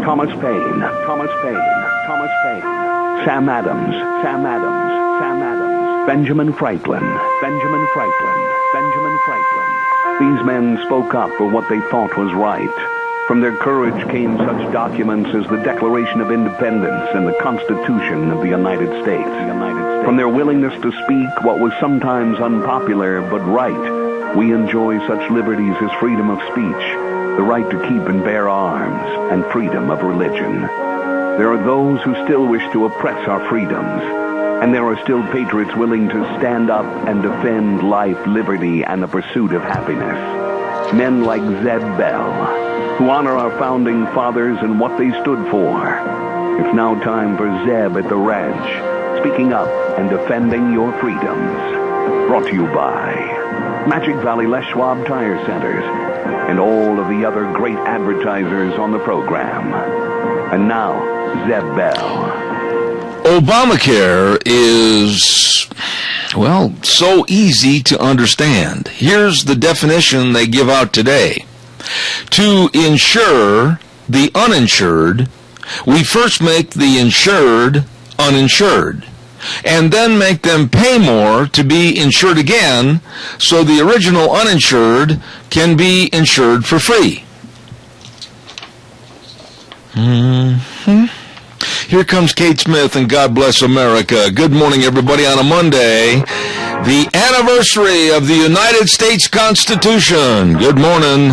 Thomas Paine, Sam Adams, Benjamin Franklin. These men spoke up for what they thought was right. From their courage came such documents as the Declaration of Independence and the Constitution of the United States. From their willingness to speak what was sometimes unpopular but right, we enjoy such liberties as freedom of speech, the right to keep and bear arms, and freedom of religion. There are those who still wish to oppress our freedoms, and there are still patriots willing to stand up and defend life, liberty, and the pursuit of happiness. Men like Zeb Bell, who honor our founding fathers and what they stood for. It's now time for Zeb at the Ranch, speaking up and defending your freedoms. Brought to you by Magic Valley Les Schwab Tire Centers and all of the other great advertisers on the program. And now, Zeb Bell. Obamacare is, well, so easy to understand. Here's the definition they give out today. To insure the uninsured, we first make the insured uninsured, and then make them pay more to be insured again, so the original uninsured can be insured for free. Here comes Kate Smith and God Bless America. Good morning, everybody, on a Monday, the anniversary of the United States Constitution. Good morning.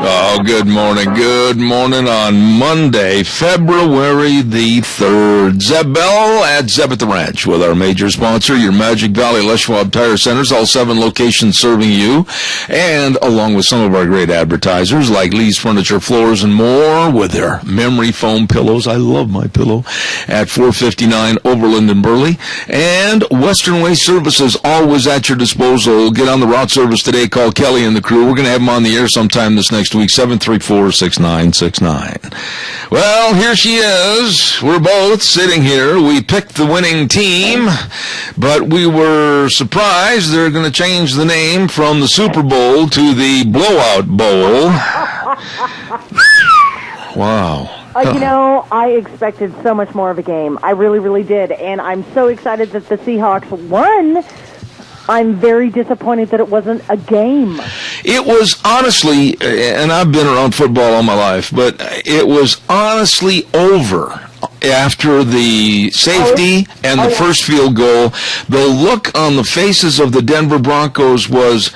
Oh, good morning. Good morning on Monday, February the 3rd. Zeb Bell at Zeb at the Ranch with our major sponsor, your Magic Valley Les Schwab Tire Centers, all 7 locations serving you, and along with some of our great advertisers like Lee's Furniture, Floors, and More with their memory foam pillows. I love my pillow at 459 Overland and Burley. And Western Way Services, always at your disposal. Get on the route service today. Call Kelly and the crew. We're going to have them on the air sometime this next week, 734-6969. Well, here she is. We're both sitting here. We picked the winning team, but we were surprised they're going to change the name from the Super Bowl to the Blowout Bowl. Wow. You know, I expected so much more of a game. I really, really did. And I'm so excited that the Seahawks won. I'm very disappointed that it wasn't a game. It was honestly, and I've been around football all my life, but it was honestly over after the safety and the first field goal. The look on the faces of the Denver Broncos was,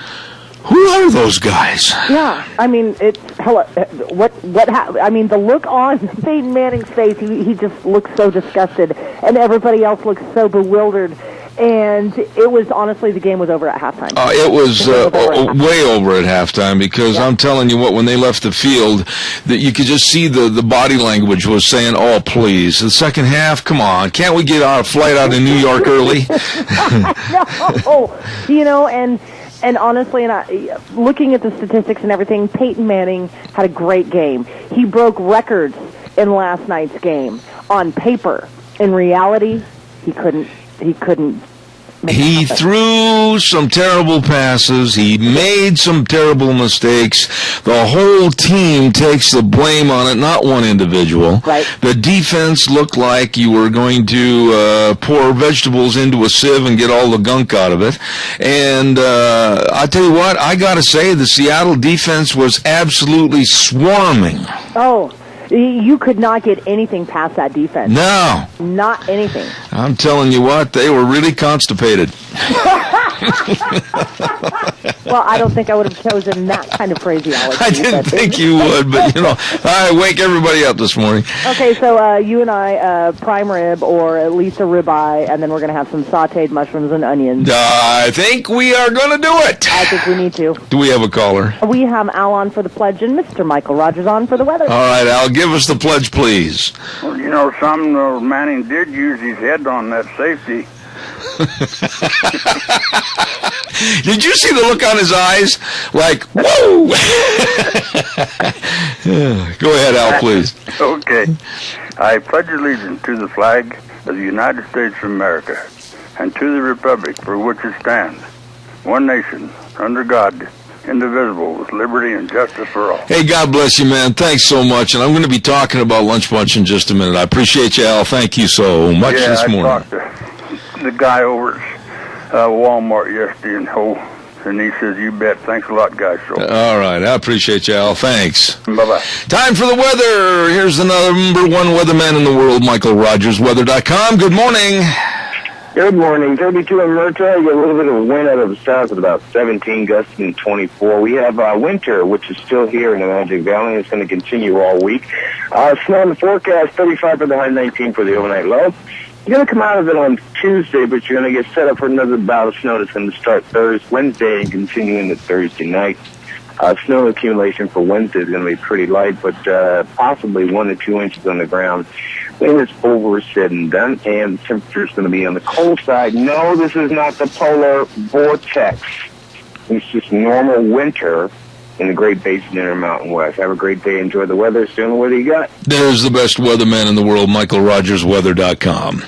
who are those guys? Yeah, I mean, I mean, the look on Peyton Manning's face, he just looks so disgusted, and everybody else looks so bewildered. And it was, honestly, the game was over at halftime. It was way over at halftime because I'm telling you what, when they left the field, that you could just see the body language was saying, oh, please. The second half, come on. Can't we get our flight out of New York early? No. You know, and honestly, looking at the statistics and everything, Peyton Manning had a great game. He broke records in last night's game on paper. In reality, he couldn't. He threw some terrible passes. He made some terrible mistakes. The whole team takes the blame on it, not one individual. Right. The defense looked like you were going to pour vegetables into a sieve and get all the gunk out of it. And I tell you what, I got to say, the Seattle defense was absolutely swarming. Oh, you could not get anything past that defense. No. Not anything. I'm telling you what, they were really constipated. Well, I don't think I would have chosen that kind of phraseology. I didn't think you would, but, you know, I wake everybody up this morning. Okay, so you and I, prime rib or at least a ribeye, and then we're going to have some sautéed mushrooms and onions. I think we are going to do it. I think we need to. Do we have a caller? We have Al on for the pledge and Mr. Michael Rogers on for the weather. All right, Al, give us the pledge, please. Well, you know, Manning did use his head on that safety. Did you see the look on his eyes? Like, whoa! Go ahead, Al, please. Okay. I pledge allegiance to the flag of the United States of America and to the republic for which it stands, one nation, under God, indivisible, with liberty and justice for all. Hey, God bless you, man. Thanks so much. And I'm going to be talking about Lunch Bunch in just a minute. I appreciate you, Al. Thank you so much this morning. I talked to the guy over at Walmart yesterday, and he says, you bet. Thanks a lot, guys. So. All right. I appreciate you, Al. Thanks. Bye-bye. Time for the weather. Here's the number one weatherman in the world, Michael Rogers, weather.com. Good morning. Good morning. 32 in Murta. You get a little bit of wind out of the south at about 17, gusting 24. We have winter, which is still here in the Magic Valley. It's going to continue all week. Snow in the forecast, 35 for the high, 19 for the overnight low. You're going to come out of it on Tuesday, but you're going to get set up for another bout of snow that's going to start Wednesday and continue into Thursday night. Snow accumulation for Wednesday is going to be pretty light, but possibly 1 to 2 inches on the ground. When it's over, said and done, and the temperature is going to be on the cold side. No, this is not the polar vortex. It's just normal winter in the Great Basin Intermountain West. Have a great day. Enjoy the weather. Soon, what do you got? There's the best weatherman in the world, Michael Rogers, weather.com.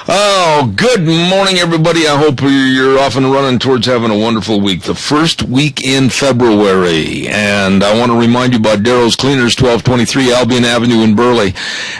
Oh, good morning, everybody. I hope you're off and running towards having a wonderful week. The first week in February. And I want to remind you about Darrow's Cleaners, 1223 Albion Avenue in Burley.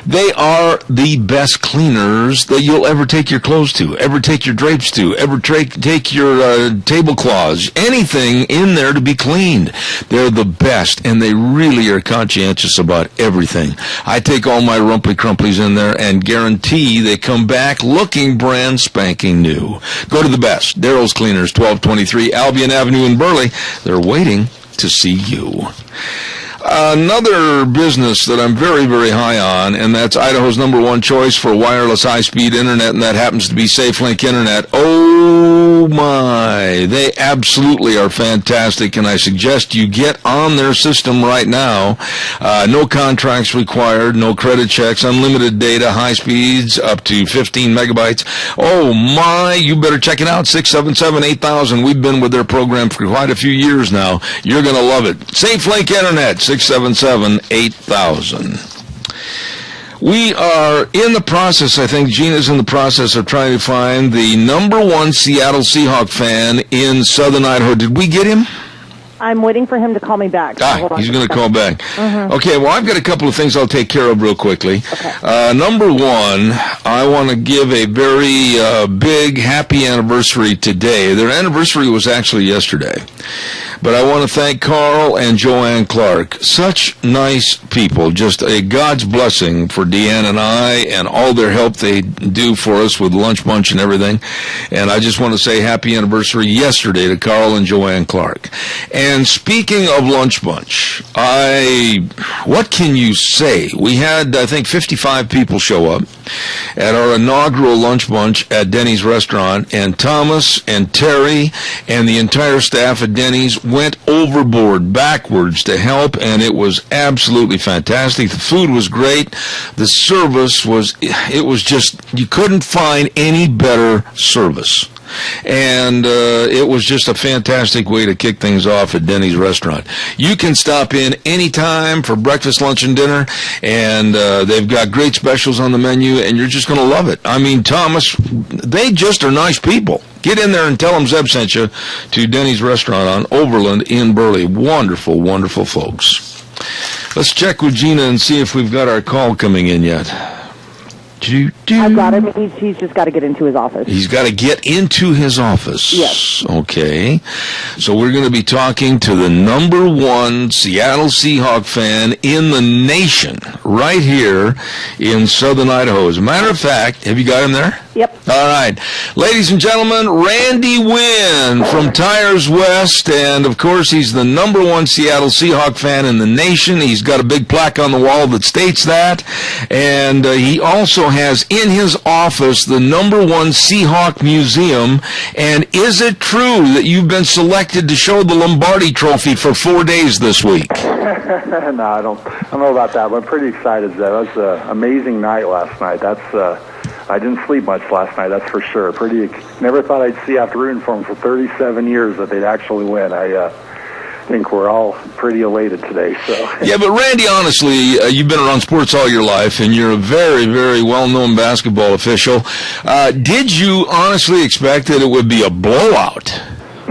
They are the best cleaners that you'll ever take your clothes to, ever take your drapes to, ever take your tablecloths, anything in there to be cleaned. They're the best, and they really are conscientious about everything. I take all my rumply crumplies in there and guarantee they come back looking brand spanking new. Go to the best. Darrow's Cleaners, 1223 Albion Avenue in Burley. They're waiting to see you. Another business that I'm very, very high on, and that's Idaho's number one choice for wireless high-speed internet, and that happens to be SafeLink Internet. Oh, my. They absolutely are fantastic, and I suggest you get on their system right now. No contracts required, no credit checks, unlimited data, high speeds, up to 15 megabytes. Oh, my. You better check it out, 677-8000. We've been with their program for quite a few years now. You're going to love it. SafeLink Internet, 677-8000. We are in the process, I think Gina's in the process of trying to find the number one Seattle Seahawk fan in southern Idaho. Did we get him? I'm waiting for him to call me back. So he's going to call back. Mm-hmm. Okay, well, I've got a couple of things I'll take care of real quickly. Okay. Number one, I want to give a very big happy anniversary today. Their anniversary was actually yesterday. But I want to thank Carl and Joanne Clark. Such nice people. Just a God's blessing for Deanne and I and all their help they do for us with Lunch Bunch and everything. And I just want to say happy anniversary yesterday to Carl and Joanne Clark. And speaking of Lunch Bunch, what can you say? We had, I think, 55 people show up at our inaugural Lunch Bunch at Denny's restaurant, and Thomas and Terry and the entire staff at Denny's went overboard, backwards to help, and it was absolutely fantastic. The food was great. The service was just, you couldn't find any better service. And it was just a fantastic way to kick things off at Denny's restaurant. You can stop in anytime for breakfast, lunch, and dinner, and they've got great specials on the menu, and you're just going to love it. I mean, Thomas, they just are nice people. Get in there and tell them Zeb sent you to Denny's restaurant on Overland in Burley. Wonderful, wonderful folks. Let's check with Gina and see if we've got our call coming in yet. I've got him. He's just got to get into his office. He's got to get into his office. Yes. Okay. So we're going to be talking to the number one Seattle Seahawk fan in the nation right here in southern Idaho. As a matter of fact, have you got him there? Yep. All right. Ladies and gentlemen, Randy Wynn from Tires West, and of course he's the number one Seattle Seahawk fan in the nation. He's got a big plaque on the wall that states that, and he also has in his office the number one Seahawk Museum. And is it true that you've been selected to show the Lombardi Trophy for 4 days this week? No, I don't know about that, but I'm pretty excited. That was an amazing night last night. I didn't sleep much last night, that's for sure. Never thought I'd see, after rooting for them for 37 years, that they'd actually win. I think we're all pretty elated today. So. Yeah, but Randy, honestly, you've been around sports all your life, and you're a very, very well-known basketball official. Did you honestly expect that it would be a blowout?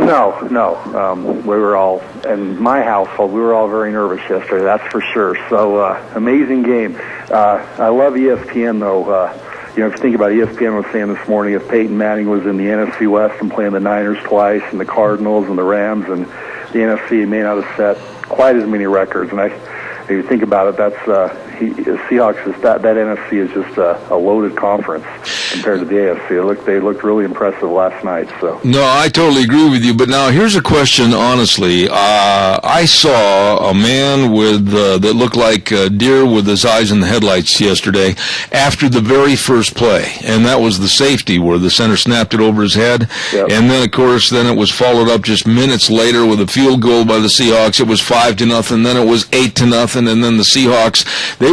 No. We were all, in my household, we were all very nervous yesterday, that's for sure. So, amazing game. I love ESPN, though. If you think about it, ESPN was saying this morning if Peyton Manning was in the NFC West and playing the Niners twice and the Cardinals and the Rams, and the NFC may not have set quite as many records. And if you think about it, that's Seahawks that NFC is just a loaded conference compared to the AFC. They looked really impressive last night. So no, I totally agree with you. But now here's a question. Honestly, I saw a man with that looked like a deer with his eyes in the headlights yesterday after the very first play, and that was the safety where the center snapped it over his head, and then of course it was followed up just minutes later with a field goal by the Seahawks. It was 5-0, then it was 8-0, and then the Seahawks they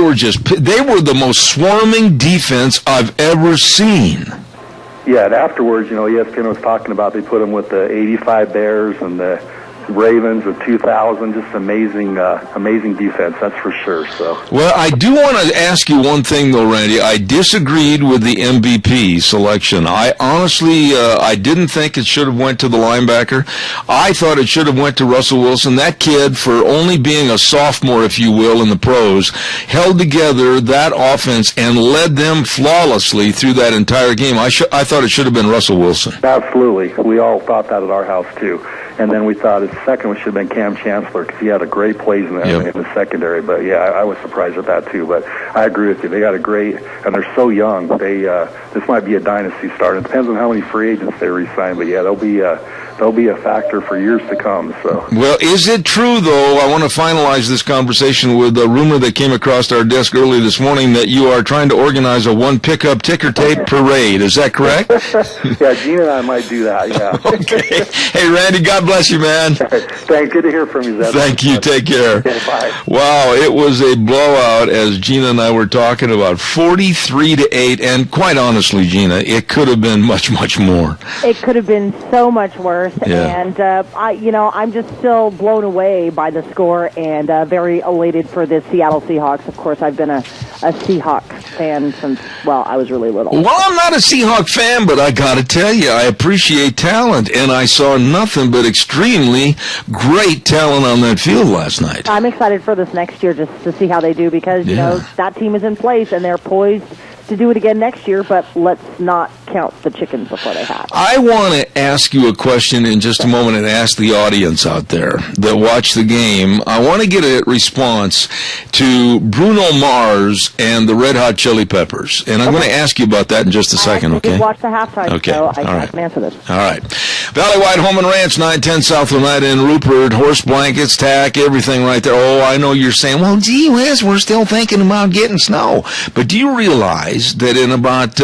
were the most swarming defense I've ever seen. Yeah, and afterwards, ESPN was talking about they put them with the 85 Bears and the Ravens of 2000, just amazing defense, that's for sure. So, well, I do want to ask you one thing, though, Randy. I disagreed with the MVP selection. I honestly, I didn't think it should have went to the linebacker. I thought it should have went to Russell Wilson. That kid, for only being a sophomore, if you will, in the pros, held together that offense and led them flawlessly through that entire game. I thought it should have been Russell Wilson. Absolutely. We all thought that at our house, too. And then we thought his second one should have been Cam Chancellor because he had a great plays in the secondary. But, yeah, I was surprised at that, too. But I agree with you. They got a great – and they're so young. This might be a dynasty start. It depends on how many free agents they re-sign. But, yeah, they'll be a factor for years to come. So, well, is it true, though, I want to finalize this conversation with a rumor that came across our desk early this morning that you are trying to organize a one pickup ticker tape parade. Is that correct? Yeah, Gene and I might do that, yeah. Okay. Hey, Randy, God bless you, man. Thanks. Good to hear from you, Zeb. Thank you. Take care. Okay, bye. Wow, it was a blowout, as Gina and I were talking about, 43-8, and quite honestly, Gina, it could have been much, much more. It could have been so much worse. Yeah. And I'm just still blown away by the score and very elated for the Seattle Seahawks. Of course, I've been a Seahawks fan since, I was really little. Well, I'm not a Seahawk fan, but I got to tell you, I appreciate talent, and I saw nothing but extremely great talent on that field last night. I'm excited for this next year just to see how they do because, that team is in place and they're poised to do it again next year, but let's not count the chickens before they hatch. I want to ask you a question in just a moment and ask the audience out there that watch the game. I want to get a response to Bruno Mars and the Red Hot Chili Peppers, and I'm going to ask you about that in just a second, okay? I did watch the halftime show. I can answer this. All right. Valley White Home and Ranch, 910 South Oneida in Rupert, horse blankets, tack, everything right there. Oh, I know you're saying, well, gee whiz, we're still thinking about getting snow. But do you realize that in about,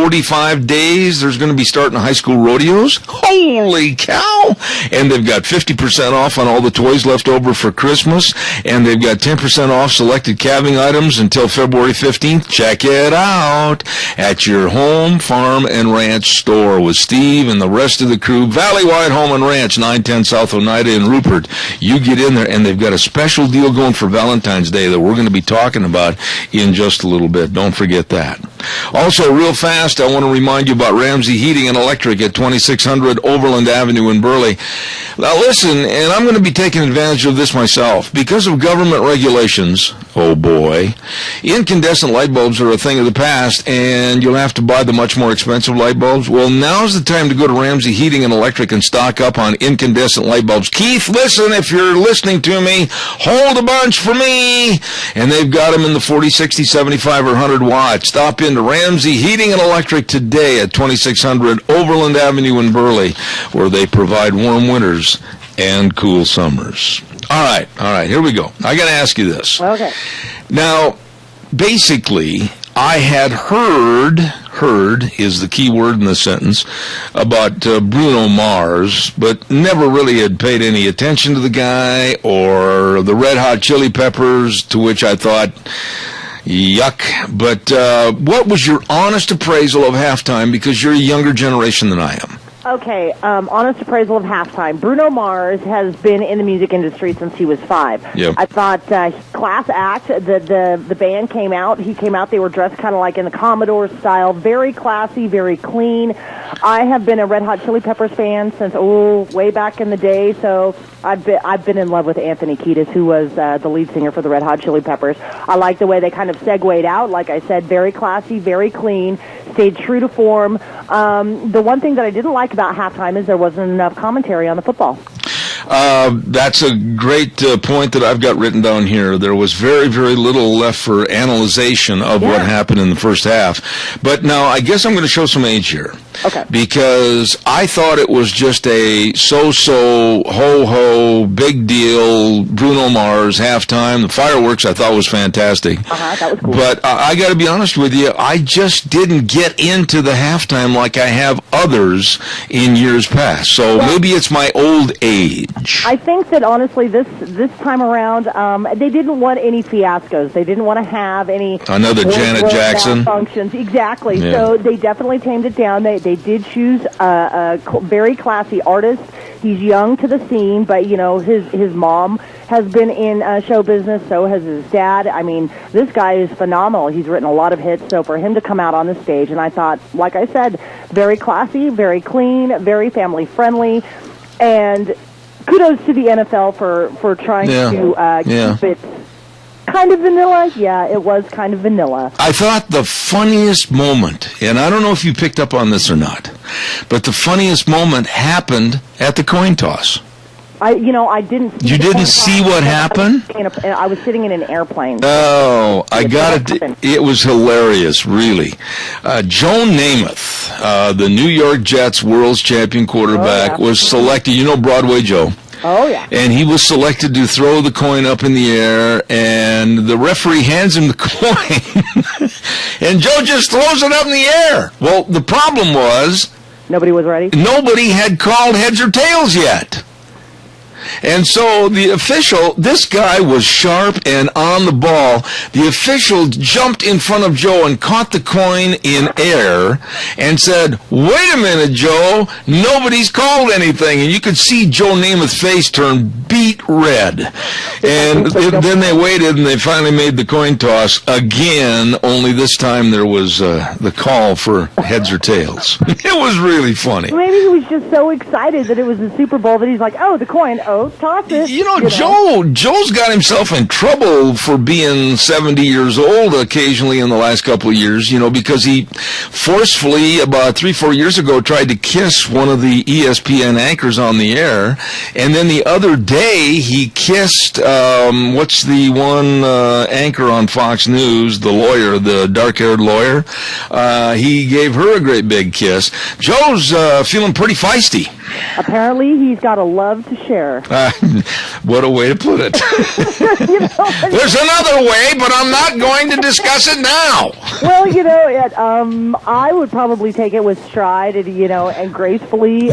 45 days, there's going to be starting high school rodeos? Holy cow! And they've got 50% off on all the toys left over for Christmas, and they've got 10% off selected calving items until February 15th. Check it out at your home, farm, and ranch store with Steve and the rest of the crew. Valley White Home and Ranch, 910 South Oneida in Rupert. You get in there, and they've got a special deal going for Valentine's Day that we're going to be talking about in just a little bit. Don't forget that. Also, real fast, I want to remind you about Ramsey Heating and Electric at 2600 Overland Avenue in Burley. Now listen, and I'm going to be taking advantage of this myself. Because of government regulations, oh boy, incandescent light bulbs are a thing of the past, and you'll have to buy the much more expensive light bulbs. Well, now's the time to go to Ramsey Heating and Electric and stock up on incandescent light bulbs. Keith, listen, if you're listening to me, hold a bunch for me. And they've got them in the 40, 60, 75, or 100 watts. Stop into Ramsey Heating and Electric today at 2600 Overland Avenue in Burley, where they provide warm winters and cool summers. All right, here we go. I got to ask you this. Okay. Now, basically, I had heard is the key word in the sentence, about Bruno Mars, but never really had paid any attention to the guy or the Red Hot Chili Peppers, to which I thought, yuck. But what was your honest appraisal of halftime, because you're a younger generation than I am? Okay, honest appraisal of halftime. Bruno Mars has been in the music industry since he was 5. Yep. I thought class act. The band came out. He came out. They were dressed kind of like in the Commodore style, very classy, very clean. I have been a Red Hot Chili Peppers fan since way back in the day. So I've been in love with Anthony Kiedis, who was the lead singer for the Red Hot Chili Peppers. I like the way they kind of segued out. Like I said, very classy, very clean. Stayed true to form. The one thing that I didn't like about halftime is there wasn't enough commentary on the football. That's a great point that I've got written down here. There was very, very little left for analyzation of what happened in the first half. But now I guess I'm going to show some age here. Okay. Because I thought it was just a so-so, ho-ho, big deal, Bruno Mars halftime. The fireworks I thought was fantastic. That was cool. But I got to be honest with you, I just didn't get into the halftime like I have others in years past. So maybe it's my old age. I think that honestly, this time around, they didn't want any fiascos. They didn't want to have any another Janet Jackson functions. Exactly. Yeah. So they definitely tamed it down. They did choose a very classy artist. He's young to the scene, but you know his mom has been in show business. So has his dad. I mean, this guy is phenomenal. He's written a lot of hits. So for him to come out on the stage, and I thought, like I said, very classy, very clean, very family friendly, and kudos to the NFL for trying to keep it kind of vanilla. Yeah, it was kind of vanilla. I thought the funniest moment, and I don't know if you picked up on this or not, but the funniest moment happened at the coin toss. I didn't see. You didn't see what happened? I was sitting in an airplane. Oh, I got it. It was hilarious, really. Joe Namath, the New York Jets world's champion quarterback, was selected. You know Broadway Joe. Oh, yeah. And he was selected to throw the coin up in the air, and the referee hands him the coin, and Joe just throws it up in the air. Well, the problem was nobody was ready. Nobody had called heads or tails yet. And so the official, this guy was sharp and on the ball. The official jumped in front of Joe and caught the coin in air and said, "Wait a minute, Joe, nobody's called anything." And you could see Joe Namath's face turn beet red. And then they waited and they finally made the coin toss again, only this time there was the call for heads or tails. It was really funny. Maybe he was just so excited that it was the Super Bowl that he's like, "Oh, the coin, toss it." Joe's got himself in trouble for being 70 years old occasionally in the last couple of years, because he forcefully, about 3-4 years ago, tried to kiss one of the ESPN anchors on the air. And then the other day, he kissed, what's the one anchor on Fox News, the lawyer, the dark-haired lawyer? He gave her a great big kiss. Joe's feeling pretty feisty. Apparently, he's got a love to share. What a way to put it. There's another way, but I'm not going to discuss it now. Well, I would probably take it with stride and gracefully.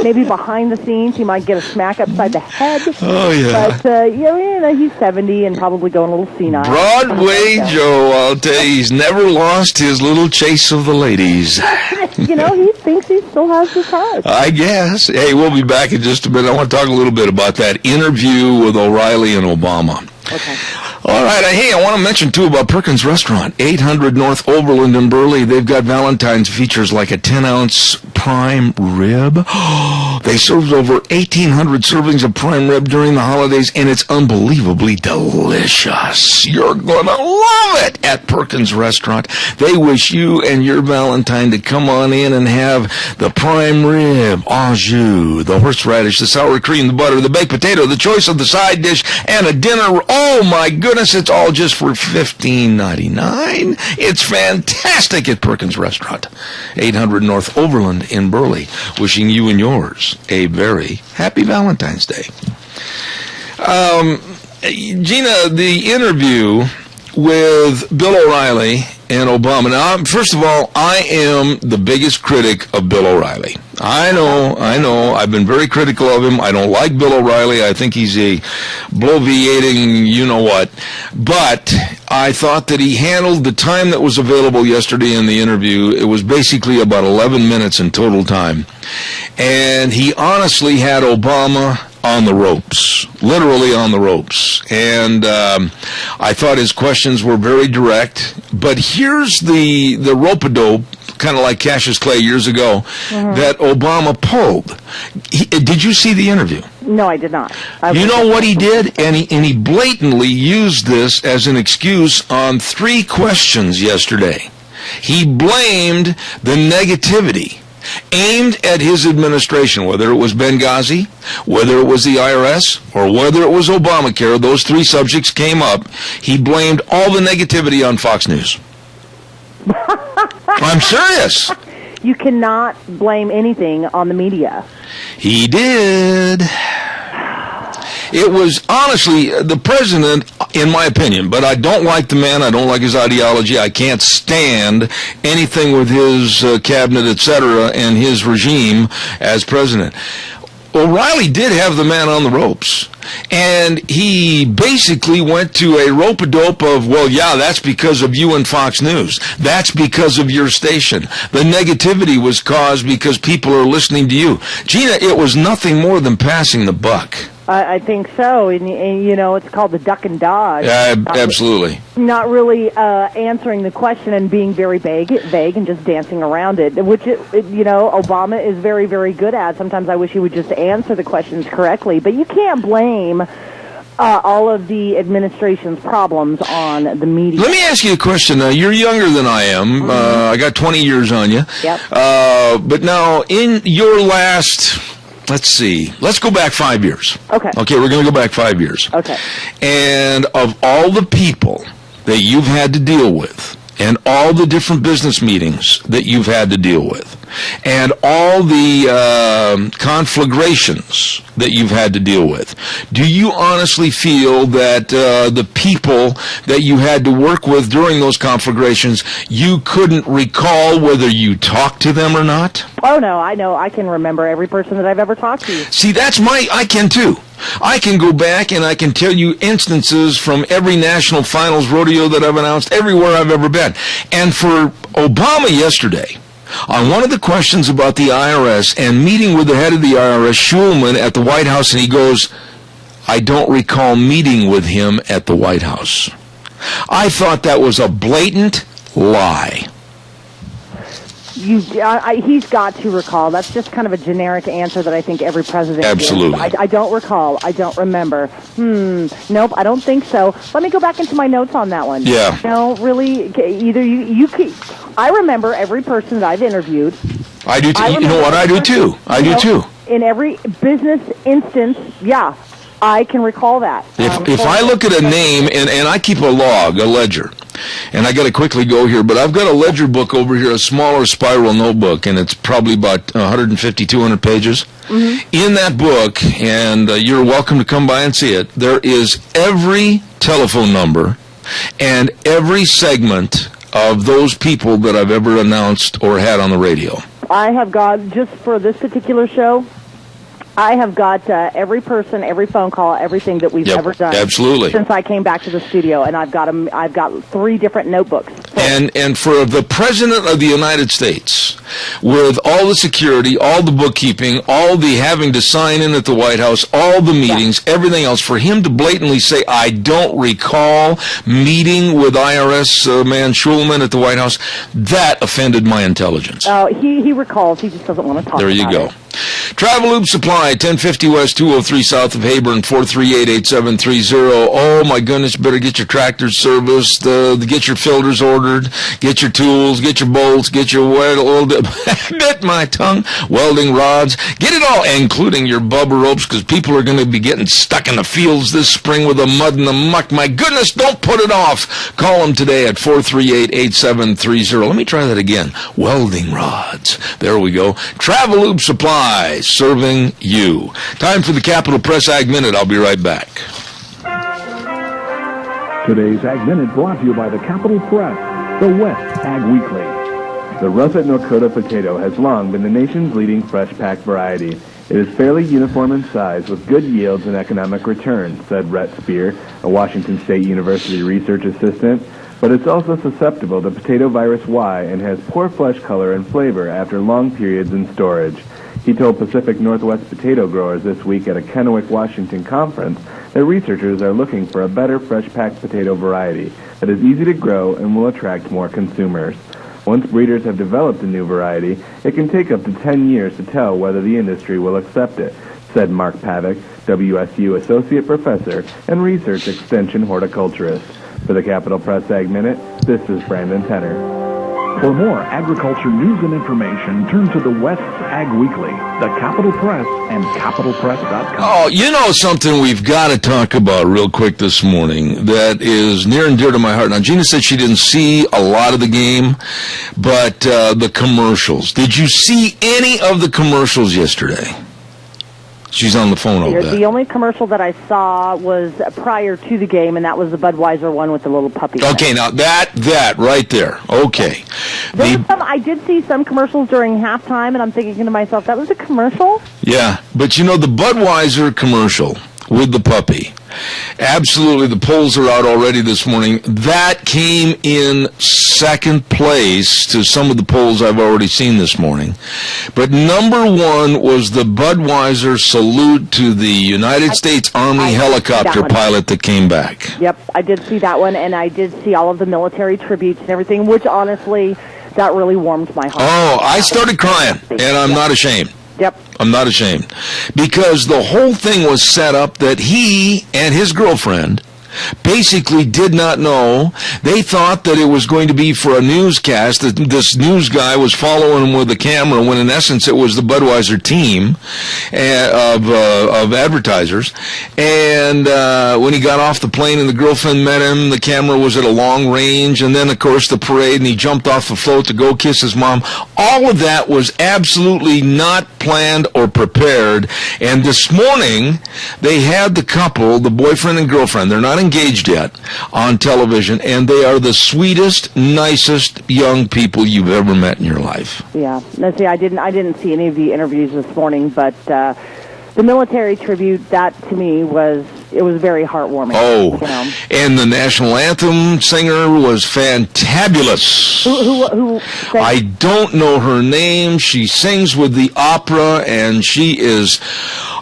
Maybe behind the scenes, he might get a smack upside the head. Oh, yeah. But, he's 70 and probably going a little senile. Broadway Joe, I'll tell you, he's never lost his little chase of the ladies. He thinks he still has his heart. I guess. Hey, we'll be back in just a minute. I want to talk a little bit about that interview with O'Reilly and Obama. Okay. All right. Hey, I want to mention, too, about Perkins Restaurant, 800 North Overland in Burley. They've got Valentine's features like a 10-ounce prime rib. They served over 1,800 servings of prime rib during the holidays, and it's unbelievably delicious. You're going to love it at Perkins Restaurant. They wish you and your Valentine to come on in and have the prime rib, au jus, the horseradish, the sour cream, the butter, the baked potato, the choice of the side dish, and a dinner. Oh, my goodness, it's all just for $15.99. It's fantastic at Perkins Restaurant, 800 North Overland in Burley. Wishing you and yours a very happy Valentine's Day. Gina, the interview with Bill O'Reilly and Obama. Now, first of all, I am the biggest critic of Bill O'Reilly. I know. I've been very critical of him. I don't like Bill O'Reilly. I think he's a bloviating you-know-what. But I thought that he handled the time that was available yesterday in the interview. It was basically about 11 minutes in total time. And he honestly had Obama on the ropes, literally on the ropes. And I thought his questions were very direct. But here's the rope-a-dope, kind of like Cassius Clay years ago, that Obama pulled. Did you see the interview? No, I did not. You know what he did? And he blatantly used this as an excuse on 3 questions yesterday. He blamed the negativity aimed at his administration, whether it was Benghazi, whether it was the IRS, or whether it was Obamacare. Those 3 subjects came up. He blamed all the negativity on Fox News. I'm serious. You cannot blame anything on the media. He did. It was, honestly, the president, in my opinion, but I don't like the man, I don't like his ideology, I can't stand anything with his cabinet, etc., and his regime as president. O'Reilly did have the man on the ropes, and he basically went to a rope-a-dope of, well, yeah, that's because of you and Fox News. That's because of your station. The negativity was caused because people are listening to you. Gina, it was nothing more than passing the buck. I think so, and you know, it's called the duck and dodge. Absolutely. Not really answering the question and being very vague and just dancing around it, which, you know, Obama is very, very good at. Sometimes I wish he would just answer the questions correctly, but you can't blame all of the administration's problems on the media. Let me ask you a question. You're younger than I am. I got 20 years on you. Yep. But now, in your last... Let's see. Let's go back 5 years. Okay. Okay, we're going to go back 5 years. Okay. And of all the people that you've had to deal with, and all the different business meetings that you've had to deal with, and all the conflagrations that you've had to deal with, do you honestly feel that the people that you had to work with during those conflagrations, you couldn't recall whether you talked to them or not? Oh, no, I know. I can remember every person that I've ever talked to. See, I can too. I can go back and I can tell you instances from every national finals rodeo that I've announced, everywhere I've ever been. And for Obama yesterday, on one of the questions about the IRS and meeting with the head of the IRS, Schulman, at the White House, and he goes, I don't recall meeting with him at the White House. I thought that was a blatant lie. He's got to recall. That's just kind of a generic answer that I think every president Absolutely. gives. I don't recall. I don't remember. Nope, I don't think so. Let me go back into my notes on that one. Yeah. No, really, either you I remember every person that I've interviewed. I do too. You know what? I do too. I do too. In every business instance, yeah, I can recall that. If I look at a name, and I keep a log, a ledger, and I got to quickly go here, but I've got a ledger book over here, a smaller spiral notebook, and it's probably about 150, 200 pages. Mm-hmm. In that book, and you're welcome to come by and see it, there is every telephone number and every segment of those people that I've ever announced or had on the radio. I have got, just for this particular show, I have got every person, every phone call, everything that we've ever done. Absolutely. Since I came back to the studio, and I've got 3 different notebooks. And for the President of the United States, with all the security, all the bookkeeping, all the having to sign in at the White House, all the meetings, everything else, for him to blatantly say, I don't recall meeting with IRS man Schulman at the White House, that offended my intelligence. Oh, he recalls. He just doesn't want to talk about it. There you go. Travelube Supply, 1050 West, 203 South of Hayburn, 438-8730. Oh, my goodness, better get your tractors serviced, get your filters ordered, get your tools, get your bolts, get your bit my tongue, welding rods, get it all, including your bubble ropes, because people are going to be getting stuck in the fields this spring with the mud and the muck. My goodness, don't put it off. Call them today at 438-8730. Let me try that again. Welding rods. There we go. Travelube Supply, serving you. Time for the Capital Press Ag Minute. I'll be right back. Today's Ag Minute brought to you by the Capital Press, the West Ag Weekly. The Russet North Dakota potato has long been the nation's leading fresh pack variety. It is fairly uniform in size with good yields and economic returns, said Rhett Spear, a Washington State University research assistant, but it's also susceptible to potato virus Y and has poor flesh color and flavor after long periods in storage. He told Pacific Northwest potato growers this week at a Kennewick, Washington conference that researchers are looking for a better fresh-packed potato variety that is easy to grow and will attract more consumers. Once breeders have developed a new variety, it can take up to 10 years to tell whether the industry will accept it, said Mark Pavick, WSU Associate Professor and Research Extension Horticulturist. For the Capital Press Ag Minute, this is Brandon Tenner. For more agriculture news and information, turn to the West's Ag Weekly, the Capital Press, and capitalpress.com. Oh, you know something we've got to talk about real quick this morning that is near and dear to my heart. Now, Gina said she didn't see a lot of the game, but the commercials. Did you see any of the commercials yesterday? She's on the phone over there. The only commercial that I saw was prior to the game, and that was the Budweiser one with the little puppy. Okay, now that right there. Okay. I did see some commercials during halftime, and I'm thinking to myself, that was a commercial? Yeah, but you know, the Budweiser commercial with the puppy, absolutely, the polls are out already this morning. That came in second place to some of the polls I've already seen this morning. But number one was the Budweiser salute to the United States Army helicopter pilot that came back. Yep, I did see that one, and I did see all of the military tributes and everything, which honestly, that really warmed my heart. Oh, I started crying, and I'm not ashamed. Yep. I'm not ashamed. Because the whole thing was set up that he and his girlfriend basically did not know. They thought that it was going to be for a newscast, that this news guy was following him with a camera, when in essence it was the Budweiser team of advertisers. And when he got off the plane and the girlfriend met him, the camera was at a long range, and then of course the parade, and he jumped off the float to go kiss his mom. All of that was absolutely not planned or prepared. And this morning they had the couple, the boyfriend and girlfriend, they're not engaged yet, on television, and they are the sweetest, nicest young people you've ever met in your life. Yeah. Now, see, I didn't see any of the interviews this morning, but the military tribute, that to me was very heartwarming. Oh, you know? And the national anthem singer was fantabulous. Who sang? I don't know her name. She sings with the opera, and she is...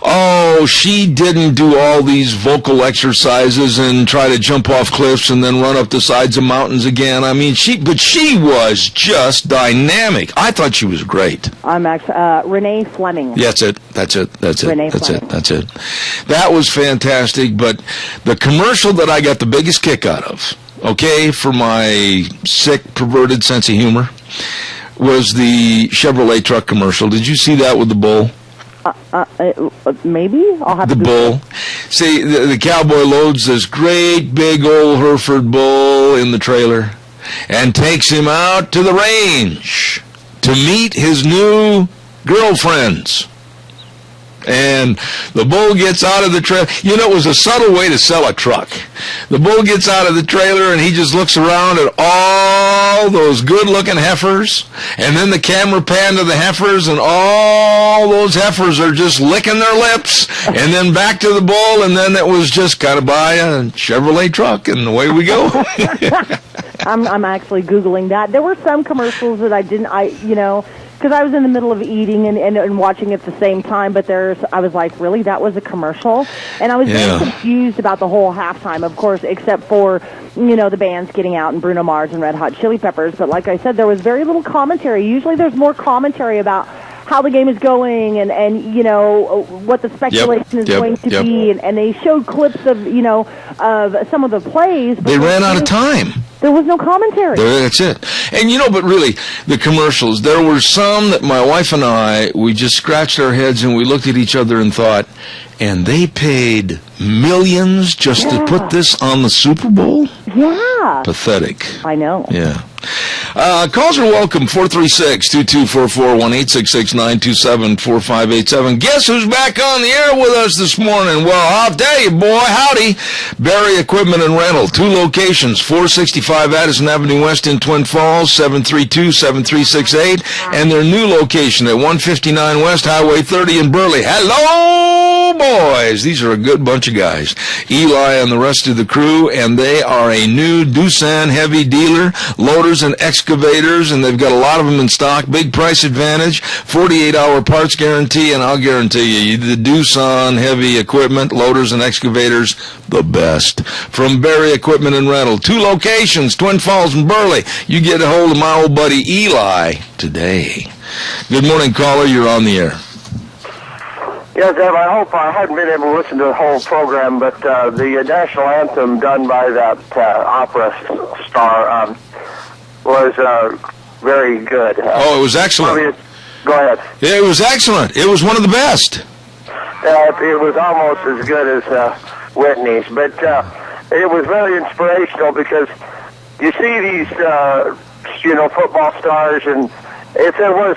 Oh, she didn't do all these vocal exercises and try to jump off cliffs and then run up the sides of mountains again. I mean, she was just dynamic. I thought she was great. I'm actually Renee Fleming. That's it. Renee Fleming. That's it. That was fantastic. But the commercial that I got the biggest kick out of, okay, for my sick, perverted sense of humor, was the Chevrolet truck commercial. Did you see that with the bull? Maybe I'll have the to bull. See, the cowboy loads this great big old Hereford bull in the trailer and takes him out to the range to meet his new girlfriends. And the bull gets out of the trailer. You know, it was a subtle way to sell a truck. The bull gets out of the trailer and he just looks around at all those good-looking heifers. And then the camera panned to the heifers, and all those heifers are just licking their lips. And then back to the bull, and then it was just kind of by a Chevrolet truck, and away we go. I'm actually Googling that. There were some commercials that because I was in the middle of eating and watching at the same time, but I was like, really, that was a commercial? And I was very confused about the whole halftime, of course, except for, the bands getting out and Bruno Mars and Red Hot Chili Peppers. But like I said, there was very little commentary. Usually there's more commentary about how the game is going and what the speculation is going to be. And they showed clips of, of some of the plays. They ran out of time. There was no commentary. That's it. And but really, the commercials, there were some that my wife and we just scratched our heads and we looked at each other and thought, and they paid millions just to put this on the Super Bowl? Yeah. Pathetic. I know. Yeah. Calls are welcome, 436-2244, 1-866-927-4587. Guess who's back on the air with us this morning? Well, I'll tell you, boy, howdy. Barry Equipment and Rental, 2 locations, 465 Addison Avenue West in Twin Falls, 732-7368, and their new location at 159 West Highway 30 in Burley. Hello, boys. These are a good bunch of guys. Eli and the rest of the crew, and they are a new Doosan heavy dealer, loaders and excavators, and they've got a lot of them in stock. Big price advantage, 48-hour parts guarantee, and I'll guarantee you, the Doosan heavy equipment, loaders and excavators, the best. From Barry Equipment and Rental, 2 locations, Twin Falls and Burley. You get a hold of my old buddy Eli today. Good morning, caller. You're on the air. Yes, Deb, I hope I hadn't been able to listen to the whole program, but the national anthem done by that opera star was very good. It was excellent. Go ahead. It was excellent. It was one of the best. It was almost as good as Whitney's, but it was very inspirational because you see these, football stars, and if there were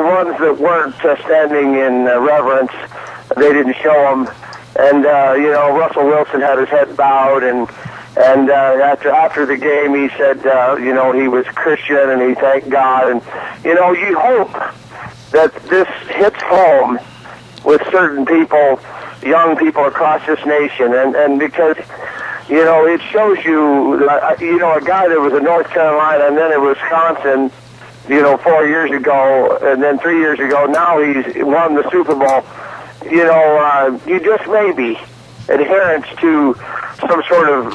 ones that weren't standing in reverence, they didn't show them. And Russell Wilson had his head bowed, and after the game, he said, he was Christian and he thanked God. And you hope that this hits home with certain people, young people across this nation, and because it shows you, a guy that was in North Carolina and then in Wisconsin, 4 years ago, and then 3 years ago, now he's won the Super Bowl. You just maybe adherence to some sort of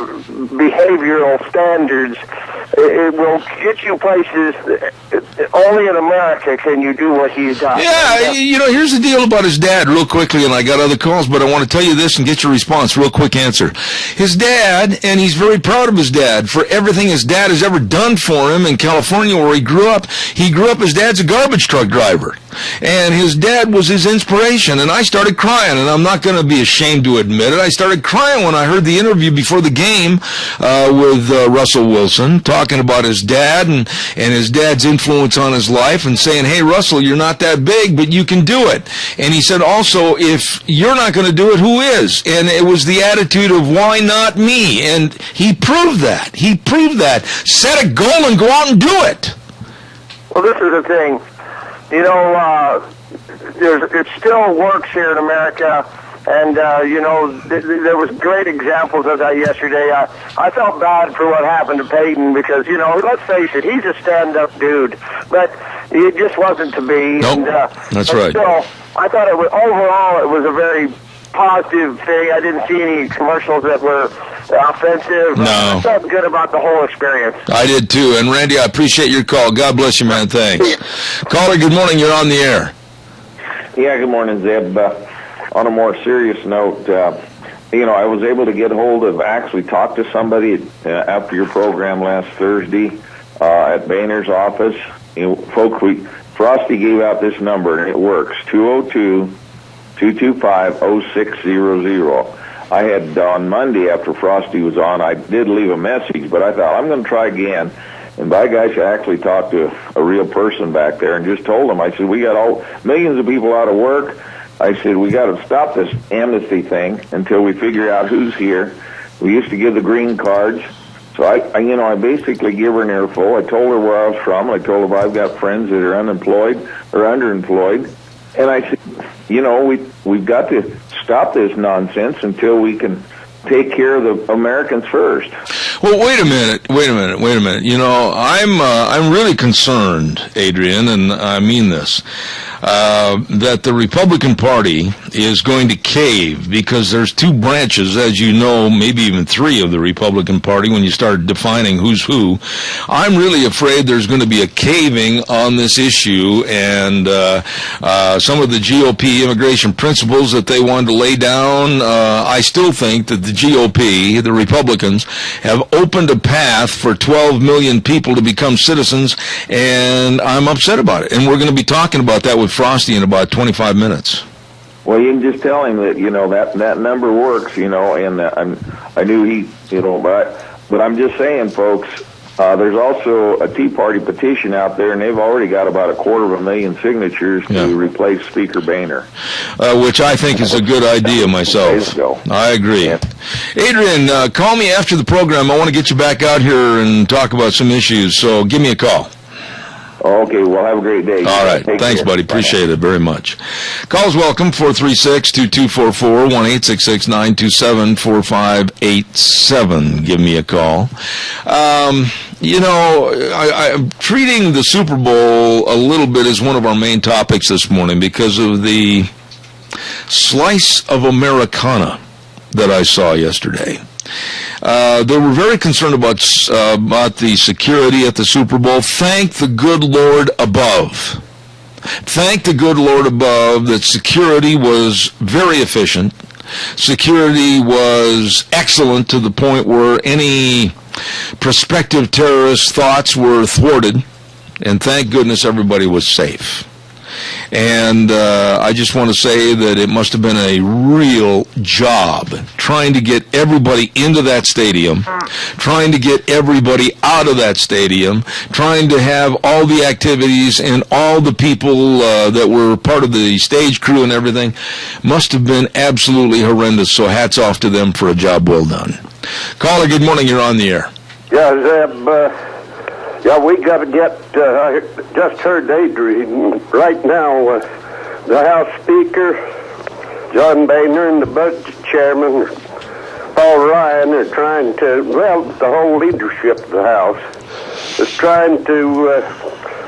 behavioral standards, it will get you places. Only in America can you do what he's done. Yeah, here's the deal about his dad real quickly, and I got other calls, but I want to tell you this and get your response. Real quick answer. His dad, and he's very proud of his dad for everything his dad has ever done for him in California where he grew up. His dad's a garbage truck driver, and his dad was his inspiration, and I started crying, and I'm not going to be ashamed to admit it. I started crying when I heard the interview before the game with Russell Wilson, talking about his dad and his dad's influence on his life, and saying, hey, Russell, you're not that big, but you can do it. And he said also, if you're not going to do it, who is? And it was the attitude of, why not me? And he proved that. Set a goal and go out and do it. Well, this is the thing. It still works here in America. And, there was great examples of that yesterday. I felt bad for what happened to Peyton because, let's face it, he's a stand-up dude. But it just wasn't to be. Nope, and, that's right. Still, I thought overall it was a very positive thing. I didn't see any commercials that were offensive. No. I felt good about the whole experience. I did, too. And, Randy, I appreciate your call. God bless you, man. Thanks. Caller, good morning. You're on the air. Yeah, good morning, Zeb. On a more serious note, I was able to get hold of, actually talk to somebody after your program last Thursday at Boehner's office. Frosty gave out this number, and it works, 202-225-0600. I had, on Monday after Frosty was on, I did leave a message, but I thought, I'm going to try again. And by gosh, I actually talked to a real person back there and just told them, I said, we got millions of people out of work. I said, we got to stop this amnesty thing until we figure out who's here. We used to give the green cards. So I basically give her an earful. I told her where I was from. I told her I've got friends that are unemployed or underemployed. And I said, we've got to stop this nonsense until we can take care of the Americans first. Well, wait a minute. I'm really concerned, Adrian, and I mean this, that the Republican Party is going to cave because there's 2 branches, as you know, maybe even 3 of the Republican Party when you start defining who's who. I'm really afraid there's going to be a caving on this issue, and some of the GOP immigration principles that they wanted to lay down, I still think that the GOP, the Republicans, have opened a path for 12 million people to become citizens, and I'm upset about it. And we're going to be talking about that with Frosty in about 25 minutes. Well, you can just tell him that, that number works, and I knew he, but I'm just saying, folks, There's also a Tea Party petition out there, and they've already got about 250,000 signatures to replace Speaker Boehner. Which I think is a good idea myself. I agree. Yeah. Adrian, call me after the program. I want to get you back out here and talk about some issues, so give me a call. Okay, well, have a great day. All right. Thanks, buddy. Appreciate it very much. Calls welcome, 436-2244, 1-866-927-4587. Give me a call. I'm treating the Super Bowl a little bit as one of our main topics this morning because of the slice of Americana that I saw yesterday. They were very concerned about the security at the Super Bowl. Thank the good Lord above. Thank the good Lord above that security was very efficient. Security was excellent to the point where any prospective terrorist thoughts were thwarted. And thank goodness everybody was safe. And I just want to say that it must have been a real job trying to get everybody into that stadium, trying to get everybody out of that stadium, trying to have all the activities and all the people that were part of the stage crew and everything. Must have been absolutely horrendous, so hats off to them for a job well done. Caller, good morning. You're on the air. Yeah, Zeb. Yeah, we got to get, I just heard Adrian, right now, the House Speaker, John Boehner, and the Budget Chairman, Paul Ryan, are trying to, well, the whole leadership of the House is trying to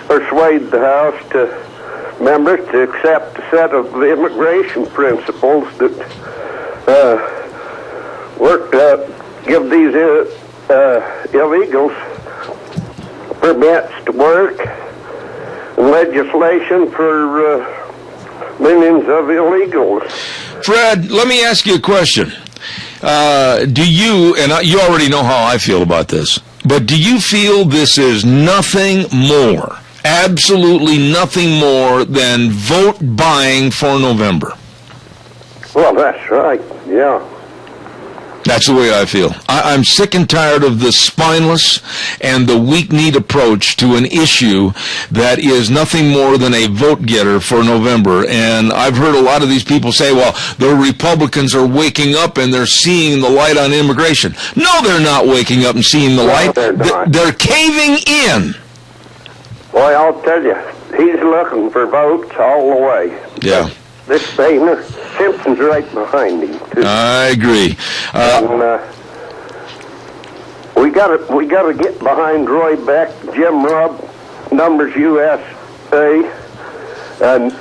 persuade the House members to accept a set of immigration principles that give these illegals permits to work, and legislation for millions of illegals. Fred, let me ask you a question. Do you, and you already know how I feel about this, but do you feel this is nothing more, absolutely nothing more than vote buying for November? Well, that's right, yeah. That's the way I feel. I'm sick and tired of the spineless and the weak-kneed approach to an issue that is nothing more than a vote-getter for November. And I've heard a lot of these people say, well, the Republicans are waking up and they're seeing the light on immigration. No, they're not waking up and seeing the light. They're caving in. Boy, I'll tell you, he's looking for votes all the way. Yeah. This Boehner, Simpson's right behind him, too. I agree. And we gotta get behind Roy Beck, Jim Rubb, Numbers USA, and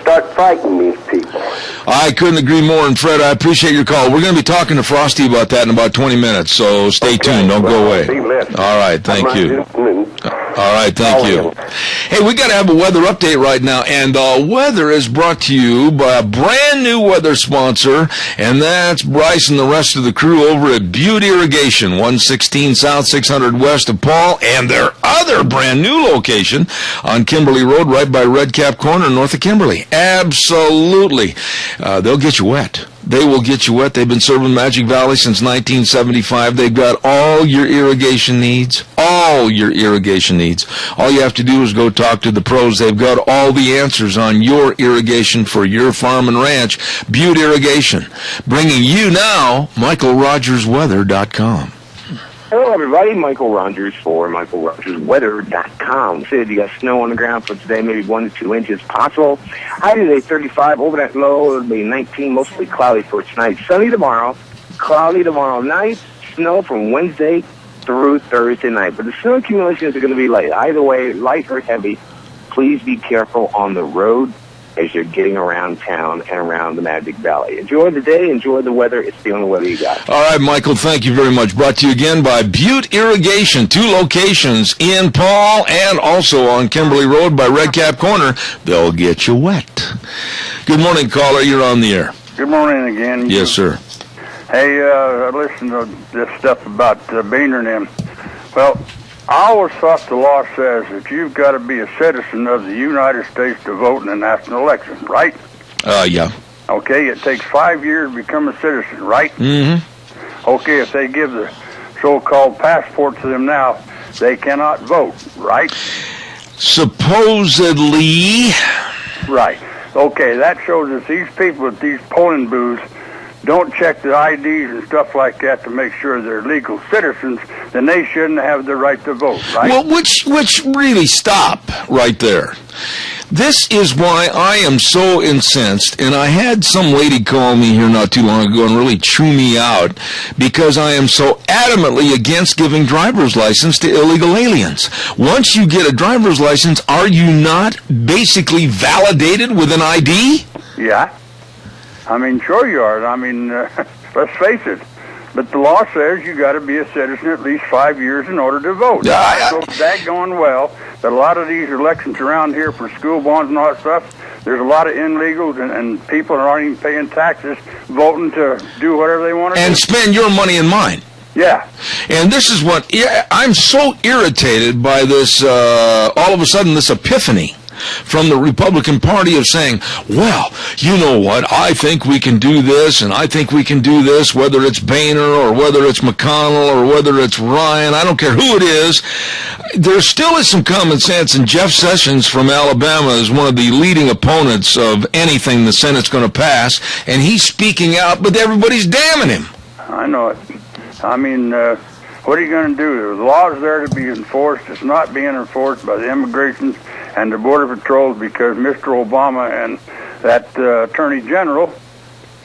start fighting these people. I couldn't agree more. And Fred, I appreciate your call. We're going to be talking to Frosty about that in about 20 minutes, so stay tuned. Don't go away. All right, thank you. All right, thank you. Hey, we got to have a weather update right now, and weather is brought to you by a brand new weather sponsor, and that's Bryce and the rest of the crew over at Butte Irrigation, 116 South, 600 West of Paul, and their other brand new location on Kimberly Road, right by Red Cap Corner, north of Kimberly. Absolutely. They'll get you wet. They will get you wet. They've been serving Magic Valley since 1975. They've got all your irrigation needs. All your irrigation needs. All you have to do is go talk to the pros. They've got all the answers on your irrigation for your farm and ranch. Butte Irrigation. Bringing you now, MichaelRogersWeather.com. Hello, everybody. Michael Rogers for MichaelRogersWeather.com. Said you got snow on the ground for today, maybe 1 to 2 inches possible. High today, 35. Overnight low, it'll be 19. Mostly cloudy for tonight. Sunny tomorrow. Cloudy tomorrow night. Snow from Wednesday through Thursday night. But the snow accumulations are going to be light. Either way, light or heavy. Please be careful on the road as you're getting around town and around the Magic Valley. Enjoy the day, enjoy the weather. It's the only weather you got. All right, Michael, thank you very much. Brought to you again by Butte Irrigation, 2 locations in Paul and also on Kimberly Road by Red Cap Corner. They'll get you wet. Good morning, caller. You're on the air. Good morning again. Yes, sir. Hey, I listened to this stuff about Boehner and him. Well, I always thought the law says that you've got to be a citizen of the United States to vote in a national election, right? Yeah. Okay, it takes 5 years to become a citizen, right? Mm-hmm. Okay, if they give the so-called passport to them now, they cannot vote, right? Supposedly. Right. Okay, that shows that these people at these polling booths don't check the IDs and stuff like that to make sure they're legal citizens, then they shouldn't have the right to vote, right? Well, which really stop right there. This is why I am so incensed, and I had some lady call me here not too long ago and really chew me out because I am so adamantly against giving driver's license to illegal aliens. Once you get a driver's license, are you not basically validated with an ID? Yeah. I mean, sure you are. I mean, let's face it. But the law says you got to be a citizen at least 5 years in order to vote. So that going well, that a lot of these elections around here for school bonds and all that stuff, there's a lot of illegals and people that aren't even paying taxes, voting to do whatever they want to do. And spend your money and mine. Yeah. And this is what, I'm so irritated by this, all of a sudden, this epiphany from the Republican Party of saying, well, you know what, I think we can do this, and I think we can do this, whether it's Boehner or whether it's McConnell or whether it's Ryan, I don't care who it is. There still is some common sense, and Jeff Sessions from Alabama is one of the leading opponents of anything the Senate's going to pass, and he's speaking out, but everybody's damning him. I know it. I mean, what are you going to do? The law is there to be enforced. It's not being enforced by the immigration and the Border Patrol because Mr. Obama and that Attorney General,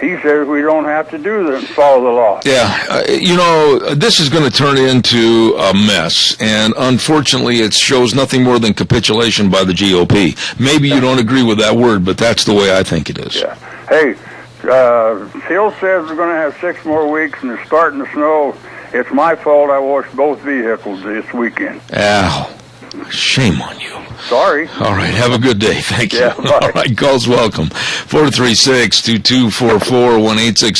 he says we don't have to do this, follow the law. Yeah, you know, this is going to turn into a mess, and unfortunately it shows nothing more than capitulation by the GOP. Maybe you don't agree with that word, but that's the way I think it is. Yeah. Hey, Hill says we're going to have 6 more weeks, and it's starting to snow. It's my fault I washed both vehicles this weekend. Al, shame on you. Sorry. All right, have a good day. Thank you. Yeah, bye. All right, calls welcome. 436-2244,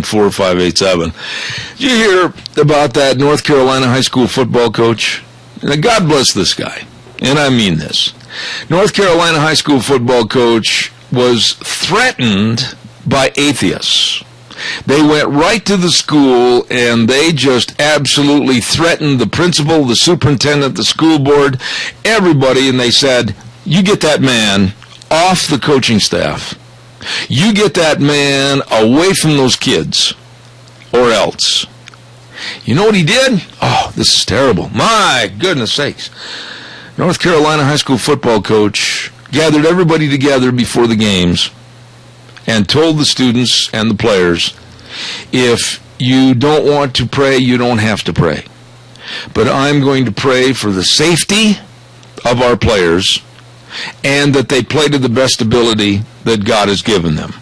1-866-927-4587. Did you hear about that North Carolina high school football coach? Now, God bless this guy, and I mean this. North Carolina high school football coach was threatened by atheists. They went right to the school, and they just absolutely threatened the principal, the superintendent, the school board, everybody, and they said, you get that man off the coaching staff. You get that man away from those kids, or else. You know what he did? Oh, this is terrible. My goodness sakes. North Carolina high school football coach gathered everybody together before the games and told the students and the players, if you don't want to pray, you don't have to pray. But I'm going to pray for the safety of our players and that they play to the best ability that God has given them.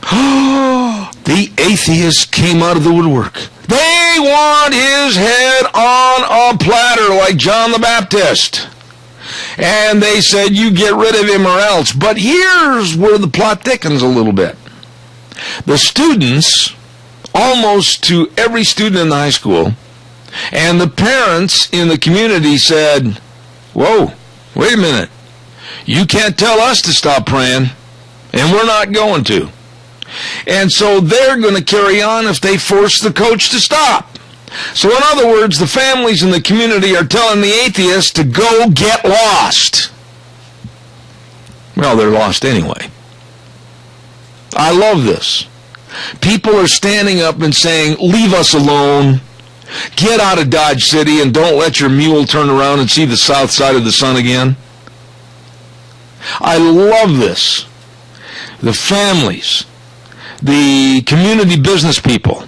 The atheists came out of the woodwork. They want his head on a platter like John the Baptist. And they said, you get rid of him or else. But here's where the plot thickens a little bit. The students, almost to every student in the high school, and the parents in the community said, whoa, wait a minute. You can't tell us to stop praying, and we're not going to. And so they're going to carry on if they force the coach to stop. So in other words, the families in the community are telling the atheists to go get lost. Well, they're lost anyway. I love this. People are standing up and saying, leave us alone. Get out of Dodge City and don't let your mule turn around and see the south side of the sun again. I love this. The families, the community business people,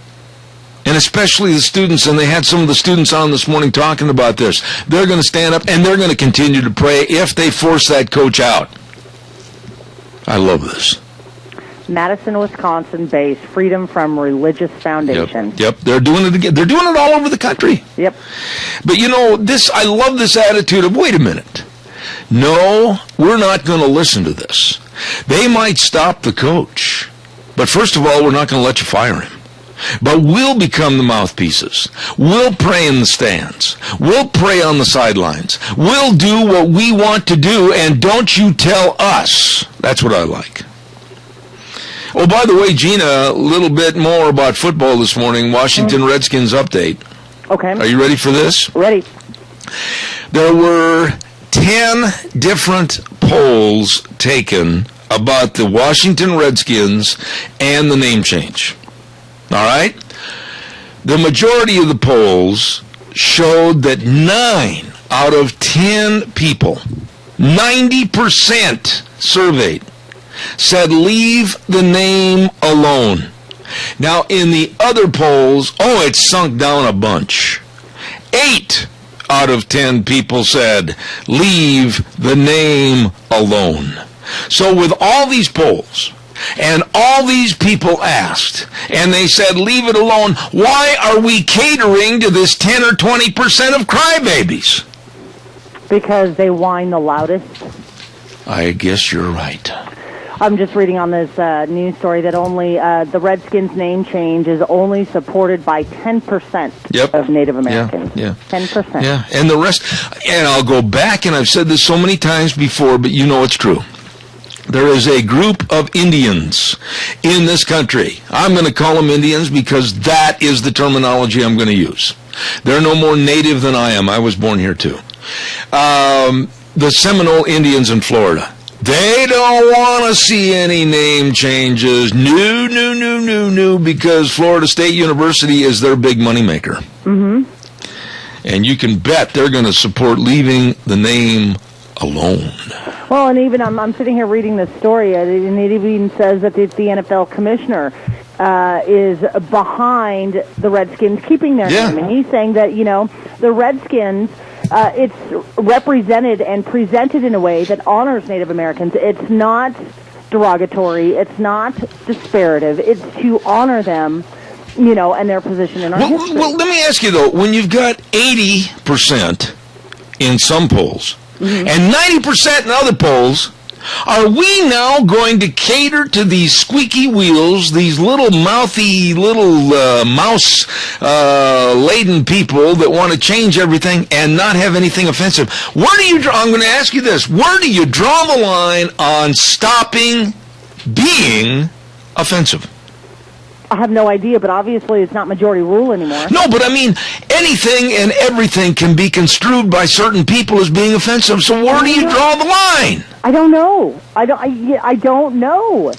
and especially the students, and they had some of the students on this morning talking about this. They're going to stand up, and they're going to continue to pray if they force that coach out. I love this. Madison, Wisconsin-based Freedom from Religious Foundation. Yep, they're doing it again. They're doing it all over the country. Yep. But you know, I love this attitude of, wait a minute. No, we're not going to listen to this. They might stop the coach, but first of all, we're not going to let you fire him. But we'll become the mouthpieces. We'll pray in the stands. We'll pray on the sidelines. We'll do what we want to do, and don't you tell us. That's what I like. Oh, by the way, Gina, a little bit more about football this morning. Washington Redskins update. Okay. Are you ready for this? Ready. There were 10 different polls taken about the Washington Redskins and the name change. All right? The majority of the polls showed that 9 out of 10 people, 90% surveyed, said leave the name alone. Now, in the other polls, it sunk down a bunch. 8 out of 10 people said leave the name alone. So with all these polls, and all these people asked, and they said leave it alone, why are we catering to this 10 or 20% of crybabies? Because they whine the loudest. I guess you're right. I'm just reading on this news story that only the Redskins name change is only supported by 10% of Native Americans. Yeah. 10%. Yeah, and the rest, and I'll go back, and I've said this so many times before, but you know it's true. There is a group of Indians in this country. I'm going to call them Indians because that is the terminology I'm going to use. They're no more native than I am. I was born here too. The Seminole Indians in Florida. They don't want to see any name changes. No, because Florida State University is their big moneymaker. Mm-hmm. And you can bet they're going to support leaving the name alone. Well, and even I'm sitting here reading this story, and it even says that the NFL commissioner is behind the Redskins keeping their name. And he's saying that, the Redskins, it's represented and presented in a way that honors Native Americans. It's not derogatory. It's not disparative. It's to honor them, and their position in our history. Well, let me ask you, though, when you've got 80% in some polls, and 90% in other polls, are we now going to cater to these squeaky wheels, these little mouthy, mouse-laden people that want to change everything and not have anything offensive? Where do you draw? I'm going to ask you this. Where do you draw the line on stopping being offensive? I have no idea, but obviously it's not majority rule anymore. No, but I mean, anything and everything can be construed by certain people as being offensive. So where do you draw the line? I don't know. I don't know.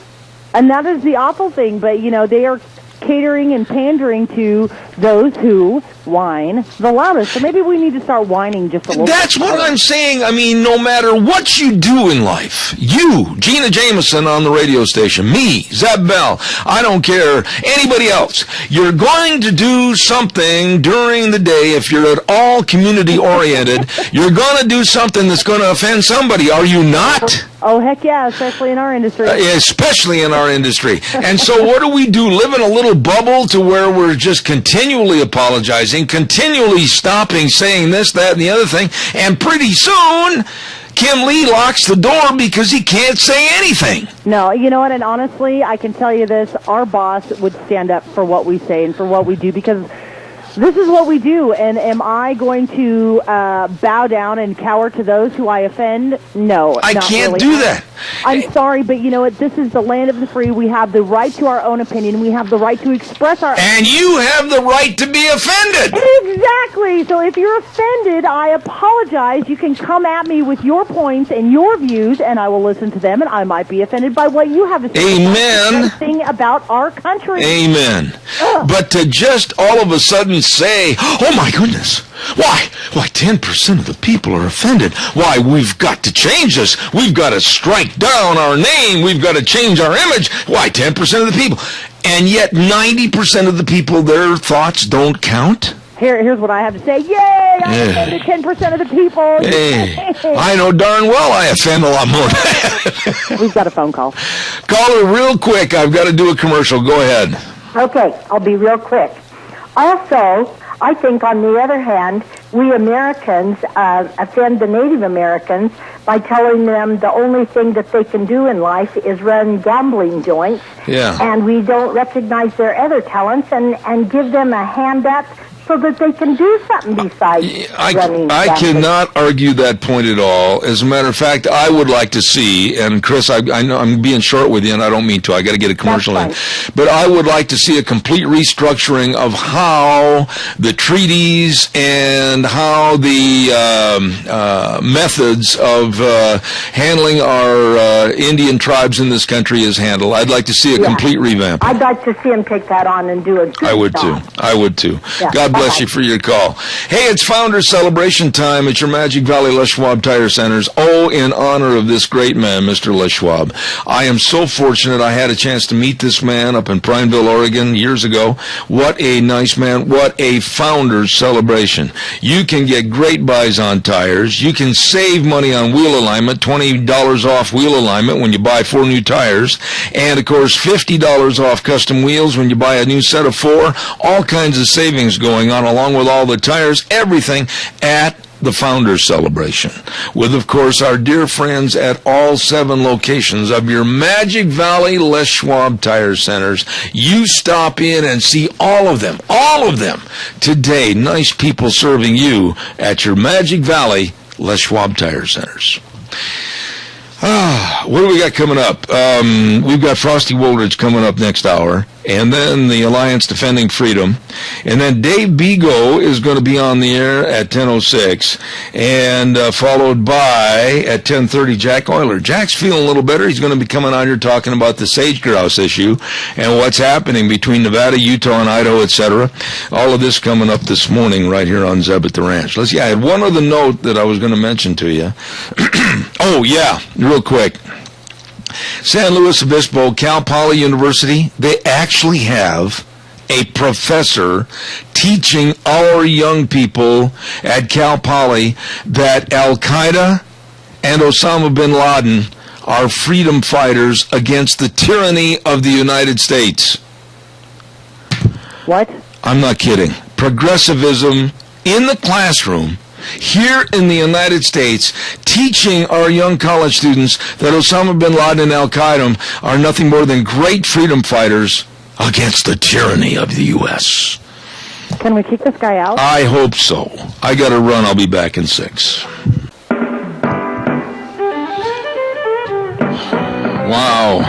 And that is the awful thing. But, they are catering and pandering to those who whine the loudest. So maybe we need to start whining just a little bit. That's what I'm saying. I mean, no matter what you do in life, you, Gina Jameson on the radio station, me, Zeb Bell, I don't care, anybody else, you're going to do something during the day, if you're at all community-oriented, you're going to do something that's going to offend somebody, are you not? Oh, heck yeah, especially in our industry. Especially in our industry. And so what do? Live in a little bubble to where we're just continually apologizing, continually stopping, saying this, that, and the other thing, and pretty soon Kim Lee locks the door because he can't say anything. No, you know what, and honestly, I can tell you this, our boss would stand up for what we say and for what we do, because this is what we do, and am I going to bow down and cower to those who I offend? No, I can't do that. I'm sorry, but you know what? This is the land of the free. We have the right to our own opinion. We have the right to express our... And you have the right to be offended. Exactly. So if you're offended, I apologize. You can come at me with your points and your views, and I will listen to them, and I might be offended by what you have to say. Amen. Thing about our country. Amen. But to just all of a sudden say, oh my goodness, why 10% of the people are offended. Why, we've got to change this. We've got to strike down our name. We've got to change our image. Why 10% of the people? And yet 90% of the people, their thoughts don't count. Here's what I have to say. Yay! I offended 10% of the people. Hey, I know darn well I offend a lot more. We've got a phone call. Call her real quick. I've got to do a commercial. Go ahead. Okay, I'll be real quick. Also, I think, on the other hand, we Americans offend the Native Americans by telling them the only thing that they can do in life is run gambling joints. Yeah. And we don't recognize their other talents and give them a hand up so that they can do something besides running. I cannot argue that point at all. As a matter of fact, I would like to see, and Chris, I know I'm being short with you, and I don't mean to. I got to get a commercial in. But I would like to see a complete restructuring of how the treaties and how the methods of handling our Indian tribes in this country is handled. I'd like to see a complete revamp. I'd like to see him take that on and do a good I would job. too. I would too. Yeah. God bless you for your call. Hey, it's Founders Celebration time at your Magic Valley Les Schwab Tire Centers. Oh, in honor of this great man, Mr. Les Schwab. I am so fortunate I had a chance to meet this man up in Prineville, Oregon years ago. What a nice man. What a Founders Celebration. You can get great buys on tires. You can save money on wheel alignment, $20 off wheel alignment when you buy 4 new tires. And, of course, $50 off custom wheels when you buy a new set of 4. All kinds of savings going on along with all the tires, everything at the Founders Celebration. With, of course, our dear friends at all 7 locations of your Magic Valley Les Schwab Tire Centers. You stop in and see all of them today. Nice people serving you at your Magic Valley Les Schwab Tire Centers. What do we got coming up? We've got Frosty Woolridge coming up next hour, and then the Alliance Defending Freedom, and then Dave Bego is going to be on the air at 10:06, and followed by at 10:30 Jack Euler. Jack's feeling a little better. He's going to be coming on here talking about the sage grouse issue and what's happening between Nevada, Utah, and Idaho, etc. All of this coming up this morning right here on Zeb at the Ranch. I had one other note that I was going to mention to you. Oh, yeah, real quick. San Luis Obispo, Cal Poly University, they actually have a professor teaching our young people at Cal Poly that Al-Qaeda and Osama bin Laden are freedom fighters against the tyranny of the United States. What? I'm not kidding. Progressivism in the classroom here in the United States, teaching our young college students that Osama bin Laden and Al-Qaeda are nothing more than great freedom fighters against the tyranny of the U.S. Can we kick this guy out? I hope so. I got to run. I'll be back in 6. Wow.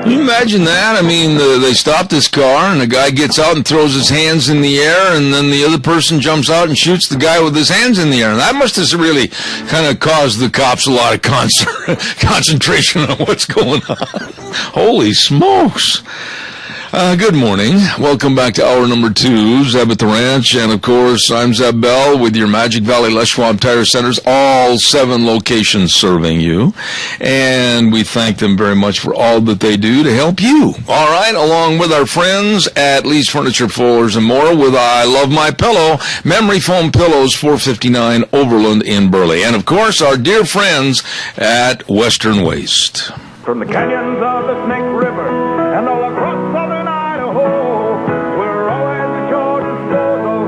Can you imagine that? I mean, they stop this car, and the guy gets out and throws his hands in the air, and then the other person jumps out and shoots the guy with his hands in the air. And that must have really kind of caused the cops a lot of concentration on what's going on. Holy smokes. Good morning. Welcome back to hour number 2, Zeb at the Ranch. And, of course, I'm Zeb Bell with your Magic Valley Les Schwab Tire Centers, all 7 locations serving you. And we thank them very much for all that they do to help you. All right, along with our friends at Lee's Furniture, Fullers, and more with I Love My Pillow, memory foam pillows, 459 Overland in Burley. And, of course, our dear friends at Western Waste. From the canyons of the Snake River and all across southern Idaho, we're always at your disposal.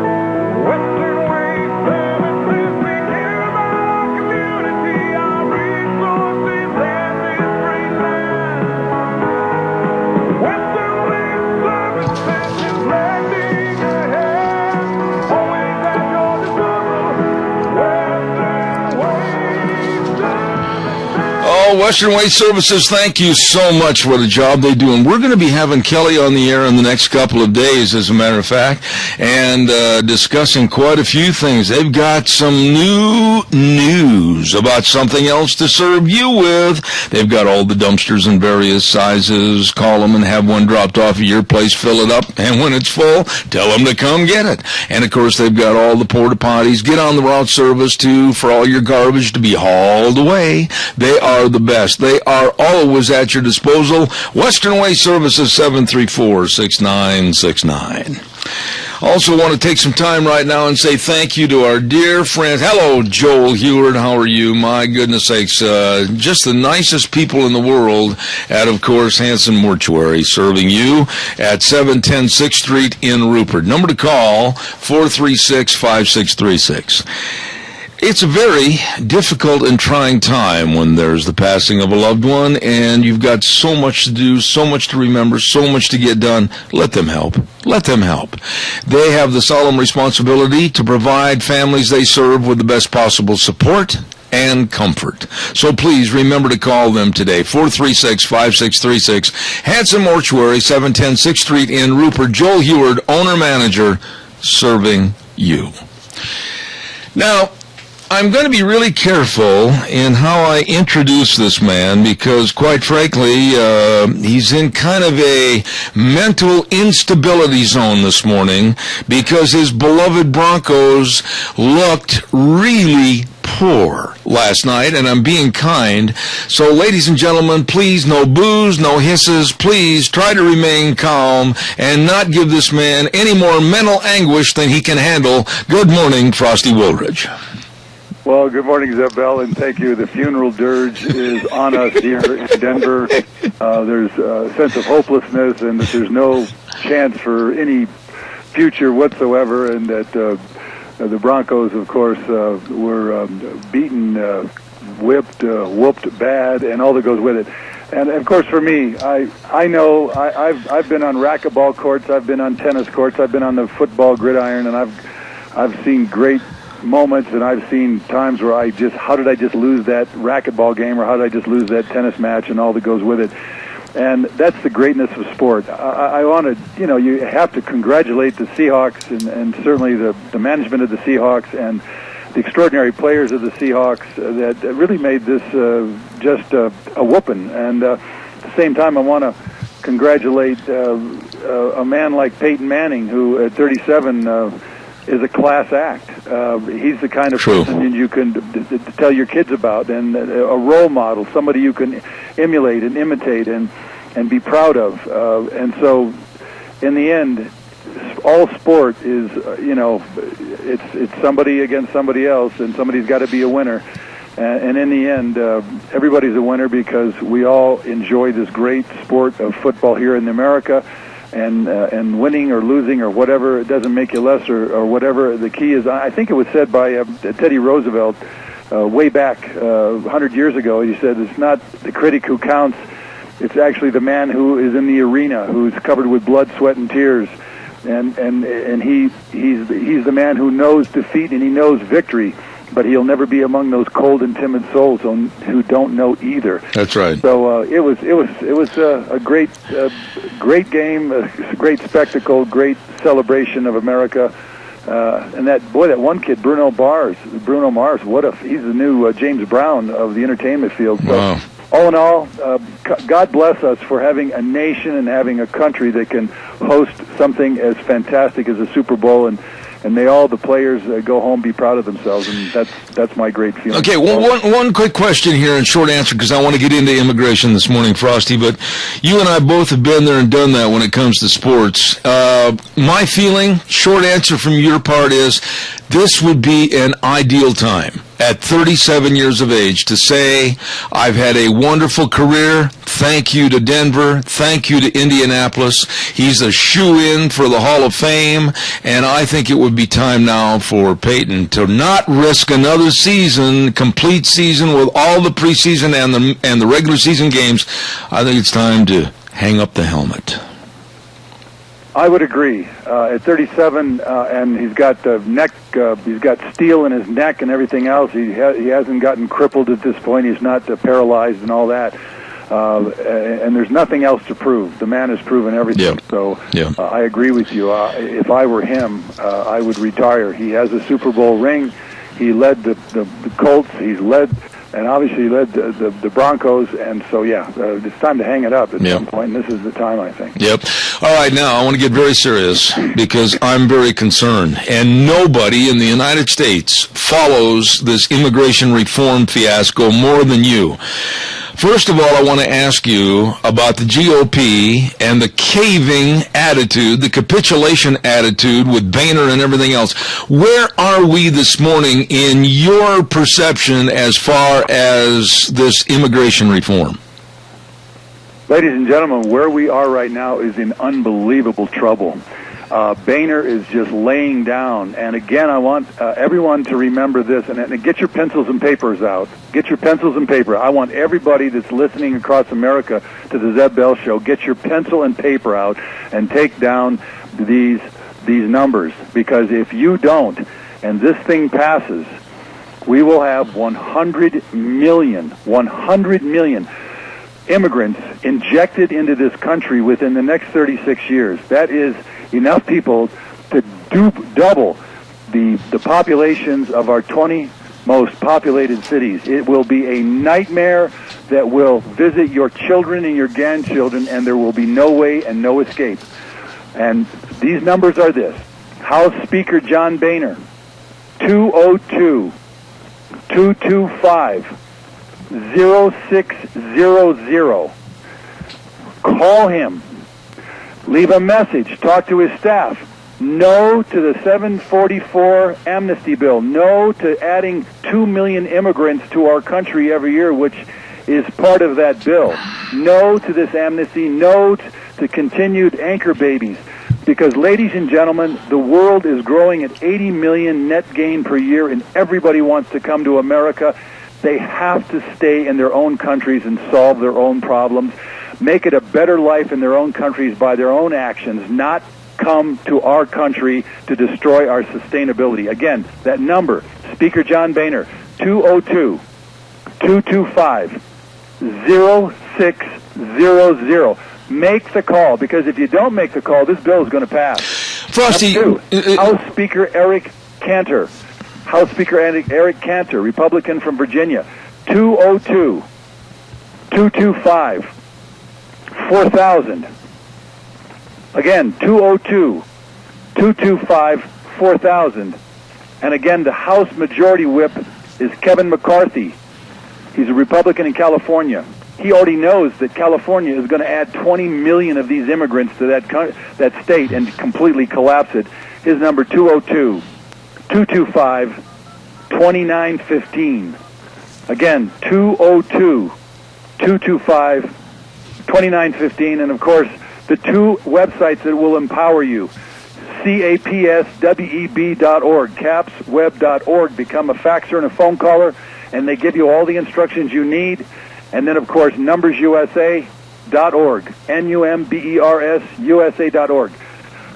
Western Waste Services, we care about our community, our resources, and this great land. Western Waste Services is lending a hand, always at your disposal. Western Waste Services. Oh, Western Waste Services, thank you so much for the job they do. And we're going to be having Kelly on the air in the next couple of days, as a matter of fact, and discussing quite a few things. They've got some new news about something else to serve you with. They've got all the dumpsters in various sizes. Call them and have one dropped off at your place, fill it up, and when it's full, tell them to come get it. And, of course, they've got all the porta potties. Get on the route service, too, for all your garbage to be hauled away. They are the best. They are always at your disposal. Western Waste Services, 734-6969. Also want to take some time right now and say thank you to our dear friend. Hello, Joel Heward. How are you? My goodness sakes. Just the nicest people in the world at, of course, Hanson Mortuary, serving you at 710 6th Street in Rupert. Number to call, 436-5636. It's a very difficult and trying time when there's the passing of a loved one, and you've got so much to do, so much to remember, so much to get done. Let them help. Let them help. They have the solemn responsibility to provide families they serve with the best possible support and comfort. So please remember to call them today. 436-5636. Hanson Mortuary, 710 6th Street in Rupert. Joel Heward, owner-manager, serving you. Now, I'm going to be really careful in how I introduce this man because, quite frankly, he's in kind of a mental instability zone this morning because his beloved Broncos looked really poor last night, and I'm being kind. So, ladies and gentlemen, please, no boos, no hisses. Please try to remain calm and not give this man any more mental anguish than he can handle. Good morning, Frosty Woolridge. Well, good morning, Zeb Bell, and thank you. The funeral dirge is on us here in Denver. There's a sense of hopelessness and that there's no chance for any future whatsoever, and that the Broncos, of course, were beaten, whipped, whooped bad, and all that goes with it. And, of course, for me, I know I've been on racquetball courts, I've been on tennis courts, I've been on the football gridiron, and I've seen great moments, and I've seen times where how did I just lose that racquetball game, or how did I just lose that tennis match, and all that goes with it. And that's the greatness of sport. I want to, you have to congratulate the Seahawks and certainly the management of the Seahawks and the extraordinary players of the Seahawks that really made this just a whooping. And at the same time, I want to congratulate a man like Peyton Manning, who at 37 is a class act. He's the kind of person you can tell your kids about, and a role model, somebody you can emulate and imitate and be proud of. And so, in the end, all sport is, it's somebody against somebody else, and somebody's got to be a winner. And in the end, everybody's a winner because we all enjoy this great sport of football here in America. And winning or losing or whatever, it doesn't make you less or whatever. The key is, I think it was said by Teddy Roosevelt way back 100 years ago. He said, it's not the critic who counts, it's actually the man who is in the arena, who's covered with blood, sweat, and tears. And he's the man who knows defeat and he knows victory, but he'll never be among those cold and timid souls who don't know either. That's right. So it was a great game, a great spectacle, great celebration of America. And that one kid, Bruno Mars, he's the new James Brown of the entertainment field. So, wow. All in all, God bless us for having a nation and having a country that can host something as fantastic as a Super Bowl, and may all the players go home be proud of themselves, and that's my great feeling. Okay, well, one quick question here and short answer, because I want to get into immigration this morning, Frosty, but you and I both have been there and done that when it comes to sports. My feeling, short answer from your part is, this would be an ideal time at 37 years of age to say, I've had a wonderful career. Thank you to Denver. Thank you to Indianapolis. He's a shoo-in for the Hall of Fame, and I think it would be time now for Peyton to not risk another season, complete season with all the preseason and the regular season games. I think it's time to hang up the helmet. I would agree. At 37, and he's got the neck, he's got steel in his neck and everything else. He hasn't gotten crippled at this point. He's not paralyzed and all that. And there's nothing else to prove. The man has proven everything. Yeah. So yeah. I agree with you. If I were him, I would retire. He has a Super Bowl ring. He led the Colts. He's led, and obviously led the Broncos. And so, it's time to hang it up at some point. And this is the time, I think. Yep. All right, now I want to get very serious because I'm very concerned. And nobody in the United States follows this immigration reform fiasco more than you. First of all, I want to ask you about the GOP and the caving attitude, the capitulation attitude with Boehner and everything else. Where are we this morning in your perception as far as this immigration reform? Ladies and gentlemen, where we are right now is in unbelievable trouble. Boehner is just laying down. And again, I want everyone to remember this, and get your pencils and papers out. Get your pencils and paper. I want everybody that's listening across America to the Zeb Bell Show, get your pencil and paper out and take down these numbers. Because if you don't, and this thing passes, we will have 100 million immigrants injected into this country within the next 36 years. That is enough people to double the populations of our 20 most populated cities. It will be a nightmare that will visit your children and your grandchildren, and there will be no way and no escape. And these numbers are this. House Speaker John Boehner, 202-225-0600. Call him. Leave a message. Talk to his staff. No to the 744 amnesty bill. No to adding 2 million immigrants to our country every year, which is part of that bill. No to this amnesty. No to continued anchor babies. Because, ladies and gentlemen, the world is growing at 80 million net gain per year, and everybody wants to come to America. They have to stay in their own countries and solve their own problems, make it a better life in their own countries by their own actions, not come to our country to destroy our sustainability. Again, that number, Speaker John Boehner, 202-225-0600. Make the call, because if you don't make the call, this bill is going to pass. Frosty, House Speaker Eric Cantor. House Speaker Eric Cantor, Republican from Virginia, 202-225-4000. Again, 202-225-4000. And again, the House Majority Whip is Kevin McCarthy. He's a Republican in California. He already knows that California is going to add 20 million of these immigrants to that state and completely collapse it. His number, 202-225-2915. Again, 202-225-2915. And, of course, the two websites that will empower you, capsweb.org, capsweb.org. Become a faxer and a phone caller, and they give you all the instructions you need. And then, of course, numbersusa.org, NUMBERS,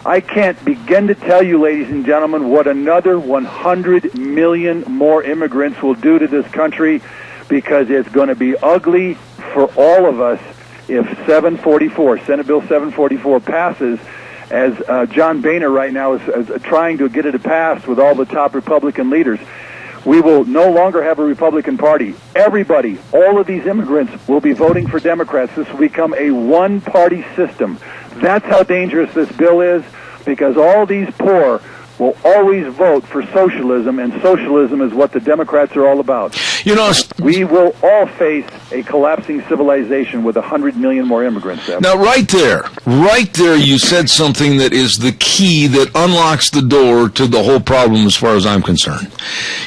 I can't begin to tell you, ladies and gentlemen, what another 100 million more immigrants will do to this country, because it's going to be ugly for all of us if 744, Senate Bill 744, passes, as John Boehner right now is trying to get it passed with all the top Republican leaders. We will no longer have a Republican Party. Everybody, all of these immigrants will be voting for Democrats. This will become a one-party system. That's how dangerous this bill is, because all these poor will always vote for socialism, and socialism is what the Democrats are all about. You know, we will all face a collapsing civilization with 100 million more immigrants. Now, right there, you said something that is the key that unlocks the door to the whole problem as far as I'm concerned.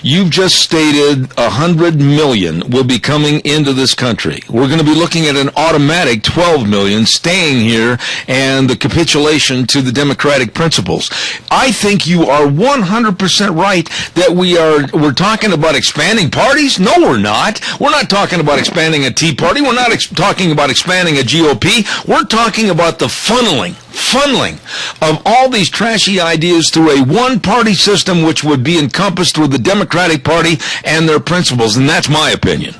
You've just stated 100 million will be coming into this country. We're going to be looking at an automatic 12 million staying here and the capitulation to the democratic principles. I think you are 100% right that we're talking about expanding parties. No, we're not. We're not talking about expanding a Tea Party. We're not talking about expanding a GOP. We're talking about the funneling of all these trashy ideas through a one-party system, which would be encompassed with the Democratic Party and their principles, and that's my opinion.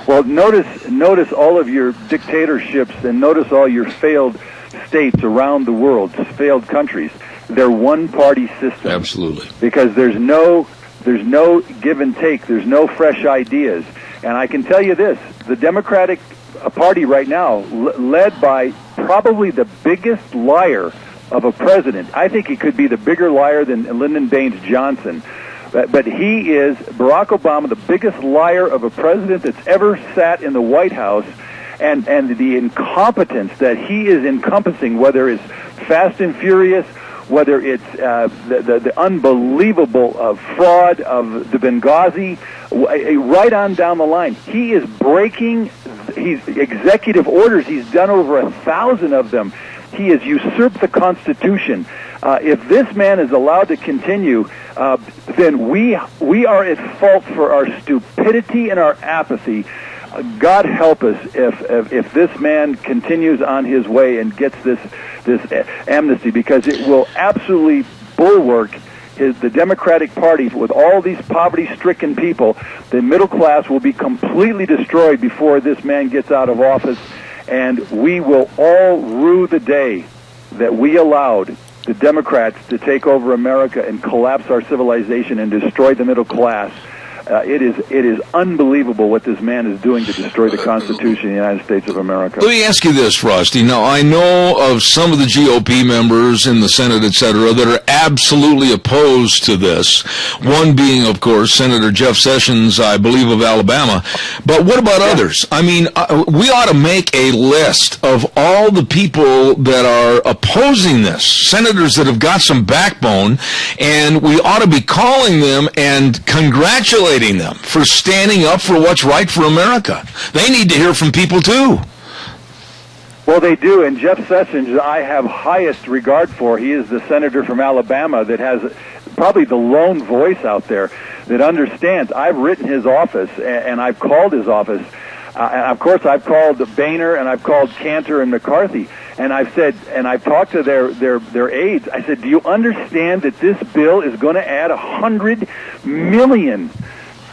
Well, notice all of your dictatorships, and notice all your failed states around the world, failed countries. They're one-party system. Absolutely. Because there's no give and take. There's no fresh ideas. And I can tell you this, the Democratic Party right now, led by probably the biggest liar of a president. I think he could be the bigger liar than Lyndon Baines Johnson. But he is, Barack Obama, the biggest liar of a president that's ever sat in the White House, and the incompetence that he is encompassing, whether it's Fast and Furious, whether it's the unbelievable fraud of the Benghazi, right on down the line. He is breaking executive orders. He's done over 1,000 of them. He has usurped the Constitution. If this man is allowed to continue, then we are at fault for our stupidity and our apathy. God help us if this man continues on his way and gets this amnesty, because it will absolutely bulwark the Democratic Party with all these poverty-stricken people. The middle class will be completely destroyed before this man gets out of office, and we will all rue the day that we allowed the Democrats to take over America and collapse our civilization and destroy the middle class. It is unbelievable what this man is doing to destroy the Constitution of the United States of America. Let me ask you this, Frosty. Now, I know of some of the GOP members in the Senate, et cetera, that are absolutely opposed to this. One being, of course, Senator Jeff Sessions, I believe, of Alabama. But what about others? I mean, we ought to make a list of all the people that are opposing this, senators that have got some backbone, and we ought to be calling them and congratulating them for standing up for what's right for America. They need to hear from people too. Well, they do, and Jeff Sessions I have highest regard for. He is the senator from Alabama that has probably the lone voice out there that understands. I've written his office, and I've called his office. And of course, I've called Boehner, and I've called Cantor and McCarthy, and I've said, and I've talked to their aides. I said, do you understand that this bill is going to add 100 million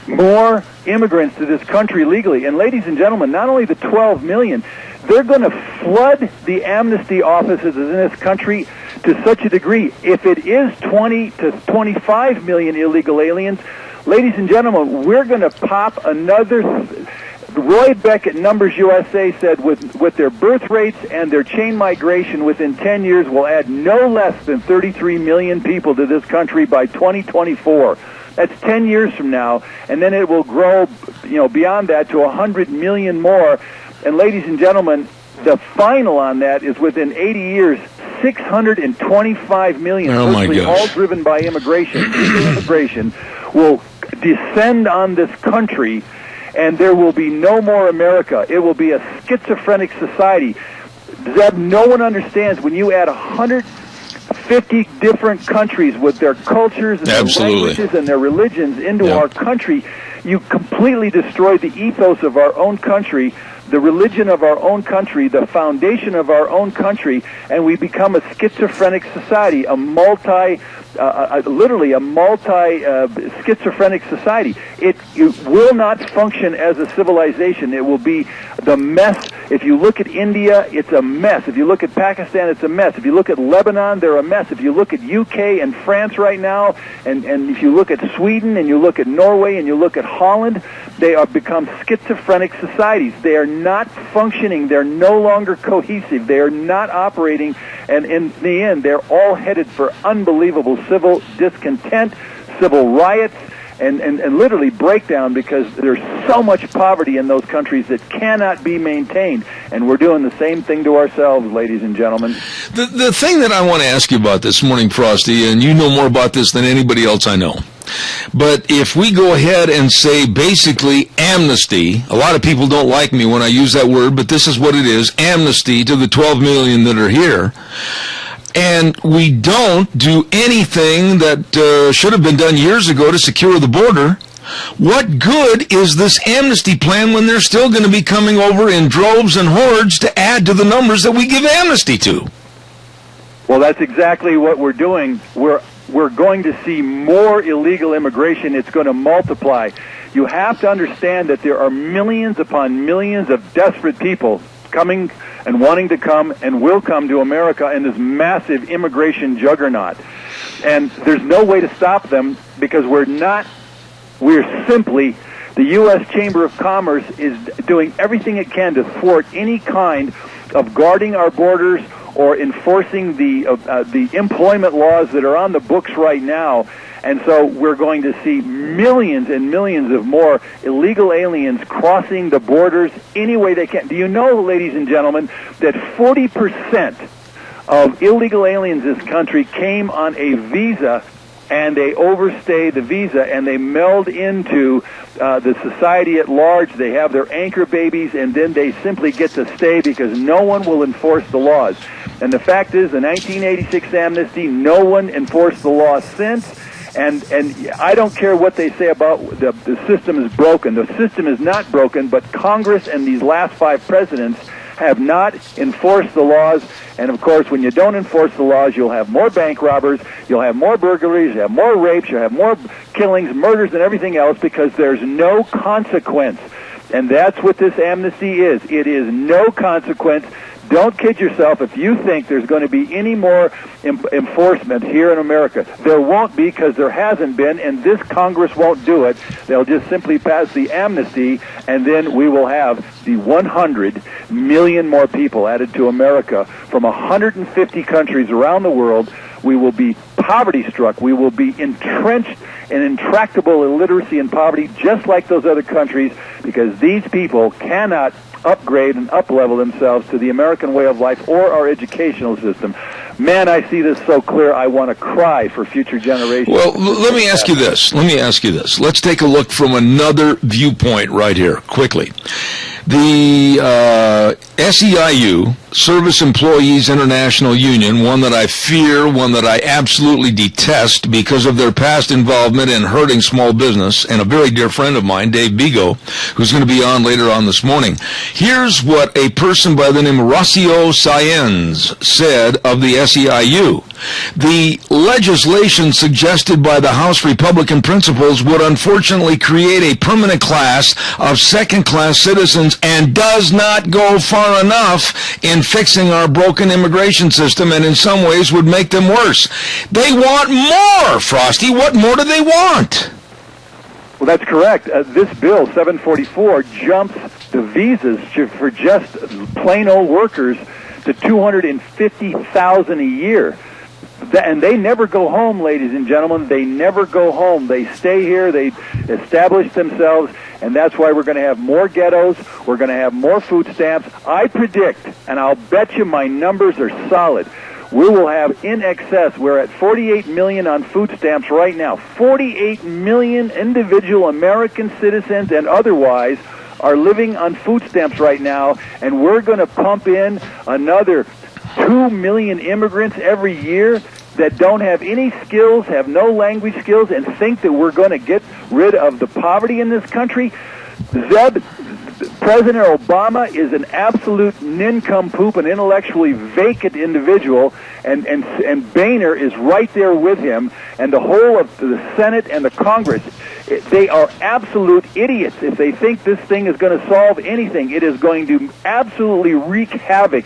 more immigrants to this country legally? And ladies and gentlemen, not only the 12 million, they're going to flood the amnesty offices in this country to such a degree. If it is 20 to 25 million illegal aliens, ladies and gentlemen, we're going to pop another. Roy Beck at Numbers USA said with their birth rates and their chain migration, within 10 years will add no less than 33 million people to this country by 2024. That's 10 years from now, and then it will grow, beyond that to 100 million more. And ladies and gentlemen, the final on that is within 80 years, 625 million, all driven by immigration. Immigration will descend on this country, and there will be no more America. It will be a schizophrenic society. Zeb, no one understands when you add 150 different countries with their cultures and their languages and their religions into our country, you completely destroy the ethos of our own country, the religion of our own country, the foundation of our own country, and we become a schizophrenic society, literally a schizophrenic society. It will not function as a civilization. It will be the mess. If you look at India, it's a mess. If you look at Pakistan, it's a mess. If you look at Lebanon, they're a mess. If you look at UK and France right now, and if you look at Sweden, and you look at Norway, and you look at Holland, they are become schizophrenic societies. They are not functioning. They're no longer cohesive. They are not operating, and in the end, they're all headed for unbelievable civil discontent, civil riots, and literally breakdown, because there's so much poverty in those countries that cannot be maintained. And we're doing the same thing to ourselves, ladies and gentlemen. The thing that I want to ask you about this morning, Frosty, and you know more about this than anybody else I know, but if we go ahead and say basically amnesty, a lot of people don't like me when I use that word, but this is what it is, amnesty to the 12 million that are here, and we don't do anything that should have been done years ago to secure the border, what good is this amnesty plan when they're still going to be coming over in droves and hordes to add to the numbers that we give amnesty to? Well, that's exactly what we're doing. We're going to see more illegal immigration. It's going to multiply. You have to understand that there are millions upon millions of desperate people coming and wanting to come and will come to America in this massive immigration juggernaut. And there's no way to stop them, because we're simply, the U.S. Chamber of Commerce is doing everything it can to thwart any kind of guarding our borders or enforcing the employment laws that are on the books right now. And so we're going to see millions and millions of more illegal aliens crossing the borders any way they can. Do you know, ladies and gentlemen, that 40% of illegal aliens in this country came on a visa, and they overstay the visa, and they meld into the society at large. They have their anchor babies, and then they simply get to stay because no one will enforce the laws. And the fact is, the 1986 amnesty, no one enforced the law since. And I don't care what they say about the system is broken. The system is not broken, but Congress and these last 5 presidents have not enforced the laws. And, of course, when you don't enforce the laws, you'll have more bank robbers, you'll have more burglaries, you'll have more rapes, you'll have more killings, murders, and everything else because there's no consequence. And that's what this amnesty is. It is no consequence. Don't kid yourself if you think there's going to be any more enforcement here in America. There won't be because there hasn't been, and this Congress won't do it. They'll just simply pass the amnesty, and then we will have the 100 million more people added to America from 150 countries around the world. We will be poverty-struck. We will be entrenched in intractable illiteracy and poverty just like those other countries because these people cannot upgrade and up-level themselves to the American way of life or our educational system. Man, I see this so clear, I want to cry for future generations. Well, let me ask you this. Let's take a look from another viewpoint right here, quickly. The SEIU, Service Employees International Union, one that I fear, one that I absolutely detest because of their past involvement in hurting small business, and a very dear friend of mine, Dave Bigo, who's going to be on later on this morning. Here's what a person by the name of Rocio Sáenz said of the SEIU. The legislation suggested by the House Republican principals would unfortunately create a permanent class of second-class citizens and does not go far enough in fixing our broken immigration system and in some ways would make them worse. They want more, Frosty. What more do they want? Well, that's correct. This bill, 744, jumps the visas for just plain old workers to $250,000 a year. And they never go home, ladies and gentlemen. They never go home. They stay here. They establish themselves, and that's why we're going to have more ghettos. We're going to have more food stamps. I predict, and I'll bet you my numbers are solid, we will have in excess, we're at 48 million on food stamps right now. 48 million individual American citizens and otherwise are living on food stamps right now, and we're going to pump in another 2 million immigrants every year that don't have any skills, have no language skills, and think that we're going to get rid of the poverty in this country. Zeb, President Obama is an absolute nincompoop, an intellectually vacant individual, and Boehner is right there with him, and the whole of the Senate and the Congress. They are absolute idiots if they think this thing is going to solve anything. It is going to absolutely wreak havoc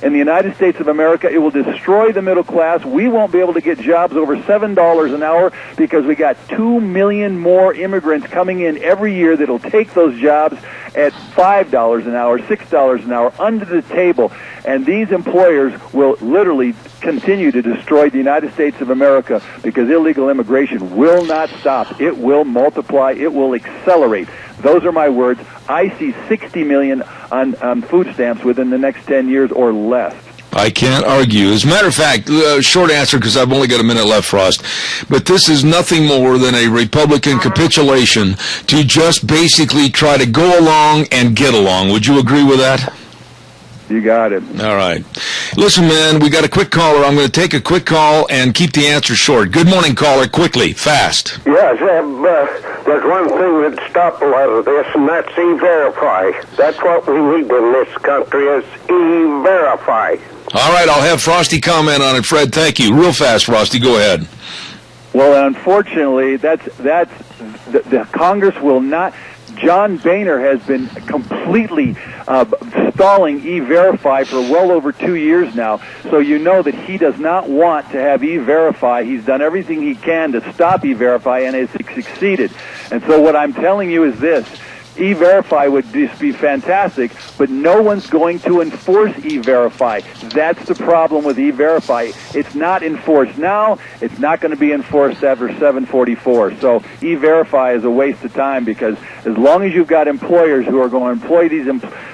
in the United States of America. It will destroy the middle class. We won't be able to get jobs over $7 an hour because we got 2 million more immigrants coming in every year that'll take those jobs at $5 an hour, $6 an hour, under the table. And these employers will literally continue to destroy the United States of America because illegal immigration will not stop. It will multiply. It will accelerate. Those are my words. I see 60 million on food stamps within the next 10 years or less. I can't argue. As a matter of fact, short answer because I've only got a minute left, Frost, but this is nothing more than a Republican capitulation to just basically try to go along and get along. Would you agree with that? You got it. All right. Listen, man, we got a quick caller. I'm going to take a quick call and keep the answer short. Good morning, caller. Quickly, fast. Yes, there's one thing that stopped a lot of this, and that's E-Verify. That's what we need in this country is E-Verify. All right, I'll have Frosty comment on it, Fred. Thank you. Real fast, Frosty. Go ahead. Well, unfortunately, that's the Congress will not. John Boehner has been completely stalling E-Verify for well over 2 years now. So you know that he does not want to have E-Verify. He's done everything he can to stop E-Verify and has succeeded. And so what I'm telling you is this. E-Verify would just be fantastic, but no one's going to enforce E-Verify. That's the problem with E-Verify. It's not enforced now. It's not going to be enforced after 744. So E-Verify is a waste of time because as long as you've got employers who are going to employ these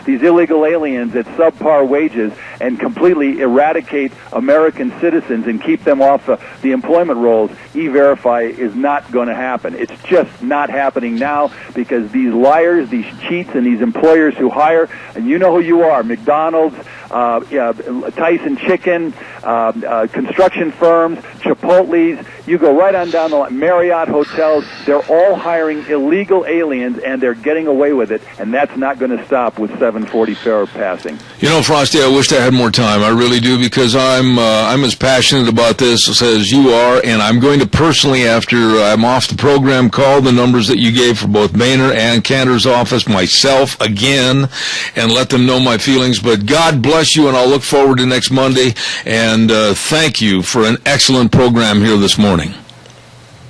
these illegal aliens at subpar wages and completely eradicate American citizens and keep them off the employment rolls, E-Verify is not going to happen. It's just not happening now because these liars, these cheats, and these employers who hire, and you know who you are, McDonald's, Tyson Chicken, construction firms, Chipotle's, you go right on down the line, Marriott hotels, they're all hiring illegal aliens, and they're getting away with it, and that's not going to stop with 740 fare passing. You know, Frosty, I wished I had more time. I really do, because I'm as passionate about this as you are, and I'm going to personally, after I'm off the program, call the numbers that you gave for both Boehner and Cantor's office myself again and let them know my feelings. But God bless you, and I'll look forward to next Monday, and thank you for an excellent program here this morning.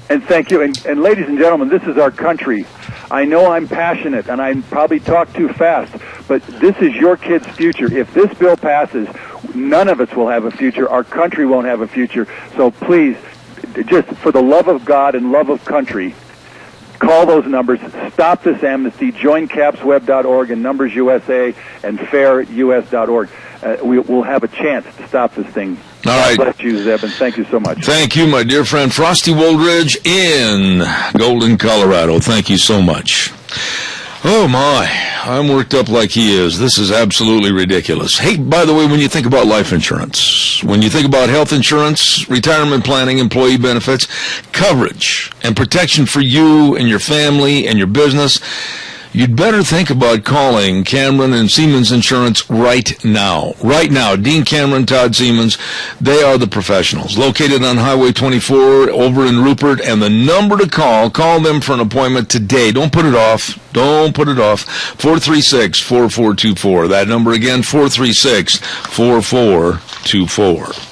And thank you. And ladies and gentlemen, this is our country. I know I'm passionate, and I probably talk too fast, but this is your kid's future. If this bill passes, none of us will have a future. Our country won't have a future. So please, just for the love of God and love of country, call those numbers. Stop this amnesty. Join capsweb.org and Numbers USA and fairus.org. We'll have a chance to stop this thing. All right. God bless you, Zeb, and thank you so much. Thank you, my dear friend Frosty Woldridge in Golden, Colorado. Thank you so much. Oh, my. I'm worked up like he is. This is absolutely ridiculous. Hey, by the way, when you think about life insurance, when you think about health insurance, retirement planning, employee benefits, coverage, and protection for you and your family and your business, you'd better think about calling Cameron and Siemens Insurance right now. Right now. Dean Cameron, Todd Siemens, they are the professionals. Located on Highway 24 over in Rupert, and the number to call them for an appointment today. Don't put it off. Don't put it off. 436-4424. That number again, 436-4424.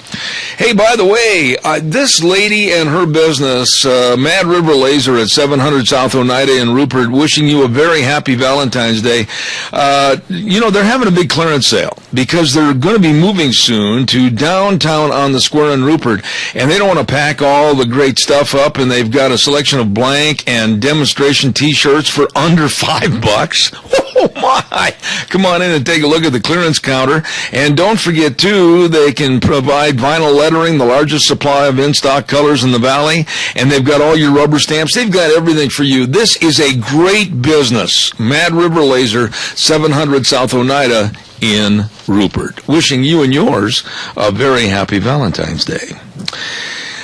Hey, by the way, this lady and her business, Mad River Laser at 700 South Oneida in Rupert, wishing you a very happy Valentine's Day. They're having a big clearance sale because they're going to be moving soon to downtown on the square in Rupert, and they don't want to pack all the great stuff up, and they've got a selection of blank and demonstration T-shirts for under $5. Oh, my. Come on in and take a look at the clearance counter. And don't forget, too, they can provide vinyl lettering, the largest supply of in-stock colors in the valley, and they've got all your rubber stamps. They've got everything for you. This is a great business. Mad River Laser, 700 South Oneida in Rupert. Wishing you and yours a very happy Valentine's Day.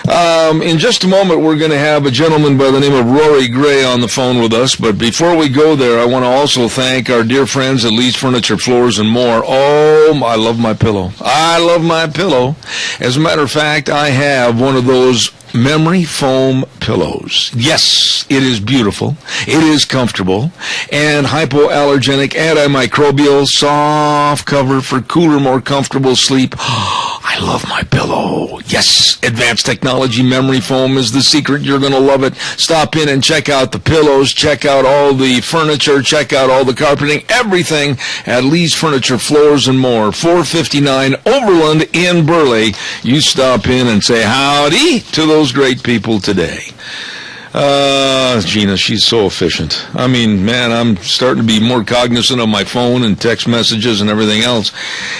In just a moment, we're going to have a gentleman by the name of Rory Gray on the phone with us. But before we go there, I want to also thank our dear friends at Lee's Furniture, Floors, and More. Oh, I love my pillow. I love my pillow. As a matter of fact, I have one of those memory foam pillows. Yes, it is beautiful. It is comfortable and hypoallergenic, antimicrobial, soft cover for cooler, more comfortable sleep. I love my pillow. Yes, advanced technology memory foam is the secret. You're going to love it. Stop in and check out the pillows, check out all the furniture, check out all the carpeting, everything at Lee's Furniture, Floors, and More, 459 Overland in Burley. You stop in and say howdy to those great people today. Gina, she's so efficient. I mean, man, I'm starting to be more cognizant of my phone and text messages and everything else.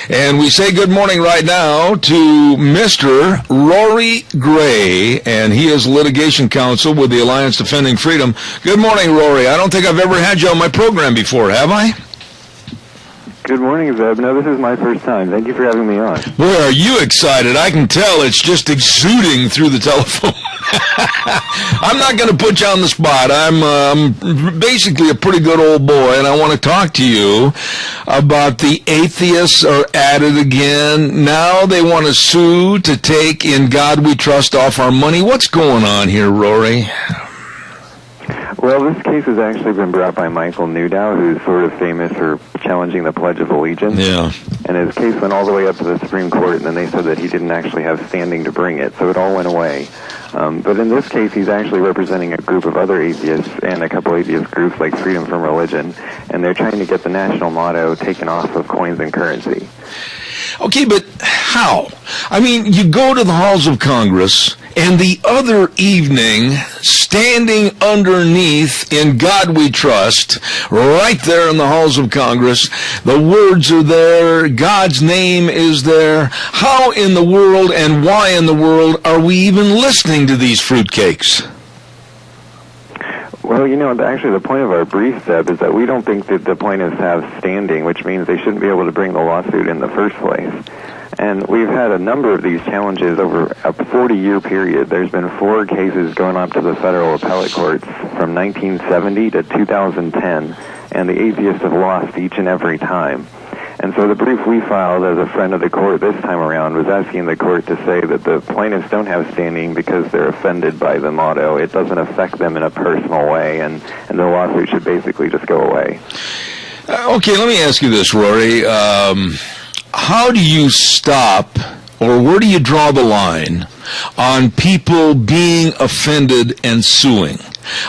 And we say good morning right now to Mr. Rory Gray, and he is litigation counsel with the Alliance Defending Freedom. Good morning, Rory. I don't think I've ever had you on my program before, have I? Good morning, Zeb. No, this is my first time. Thank you for having me on. Boy, are you excited. I can tell it's just exuding through the telephone. I'm not going to put you on the spot. I'm basically a pretty good old boy, and I want to talk to you about the atheists are at it again. Now they want to sue to take In God We Trust off our money. What's going on here, Rory? Well, this case has actually been brought by Michael Newdow, who's sort of famous for challenging the Pledge of Allegiance. Yeah. And his case went all the way up to the Supreme Court, and then they said that he didn't actually have standing to bring it, so it all went away. But in this case, he's actually representing a group of other atheists and a couple atheist groups like Freedom from Religion, and they're trying to get the national motto taken off of coins and currency. Okay, but how? I mean, you go to the halls of Congress, and the other evening, standing underneath "In God We Trust," right there in the halls of Congress. The words are there. God's name is there. How in the world and why in the world are we even listening to these fruitcakes? Well, actually the point of our brief, Zeb, is that we don't think that the plaintiffs have standing, which means they shouldn't be able to bring the lawsuit in the first place. And we've had a number of these challenges over a 40-year period. There's been 4 cases going up to the federal appellate courts from 1970 to 2010, and the atheists have lost each and every time. And so the brief we filed as a friend of the court this time around was asking the court to say that the plaintiffs don't have standing because they're offended by the motto. It doesn't affect them in a personal way, and the lawsuit should basically just go away. Okay, let me ask you this, Rory. How do you stop, or where do you draw the line on people being offended and suing?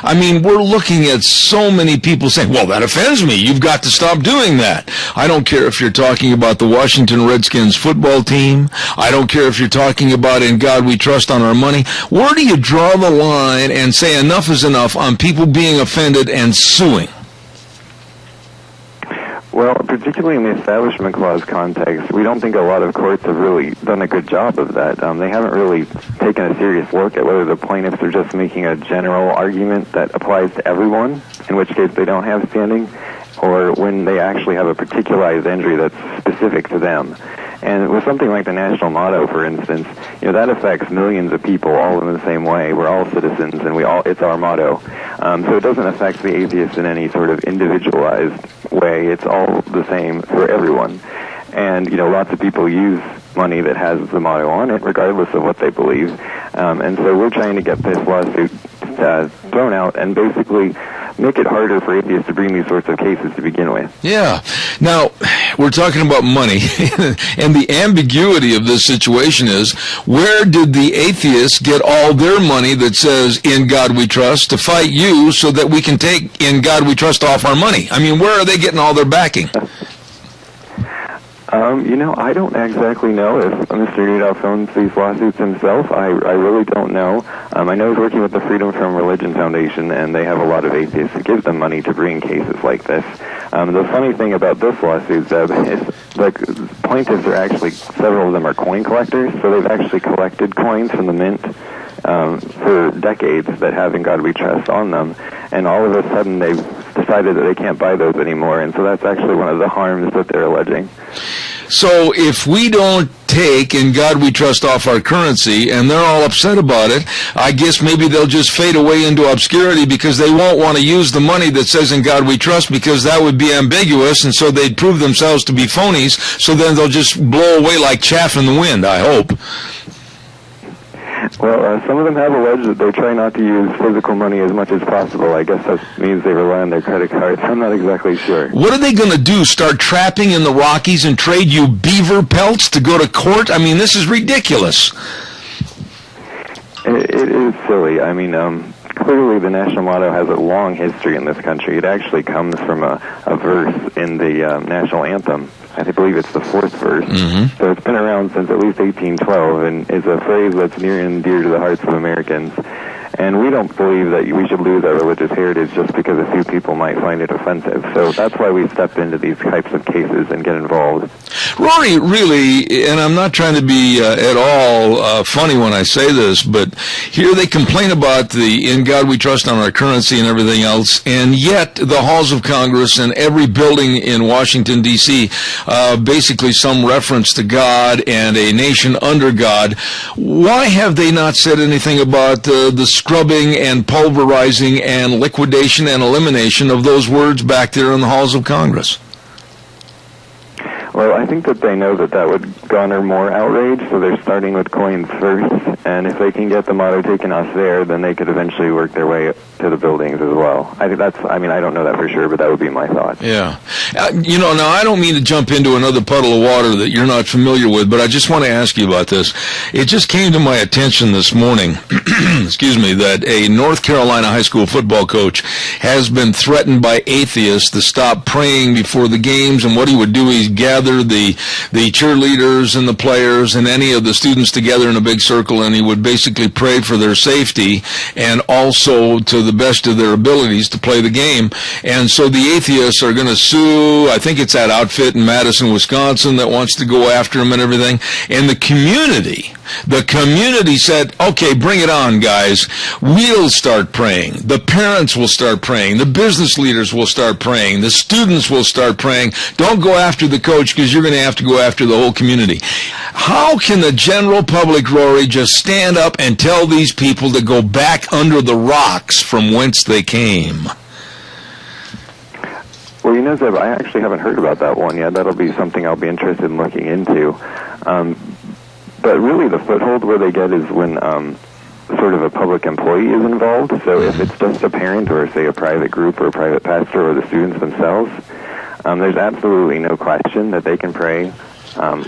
I mean, we're looking at so many people saying, well, that offends me. You've got to stop doing that. I don't care if you're talking about the Washington Redskins football team. I don't care if you're talking about "In God We Trust" on our money. Where do you draw the line and say enough is enough on people being offended and suing? Well, particularly in the Establishment Clause context, we don't think a lot of courts have really done a good job of that. They haven't really taken a serious look at whether the plaintiffs are just making a general argument that applies to everyone, in which case they don't have standing, or when they actually have a particularized injury that's specific to them. And with something like the national motto, for instance, that affects millions of people all in the same way. We're all citizens, and it's our motto. So it doesn't affect the atheists in any sort of individualized way. It's all the same for everyone. And, lots of people use money that has the motto on it, regardless of what they believe. And so we're trying to get this lawsuit thrown out and basically make it harder for atheists to bring these sorts of cases to begin with. Yeah. Now, we're talking about money, and the ambiguity of this situation is, where did the atheists get all their money that says "In God We Trust" to fight you so that we can take "In God We Trust" off our money? I mean, where are they getting all their backing? I don't exactly know if Mr. Newdoff owns these lawsuits himself. I really don't know. I know he's working with the Freedom from Religion Foundation, and they have a lot of atheists who give them money to bring cases like this. The funny thing about this lawsuit, Zeb, is the plaintiffs are actually, several of them are coin collectors, so they've actually collected coins from the mint for decades that have "In God We Trust" on them, and all of a sudden they've decided that they can't buy those anymore, and so that's actually one of the harms that they're alleging. So if we don't take "In God We Trust" off our currency, and they're all upset about it, I guess maybe they'll just fade away into obscurity because they won't want to use the money that says "In God We Trust" because that would be ambiguous, and so they'd prove themselves to be phonies, so then they'll just blow away like chaff in the wind, I hope. Well, some of them have alleged that they try not to use physical money as much as possible. I guess that means they rely on their credit cards. I'm not exactly sure. What are they going to do, start trapping in the Rockies and trade you beaver pelts to go to court? I mean, this is ridiculous. It is silly. I mean, clearly the national motto has a long history in this country. It actually comes from a verse in the national anthem. I believe it's the 4th verse. Mm-hmm. So it's been around since at least 1812, and is a phrase that's near and dear to the hearts of Americans. And we don't believe that we should lose our religious heritage just because a few people might find it offensive. So that's why we step into these types of cases and get involved. Rory, really, and I'm not trying to be at all funny when I say this, but here they complain about the "In God We Trust" on our currency and everything else, and yet the halls of Congress and every building in Washington, D.C., basically some reference to God and a nation under God. Why have they not said anything about the scrubbing and pulverizing and liquidation and elimination of those words back there in the halls of Congress? Well, I think that they know that that would garner more outrage, so they're starting with coins first, and if they can get the motto taken off there, then they could eventually work their way to the buildings as well. I think that's, I mean, I don't know that for sure, but that would be my thought. Yeah. Now I don't mean to jump into another puddle of water that you're not familiar with, but I just want to ask you about this. It just came to my attention this morning, excuse me, that a North Carolina high school football coach has been threatened by atheists to stop praying before the games, and what he would do is gather gather the cheerleaders and the players and any of the students together in a big circle, and he would basically pray for their safety and also to the best of their abilities to play the game. And so the atheists are going to sue, I think it's that outfit in Madison, Wisconsin that wants to go after him and everything. And the community said, okay, bring it on, guys. We'll start praying. The parents will start praying. The business leaders will start praying. The students will start praying. Don't go after the coach because you're going to have to go after the whole community. How can the general public, Rory, just stand up and tell these people to go back under the rocks from whence they came? Well, you know, Zeb, I actually haven't heard about that one yet. That'll be something I'll be interested in looking into. But really the foothold where they get is when sort of a public employee is involved. So if it's just a parent or, say, a private group or a private pastor or the students themselves, there's absolutely no question that they can pray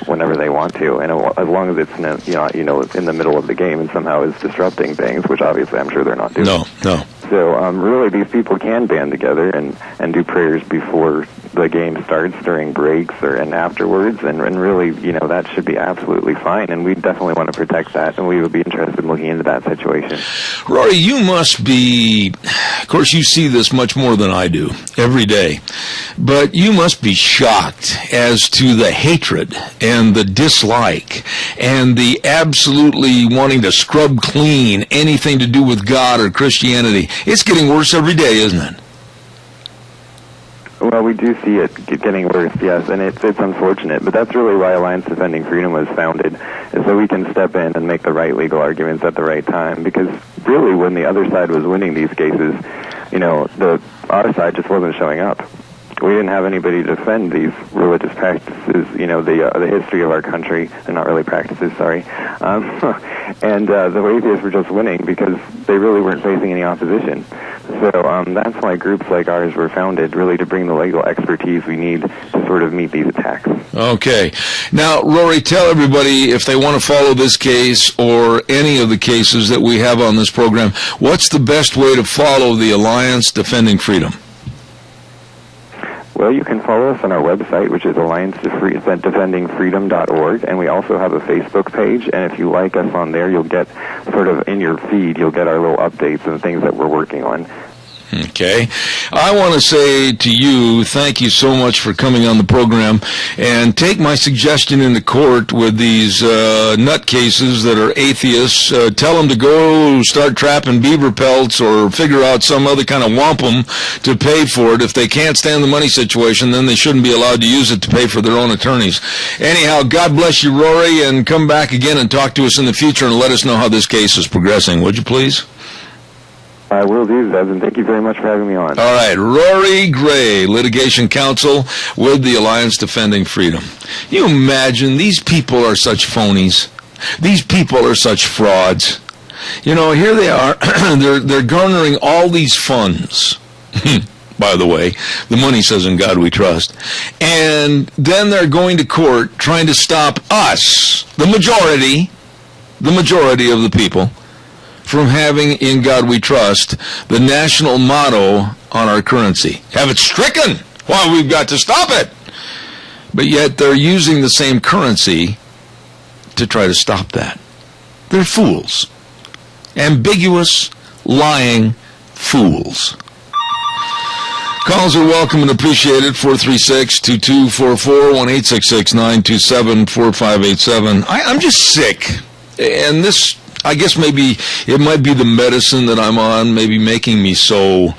whenever they want to, and as long as it's in the middle of the game and somehow is disrupting things, which obviously I'm sure they're not doing. No. So really these people can band together and do prayers before the game starts, during breaks and afterwards, and really, that should be absolutely fine, and we definitely want to protect that, and we would be interested in looking into that situation. Rory, you must be, of course you see this much more than I do every day, but you must be shocked as to the hatred and the dislike and the absolutely wanting to scrub clean anything to do with God or Christianity. It's getting worse every day, isn't it? Well, we do see it getting worse, yes, and it's unfortunate, but that's really why Alliance Defending Freedom was founded, is so we can step in and make the right legal arguments at the right time, because really when the other side was winning these cases, our side just wasn't showing up. We didn't have anybody to defend these religious practices, the history of our country, and not really practices, sorry. And the atheists were just winning because they really weren't facing any opposition. So that's why groups like ours were founded, really to bring the legal expertise we need to sort of meet these attacks. Okay. Now, Rory, tell everybody if they want to follow this case or any of the cases that we have on this program, what's the best way to follow the Alliance Defending Freedom? Well, you can follow us on our website, which is alliancedefendingfreedom.org, and we also have a Facebook page, and if you like us on there, you'll get sort of in your feed, you'll get our little updates and things that we're working on. Okay. I want to say to you, thank you so much for coming on the program, and take my suggestion into court with these nutcases that are atheists. Tell them to go start trapping beaver pelts or figure out some other kind of wampum to pay for it. If they can't stand the money situation, then they shouldn't be allowed to use it to pay for their own attorneys. Anyhow, God bless you, Rory, and come back again and talk to us in the future and let us know how this case is progressing, would you please? I will do, Zeb, and thank you very much for having me on. All right, Rory Gray, litigation counsel with the Alliance Defending Freedom. You imagine these people are such phonies. These people are such frauds. Here they are. they're garnering all these funds. By the way, the money says "In God We Trust," and then they're going to court trying to stop us, the majority of the people, from having "In God We Trust," the national motto on our currency. Have it stricken. Well, we've got to stop it. But yet they're using the same currency to try to stop that. They're fools. Ambiguous, lying fools. Calls are welcome and appreciated. 436-2244, 1-866-927-4587. I'm just sick. And this, I guess maybe it might be the medicine that I'm on, maybe making me so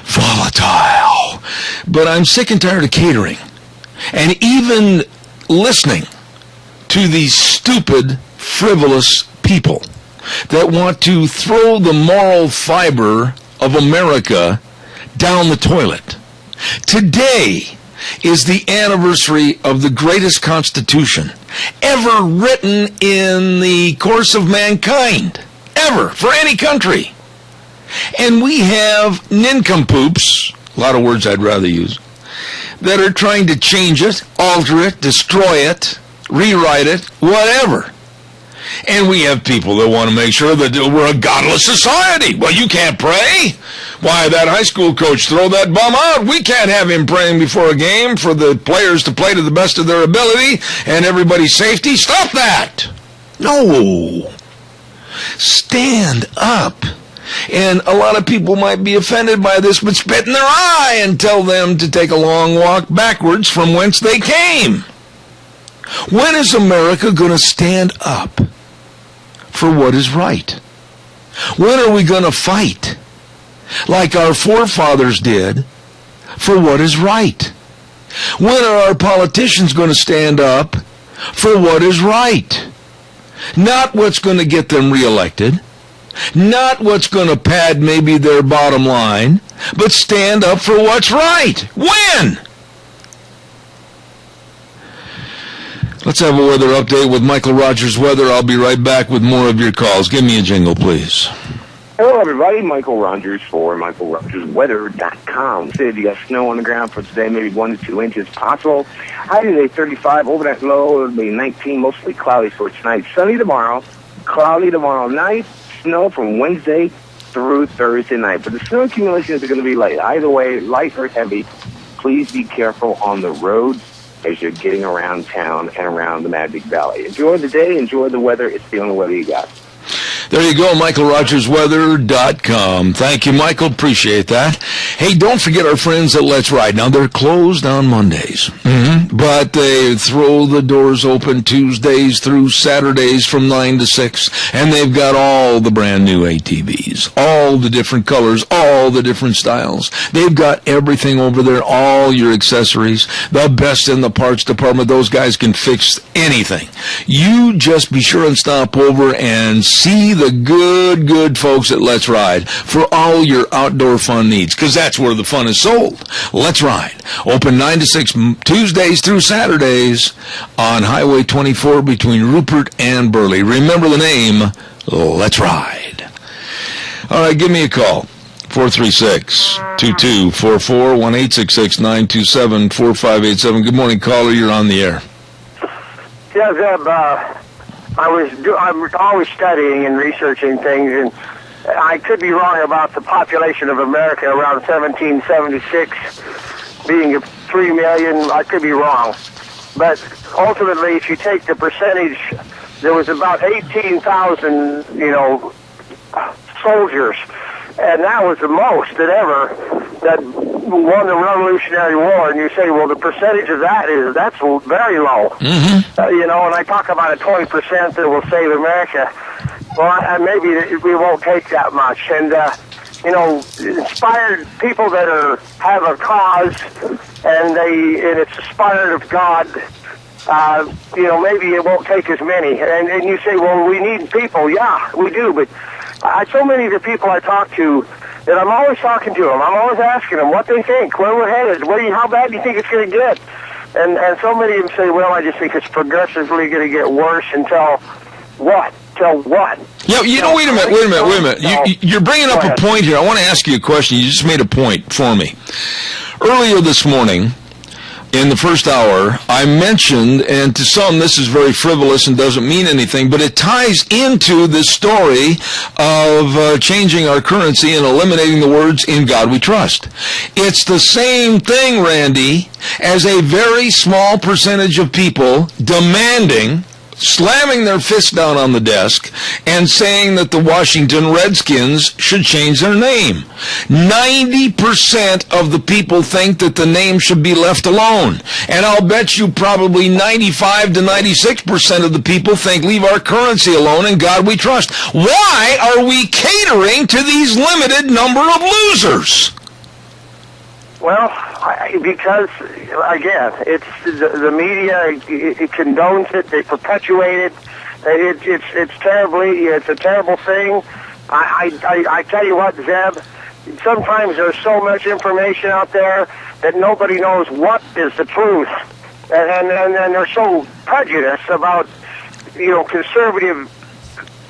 volatile. But I'm sick and tired of catering. And even listening to these stupid, frivolous people that want to throw the moral fiber of America down the toilet. Today is the anniversary of the greatest Constitution ever written in the course of mankind, ever, for any country. And we have nincompoops, a lot of words I'd rather use, that are trying to change it, alter it, destroy it, rewrite it, whatever. And we have people that want to make sure that we're a godless society. Well, you can't pray. Why, that high school coach, throw that bum out. We can't have him praying before a game for the players to play to the best of their ability and everybody's safety. Stop that. No. Stand up. And a lot of people might be offended by this, but spit in their eye and tell them to take a long walk backwards from whence they came. When is America going to stand up for what is right? When are we going to fight like our forefathers did for what is right? When are our politicians going to stand up for what is right? Not what's going to get them reelected, not what's going to pad maybe their bottom line, but stand up for what's right. When? Let's have a weather update with Michael Rogers Weather. I'll be right back with more of your calls. Give me a jingle, please. Hello, everybody. Michael Rogers for MichaelRogersWeather.com. Said you got snow on the ground for today, maybe 1 to 2 inches possible. High today, 35. Overnight low, it'll be 19, mostly cloudy for tonight. Sunny tomorrow, cloudy tomorrow night, snow from Wednesday through Thursday night. But the snow accumulations are going to be light. Either way, light or heavy. Please be careful on the roads as you're getting around town and around the Magic Valley. Enjoy the day, enjoy the weather. It's the only weather you got. There you go, MichaelRogersWeather.com. Thank you, Michael. Appreciate that. Hey, don't forget our friends at Let's Ride. Now, they're closed on Mondays, but they throw the doors open Tuesdays through Saturdays from 9 to 6, and they've got all the brand new ATVs, all the different colors, all the different styles. They've got everything over there, all your accessories, the best in the parts department. Those guys can fix anything. You just be sure and stop over and see the good folks at Let's Ride for all your outdoor fun needs, because that's where the fun is sold. Let's Ride. Open 9 to 6 Tuesdays through Saturdays on Highway 24 between Rupert and Burley. Remember the name, Let's Ride. All right, give me a call. 436-2244, 1-866-927-4587. Good morning, caller. You're on the air. Yeah, Zeb, I'm always studying and researching things, and I could be wrong about the population of America around 1776 being 3 million. I could be wrong. But ultimately, if you take the percentage, there was about 18,000, soldiers. And that was the most that ever that won the Revolutionary War. And you say, well, the percentage of that's very low. And I talk about a 20% that will save America. Well, maybe we won't take that much. And, inspired people that have a cause and it's inspired of God, maybe it won't take as many. And you say, well, we need people. Yeah, we do, but so many of the people I talk to that I'm always talking to them, I'm always asking them what they think, where we're headed, how bad do you think it's going to get? And so many of them say, well, I just think it's progressively going to get worse until what? Till what? Yeah, wait a minute. You're bringing up a point here. I want to ask you a question. You just made a point for me. Earlier this morning, in the first hour, I mentioned, and to some this is very frivolous and doesn't mean anything, but it ties into this story of changing our currency and eliminating the words "In God We Trust." It's the same thing, Randy, as a very small percentage of people demanding, slamming their fist down on the desk and saying that the Washington Redskins should change their name. 90% of the people think that the name should be left alone. And I'll bet you probably 95 to 96% of the people think leave our currency alone and God we trust. Why are we catering to these limited number of losers? Well, because, again, it's the media, it condones it, they perpetuate it. It's a terrible thing. I tell you what, Zeb, sometimes there's so much information out there that nobody knows what is the truth. And they're so prejudiced about, conservative,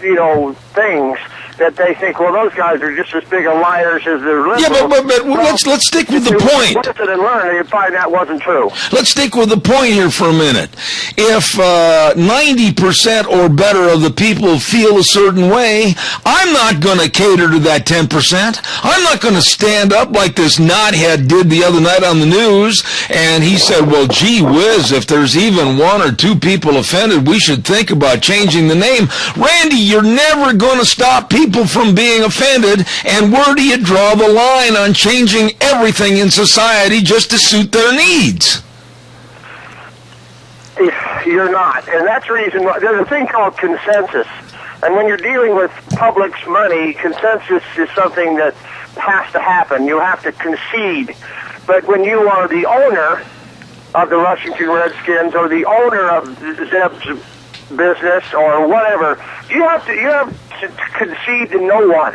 things that they think, well, those guys are just as big of liars as the liberals. Yeah, but let's stick with the point. Listen and learn, and you find that wasn't true. Let's stick with the point here for a minute. If 90% or better of the people feel a certain way, I'm not going to cater to that 10%. I'm not going to stand up like this knothead did the other night on the news, and he said, well, gee whiz, if there's even one or two people offended, we should think about changing the name. Randy, you're never going to stop people from being offended, and where do you draw the line on changing everything in society just to suit their needs? You're not, and that's the reason why there's a thing called consensus. And when you're dealing with public's money, consensus is something that has to happen. You have to concede. But when you are the owner of the Washington Redskins or the owner of Zeb's business or whatever, you have to concede to no one.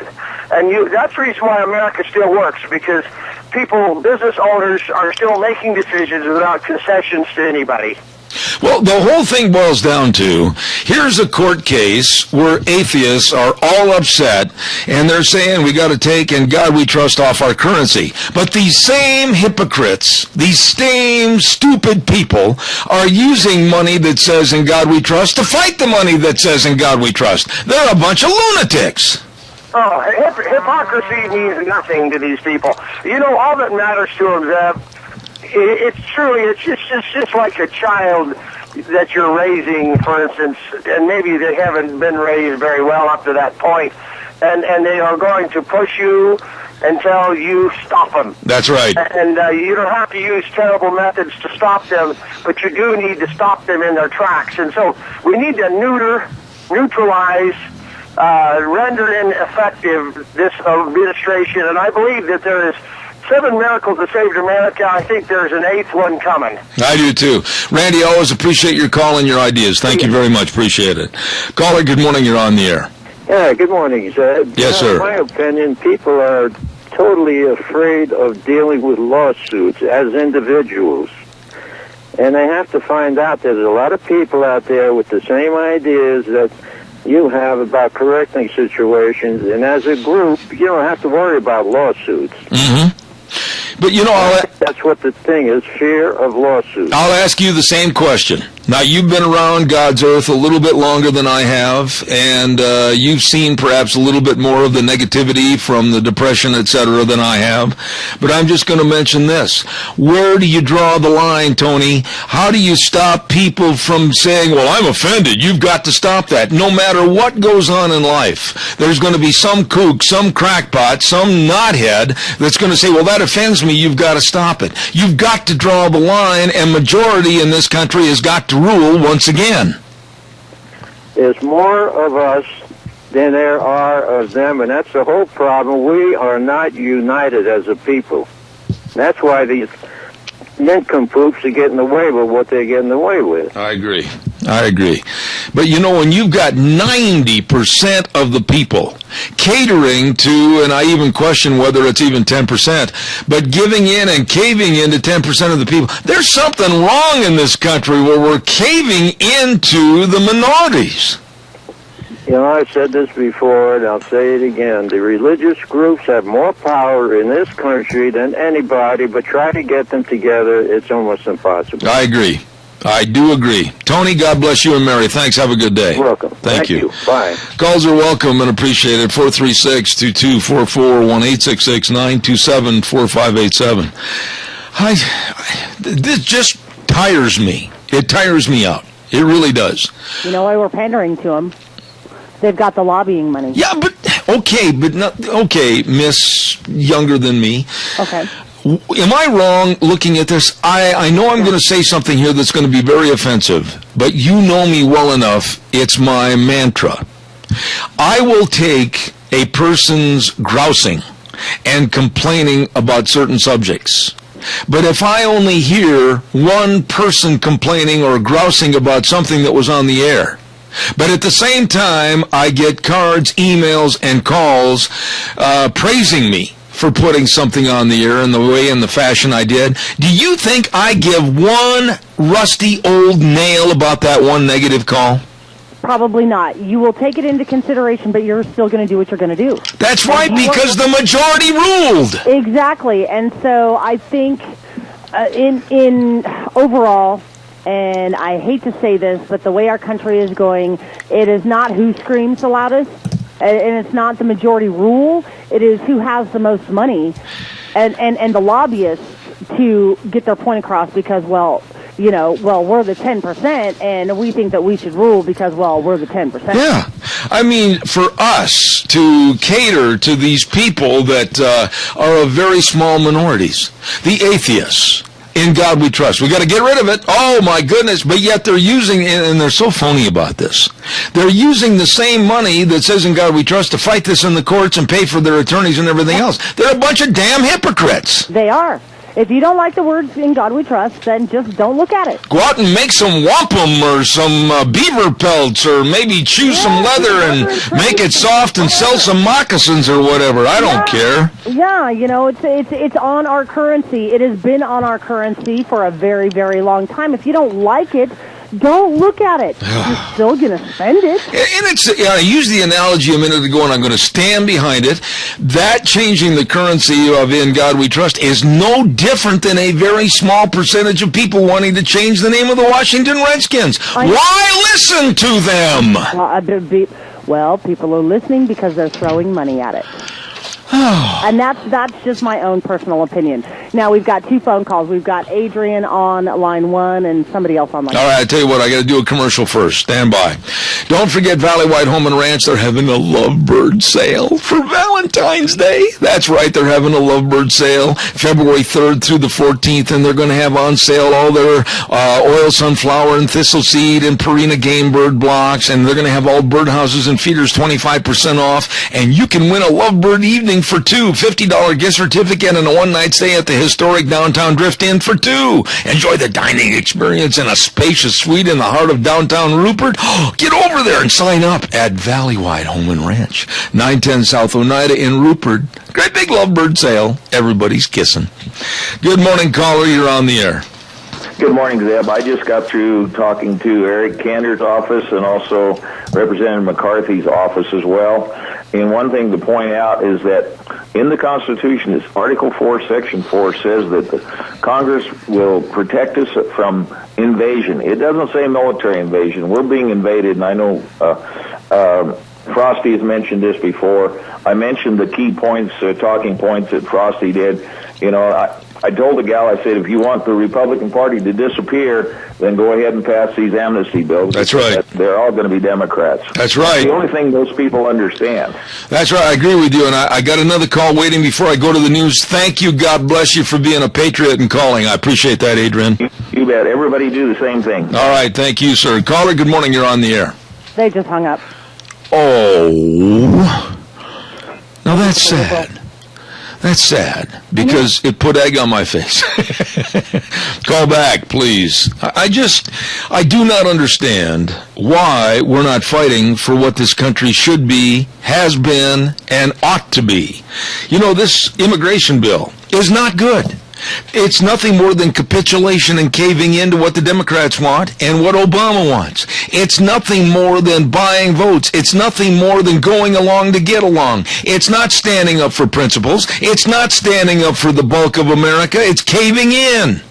And that's the reason why America still works, because business owners are still making decisions without concessions to anybody. Well, the whole thing boils down to, here's a court case where atheists are all upset, and they're saying we got to take "In God We Trust" off our currency. But these same hypocrites, these same stupid people, are using money that says "In God We Trust" to fight the money that says "In God We Trust." They're a bunch of lunatics. Oh, hypocrisy means nothing to these people. You know, all that matters to them, Zeb, it's just like a child that you're raising, for instance, and maybe they haven't been raised very well up to that point, and they are going to push you until you stop them. That's right. And you don't have to use terrible methods to stop them, but you do need to stop them in their tracks. And so we need to neutralize, render ineffective this administration, and I believe that there is 7 miracles that saved America. I think there's an 8th one coming. I do too. Randy, always appreciate your call and your ideas. Thank you very much. Appreciate it. Caller, good morning. You're on the air. Yeah, good morning, Zed. Yes, sir. In my opinion, people are totally afraid of dealing with lawsuits as individuals. And they have to find out there's a lot of people out there with the same ideas that you have about correcting situations. And as a group, you don't have to worry about lawsuits. Mm-hmm. But, you know, that's what the thing is, fear of lawsuits. I'll ask you the same question. Now, you've been around God's earth a little bit longer than I have, and you've seen perhaps a little bit more of the negativity from the Depression, etc., than I have. But I'm just going to mention this. Where do you draw the line, Tony? How do you stop people from saying, well, I'm offended? You've got to stop that. No matter what goes on in life, there's going to be some kook, some crackpot, some knothead that's going to say, well, that offends me. You've got to stop it. You've got to draw the line, and majority in this country has got to rule once again. There's more of us than there are of them, and that's the whole problem. We are not united as a people. That's why these nincompoops are getting away with what they're getting away with. I agree. But, you know, when you've got 90% of the people catering to, and I even question whether it's even 10%, but giving in and caving into 10% of the people, there's something wrong in this country where we're caving into the minorities. You know, I've said this before, and I'll say it again. The religious groups have more power in this country than anybody, but try to get them together, it's almost impossible. I agree. I do agree. Tony, God bless you and Mary. Thanks. Have a good day. You're welcome. Thank you. Bye. Calls are welcome and appreciated. 436-2244, 1-866-927-4587. This just tires me. It tires me out. It really does. You know why we're pandering to them? They've got the lobbying money. Yeah, but okay, Miss Younger than me. Okay. Am I wrong looking at this? I know I'm going to say something here that's going to be very offensive, but you know me well enough. It's my mantra. I will take a person's grousing and complaining about certain subjects. But if I only hear one person complaining or grousing about something that was on the air, but at the same time I get cards, emails, and calls praising me for putting something on the air in the way and the fashion I did, do you think I give one rusty old nail about that one negative call? Probably not. You will take it into consideration, but you're still going to do what you're going to do. That's right, because the majority ruled. Exactly. And so I think in overall, and I hate to say this, but the way our country is going, it is not who screams the loudest, and it's not the majority rule. It is who has the most money and the lobbyists to get their point across because, we're the 10%, and we think that we should rule because, we're the 10%. Yeah. I mean, for us to cater to these people that are of very small minorities, the atheists, in God we trust. We got to get rid of it. Oh, my goodness. But yet they're using, and they're so phony about this, they're using the same money that says in God we trust to fight this in the courts and pay for their attorneys and everything else. They're a bunch of damn hypocrites. They are. If you don't like the words "in God we trust," then just don't look at it. Go out and make some wampum or some beaver pelts, or maybe chew some leather and make it soft and sell some moccasins or whatever. I don't care. Yeah, it's on our currency. It has been on our currency for a very, very long time. If you don't like it, don't look at it. You're still going to spend it. And it's, I used the analogy a minute ago, and I'm going to stand behind it. That changing the currency of "in God we trust" is no different than a very small percentage of people wanting to change the name of the Washington Redskins. Why listen to them? Well, people are listening because they're throwing money at it. And that's just my own personal opinion. Now, we've got 2 phone calls. We've got Adrian on line 1 and somebody else on line 2. All right, I tell you what, I got to do a commercial first. Stand by. Don't forget Valley White Home and Ranch. They're having a lovebird sale for Valentine's Day. That's right, they're having a lovebird sale February 3rd through the 14th, and they're going to have on sale all their oil sunflower and thistle seed and Purina game bird blocks, and they're going to have all birdhouses and feeders 25% off, and you can win a lovebird evening for 2, $50 gift certificate and a one-night stay at the historic downtown Drift Inn for 2. Enjoy the dining experience in a spacious suite in the heart of downtown Rupert. Get over there and sign up at Valley White Home and Ranch, 910 South Oneida in Rupert. Great big lovebird sale. Everybody's kissing. Good morning, caller. You're on the air. Good morning, Zeb. I just got through talking to Eric Kander's office and also Representative McCarthy's office as well. And one thing to point out is that in the Constitution, it's Article 4, Section 4 says that the Congress will protect us from invasion. It doesn't say military invasion. We're being invaded, and I know Frosty has mentioned this before. I mentioned the key points, talking points that Frosty did. I told the gal, I said, if you want the Republican Party to disappear, then go ahead and pass these amnesty bills. That's right. They're all going to be Democrats. That's right. That's the only thing those people understand. That's right. I agree with you. And I got another call waiting before I go to the news. Thank you. God bless you for being a patriot and calling. I appreciate that, Adrian. You bet. Everybody do the same thing. All right. Thank you, sir. Caller, good morning. You're on the air. They just hung up. Oh. Now that's sad. That's sad, because it put egg on my face. Call back, please. I do not understand why we're not fighting for what this country should be, has been, and ought to be. This immigration bill is not good. It's nothing more than capitulation and caving into what the Democrats want and what Obama wants. It's nothing more than buying votes. It's nothing more than going along to get along. It's not standing up for principles. It's not standing up for the bulk of America. It's caving in.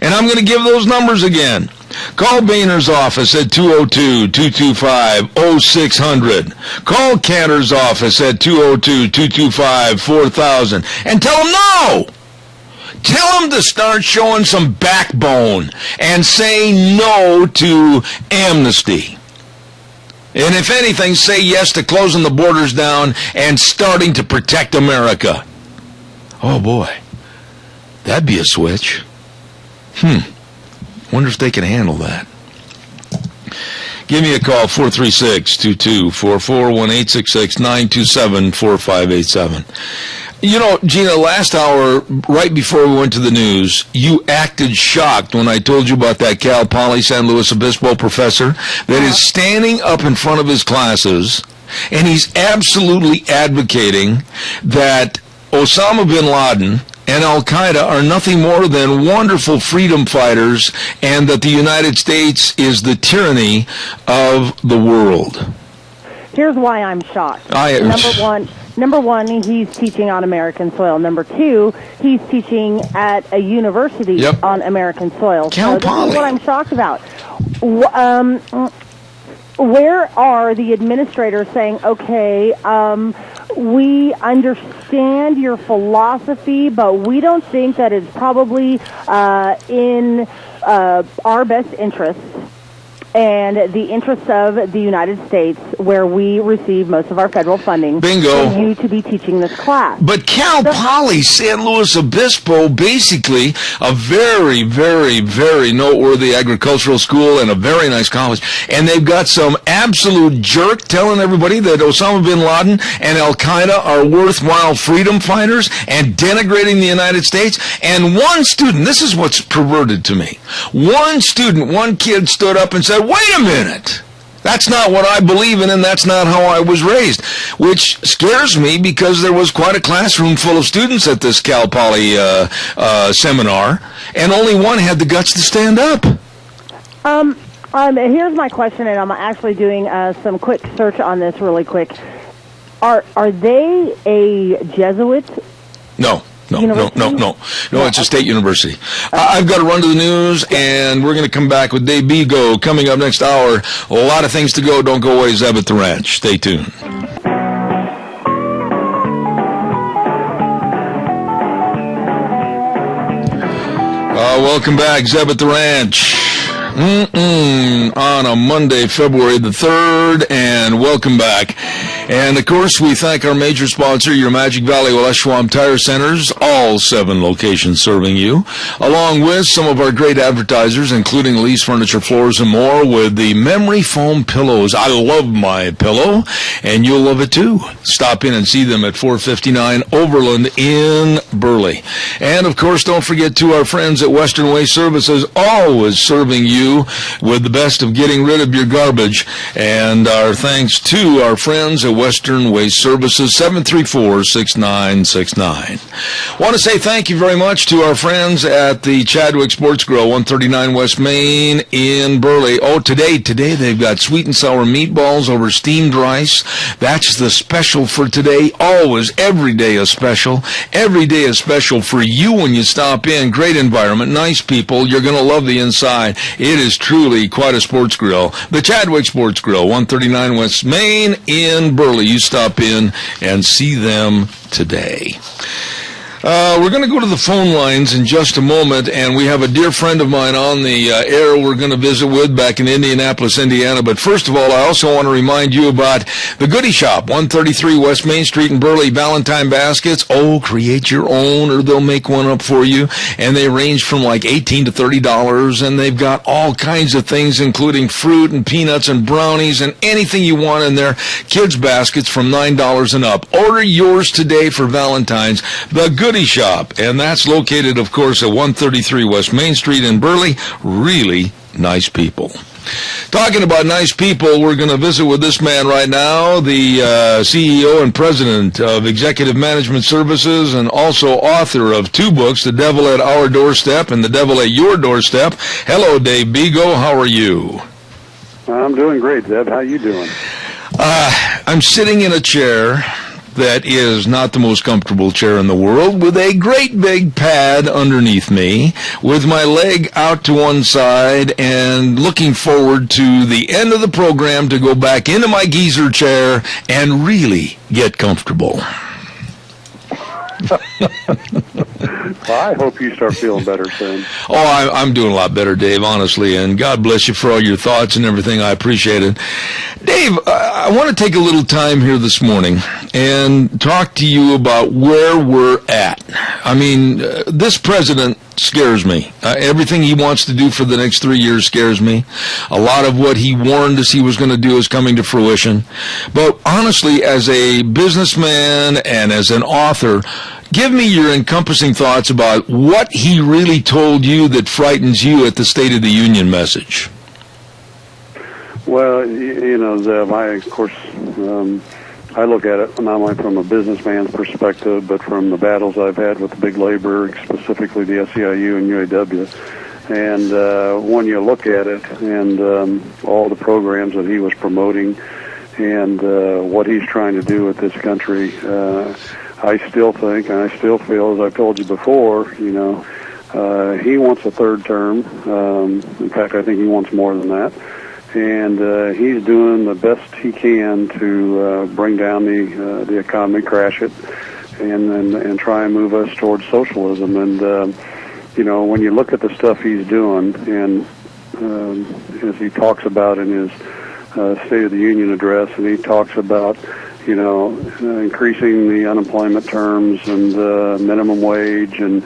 And I'm going to give those numbers again. Call Boehner's office at 202-225-0600. Call Cantor's office at 202-225-4000. And tell them no! Tell them to start showing some backbone and say no to amnesty. And if anything, say yes to closing the borders down and starting to protect America. Oh, boy. That'd be a switch. Wonder if they can handle that. Give me a call, 436-2244-1866-927-4587. Gina, last hour, right before we went to the news, you acted shocked when I told you about that Cal Poly San Luis Obispo professor that is standing up in front of his classes, and he's absolutely advocating that Osama bin Laden and Al-Qaeda are nothing more than wonderful freedom fighters, and that the United States is the tyranny of the world. Here's why I'm shocked. Number one, he's teaching on American soil. Number two, he's teaching at a university on American soil. Cal Poly. Poly. This is what I'm shocked about. Where are the administrators saying, okay, we understand your philosophy, but we don't think that it's probably in our best interests and the interests of the United States, where we receive most of our federal funding, Bingo. for you to be teaching this class. But Cal Poly, San Luis Obispo, basically a very, very, very noteworthy agricultural school and a very nice college, and they've got some absolute jerk telling everybody that Osama bin Laden and Al-Qaeda are worthwhile freedom fighters and denigrating the United States. And one student, this is what's perverted to me, one kid stood up and said, wait a minute, that's not what I believe in, and that's not how I was raised, which scares me because there was quite a classroom full of students at this Cal Poly seminar, and only one had the guts to stand up. Here's my question, and I'm actually doing some quick search on this really quick. Are they a Jesuit? No, it's a state university. I've got to run to the news, and we're going to come back with Dave Bigo coming up next hour. A lot of things to go. Don't go away. Zeb at the Ranch. Stay tuned. Welcome back, Zeb at the Ranch. On a Monday, February the 3rd, and welcome back. And, of course, we thank our major sponsor, your Magic Valley Les Schwab Tire Centers, all 7 locations serving you, along with some of our great advertisers, including Lee's Furniture, Floors, and more, with the memory foam pillows. I love my pillow, and you'll love it, too. Stop in and see them at 459 Overland in Burley. And, of course, don't forget to our friends at Western Waste Services, always serving you with the best of getting rid of your garbage. And our thanks to our friends at Western Waste Services, 734-6969. Want to say thank you very much to our friends at the Chadwick Sports Grill, 139 West Main in Burley. Oh, today they've got sweet and sour meatballs over steamed rice. That's the special for today. Always, every day a special. Every day is special for you when you stop in. Great environment, nice people. You're going to love the inside. It is truly quite a sports grill. The Chadwick Sports Grill, 139 West Main in Burley. You stop in and see them today. We're going to go to the phone lines in just a moment, and we have a dear friend of mine on the air we're going to visit with back in Indianapolis, Indiana. But first of all, I also want to remind you about the Goody Shop, 133 West Main Street in Burley, Valentine baskets. Oh, create your own, or they'll make one up for you. And they range from like $18 to $30, and they've got all kinds of things, including fruit and peanuts and brownies and anything you want in there. Kids' baskets from $9 and up. Order yours today for Valentine's. The Goody Shop, and that's located, of course, at 133 West Main Street in Burley. Really nice people. Talking about nice people, we're going to visit with this man right now, the CEO and president of Executive Management Services, and also author of 2 books, The Devil at Our Doorstep and The Devil at Your Doorstep. Hello, Dave Bigo. How are you? I'm doing great, Zeb. How you doing? I'm sitting in a chair that is not the most comfortable chair in the world, with a great big pad underneath me, with my leg out to one side, and looking forward to the end of the program to go back into my geezer chair and really get comfortable. Well, I hope you start feeling better soon. Oh, I'm doing a lot better, Dave, honestly, and God bless you for all your thoughts and everything. I appreciate it. Dave, I want to take a little time here this morning and talk to you about where we're at. I mean, this president scares me. Everything he wants to do for the next 3 years scares me. A lot of what he warned us he was going to do is coming to fruition. But honestly, as a businessman and as an author, give me your encompassing thoughts about what he really told you that frightens you at the State of the Union message. Well, you know, Zev, I, of course, I look at it not only from a businessman's perspective, but from the battles I've had with the big labor, specifically the SEIU and UAW. And when you look at it and all the programs that he was promoting and what he's trying to do with this country, I still think, and I still feel, as I've told you before, you know, he wants a third term. In fact, I think he wants more than that. And he's doing the best he can to bring down the economy, crash it, and try and move us towards socialism. And you know, when you look at the stuff he's doing, and as he talks about in his State of the Union address, and he talks about, you know, increasing the unemployment terms and minimum wage and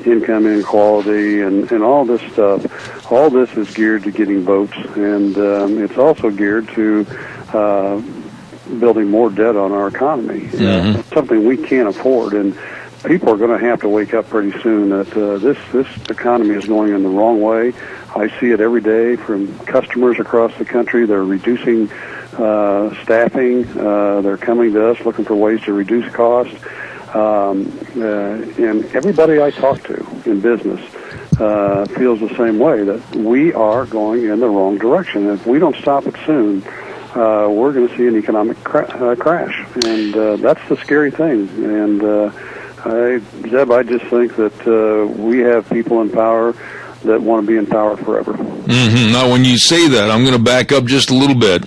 income inequality and all this stuff. All this is geared to getting votes, and it's also geared to building more debt on our economy. Mm-hmm. Something we can't afford, and people are going to have to wake up pretty soon that this economy is going in the wrong way. I see it every day from customers across the country. They're reducing staffing. They're coming to us looking for ways to reduce costs. And everybody I talk to in business feels the same way, that we are going in the wrong direction. If we don't stop it soon, we're going to see an economic crash. And that's the scary thing. And Zeb, I just think that we have people in power that want to be in power forever. Mm-hmm. Now, when you say that, I'm going to back up just a little bit.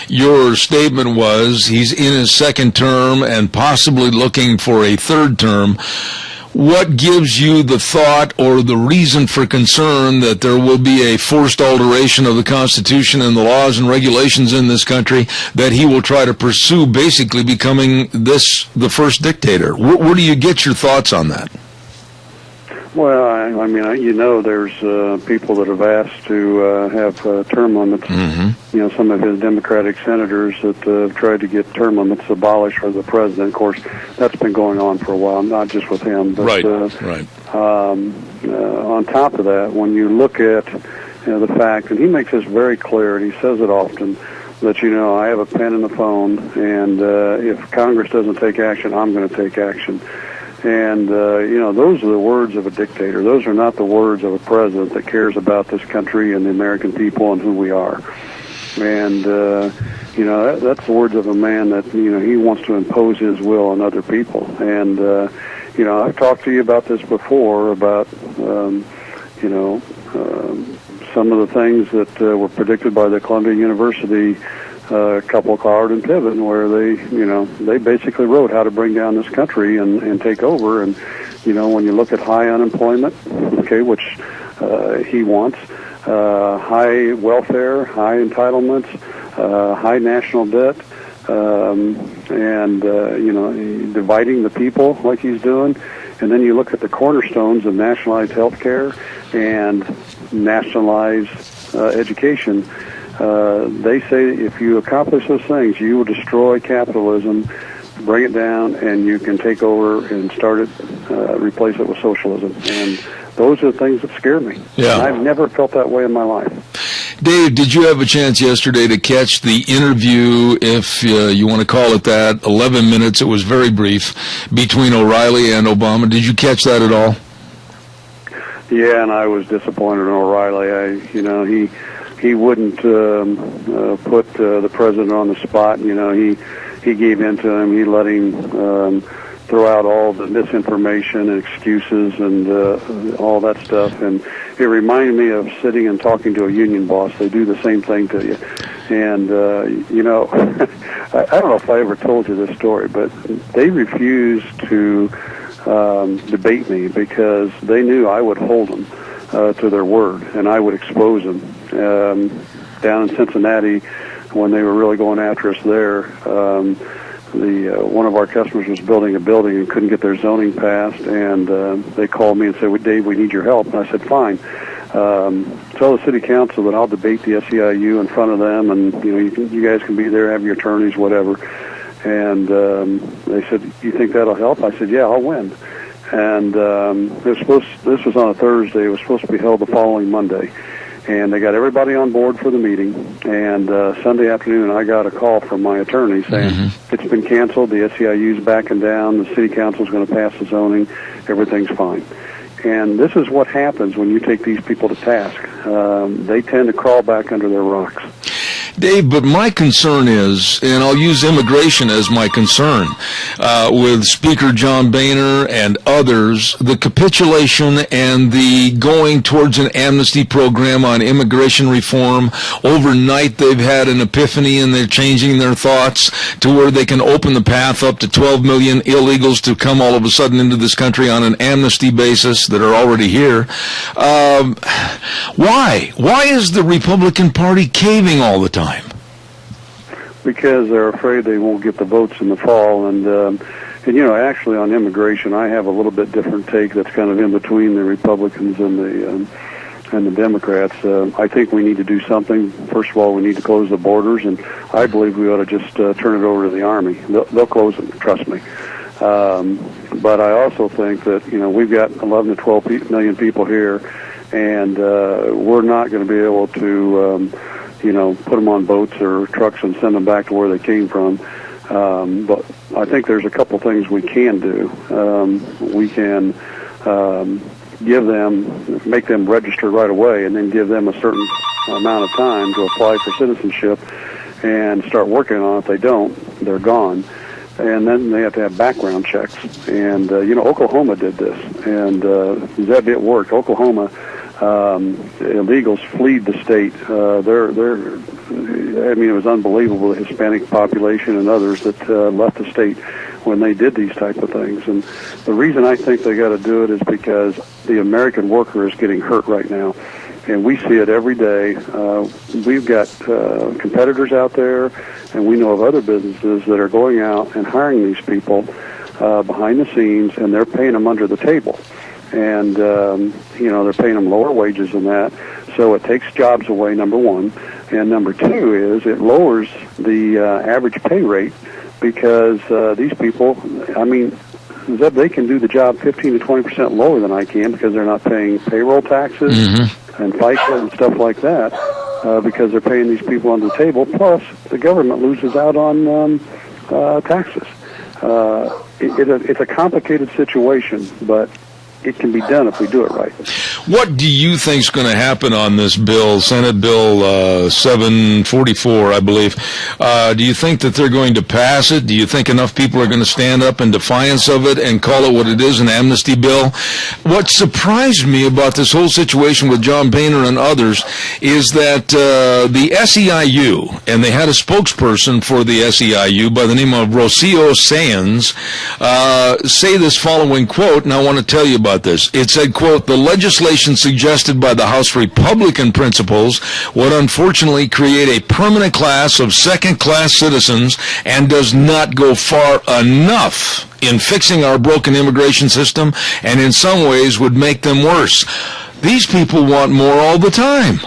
Your statement was he's in his second term and possibly looking for a third term. What gives you the thought or the reason for concern that there will be a forced alteration of the Constitution and the laws and regulations in this country, that he will try to pursue basically becoming the first dictator? Where do you get your thoughts on that? Well, I mean, you know, there's people that have asked to have term limits. Mm-hmm. You know, some of his Democratic senators that have tried to get term limits abolished for the president. Of course, that's been going on for a while, not just with him. But, right. On top of that, when you look at the fact, and he makes this very clear, and he says it often, that, you know, I have a pen and a phone, and if Congress doesn't take action, I'm going to take action. And, you know, those are the words of a dictator. Those are not the words of a president that cares about this country and the American people and who we are. And, you know, that's the words of a man that, you know, he wants to impose his will on other people. And, you know, I've talked to you about this before, about, you know, some of the things that were predicted by the Columbia University couple, Coward and Piven, where they basically wrote how to bring down this country and take over. And, you know, when you look at high unemployment, okay, which he wants, high welfare, high entitlements, high national debt, and, you know, dividing the people like he's doing. And then you look at the cornerstones of nationalized health care and nationalized education. They say if you accomplish those things, you will destroy capitalism, bring it down, and you can take over and start it, replace it with socialism. And those are the things that scare me. Yeah. And I've never felt that way in my life. Dave, did you have a chance yesterday to catch the interview, if you want to call it that, 11 minutes, it was very brief, between O'Reilly and Obama? Did you catch that at all? Yeah, and I was disappointed in O'Reilly. He wouldn't put the president on the spot. You know, he gave in to him. He let him throw out all the misinformation and excuses and all that stuff. And it reminded me of sitting and talking to a union boss. They do the same thing to you. And, you know, I don't know if I ever told you this story, but they refused to debate me because they knew I would hold them to their word, and I would expose them. Down in Cincinnati, when they were really going after us there, one of our customers was building a building and couldn't get their zoning passed, and they called me and said, well, Dave, we need your help. And I said, fine. Tell the city council that I'll debate the SEIU in front of them, and you know, you guys can be there, have your attorneys, whatever. And they said, you think that'll help? I said, yeah, I'll win. And this was on a Thursday. It was supposed to be held the following Monday. And they got everybody on board for the meeting. And Sunday afternoon, I got a call from my attorney saying it's been canceled. The SEIU's backing down. The city council's going to pass the zoning. Everything's fine. And this is what happens when you take these people to task. They tend to crawl back under their rocks. Dave, but my concern is, and I'll use immigration as my concern, with Speaker John Boehner and others, the capitulation and the going towards an amnesty program on immigration reform. Overnight they've had an epiphany and they're changing their thoughts to where they can open the path up to 12 million illegals to come all of a sudden into this country on an amnesty basis that are already here. Why? Why is the Republican Party caving all the time? Because they're afraid they won't get the votes in the fall. And actually on immigration, I have a little bit different take that's kind of in between the Republicans and the Democrats. I think we need to do something. First of all, we need to close the borders, and I believe we ought to just turn it over to the Army. They'll close them, trust me. But I also think that, we've got 11 to 12 million people here, and we're not going to be able to put them on boats or trucks and send them back to where they came from. But I think there's a couple things we can do. We can make them register right away, and then give them a certain amount of time to apply for citizenship and start working on it. If they don't, they're gone. And then they have to have background checks. And, Oklahoma did this, and it worked. Oklahoma, illegals fled the state. It was unbelievable, the Hispanic population and others that left the state when they did these type of things. And the reason I think they got to do it is because the American worker is getting hurt right now. And we see it every day. We've got competitors out there, and we know of other businesses that are going out and hiring these people behind the scenes, and they're paying them under the table. And, they're paying them lower wages than that. So it takes jobs away, number one. And number two is it lowers the average pay rate because these people, they can do the job 15 to 20% lower than I can because they're not paying payroll taxes and FICA and stuff like that because they're paying these people under the table. Plus, the government loses out on taxes. It's a complicated situation, but it can be done if we do it right. What do you think is going to happen on this bill, Senate Bill 744, I believe? Do you think that they're going to pass it? Do you think enough people are going to stand up in defiance of it and call it what it is, an amnesty bill? What surprised me about this whole situation with John Boehner and others is that the SEIU, and they had a spokesperson for the SEIU by the name of Rocio Sands, say this following quote, and I want to tell you about this. It said, quote, "The legislation suggested by the House Republican principals would unfortunately create a permanent class of second-class citizens and does not go far enough in fixing our broken immigration system and in some ways would make them worse." These people want more all the time.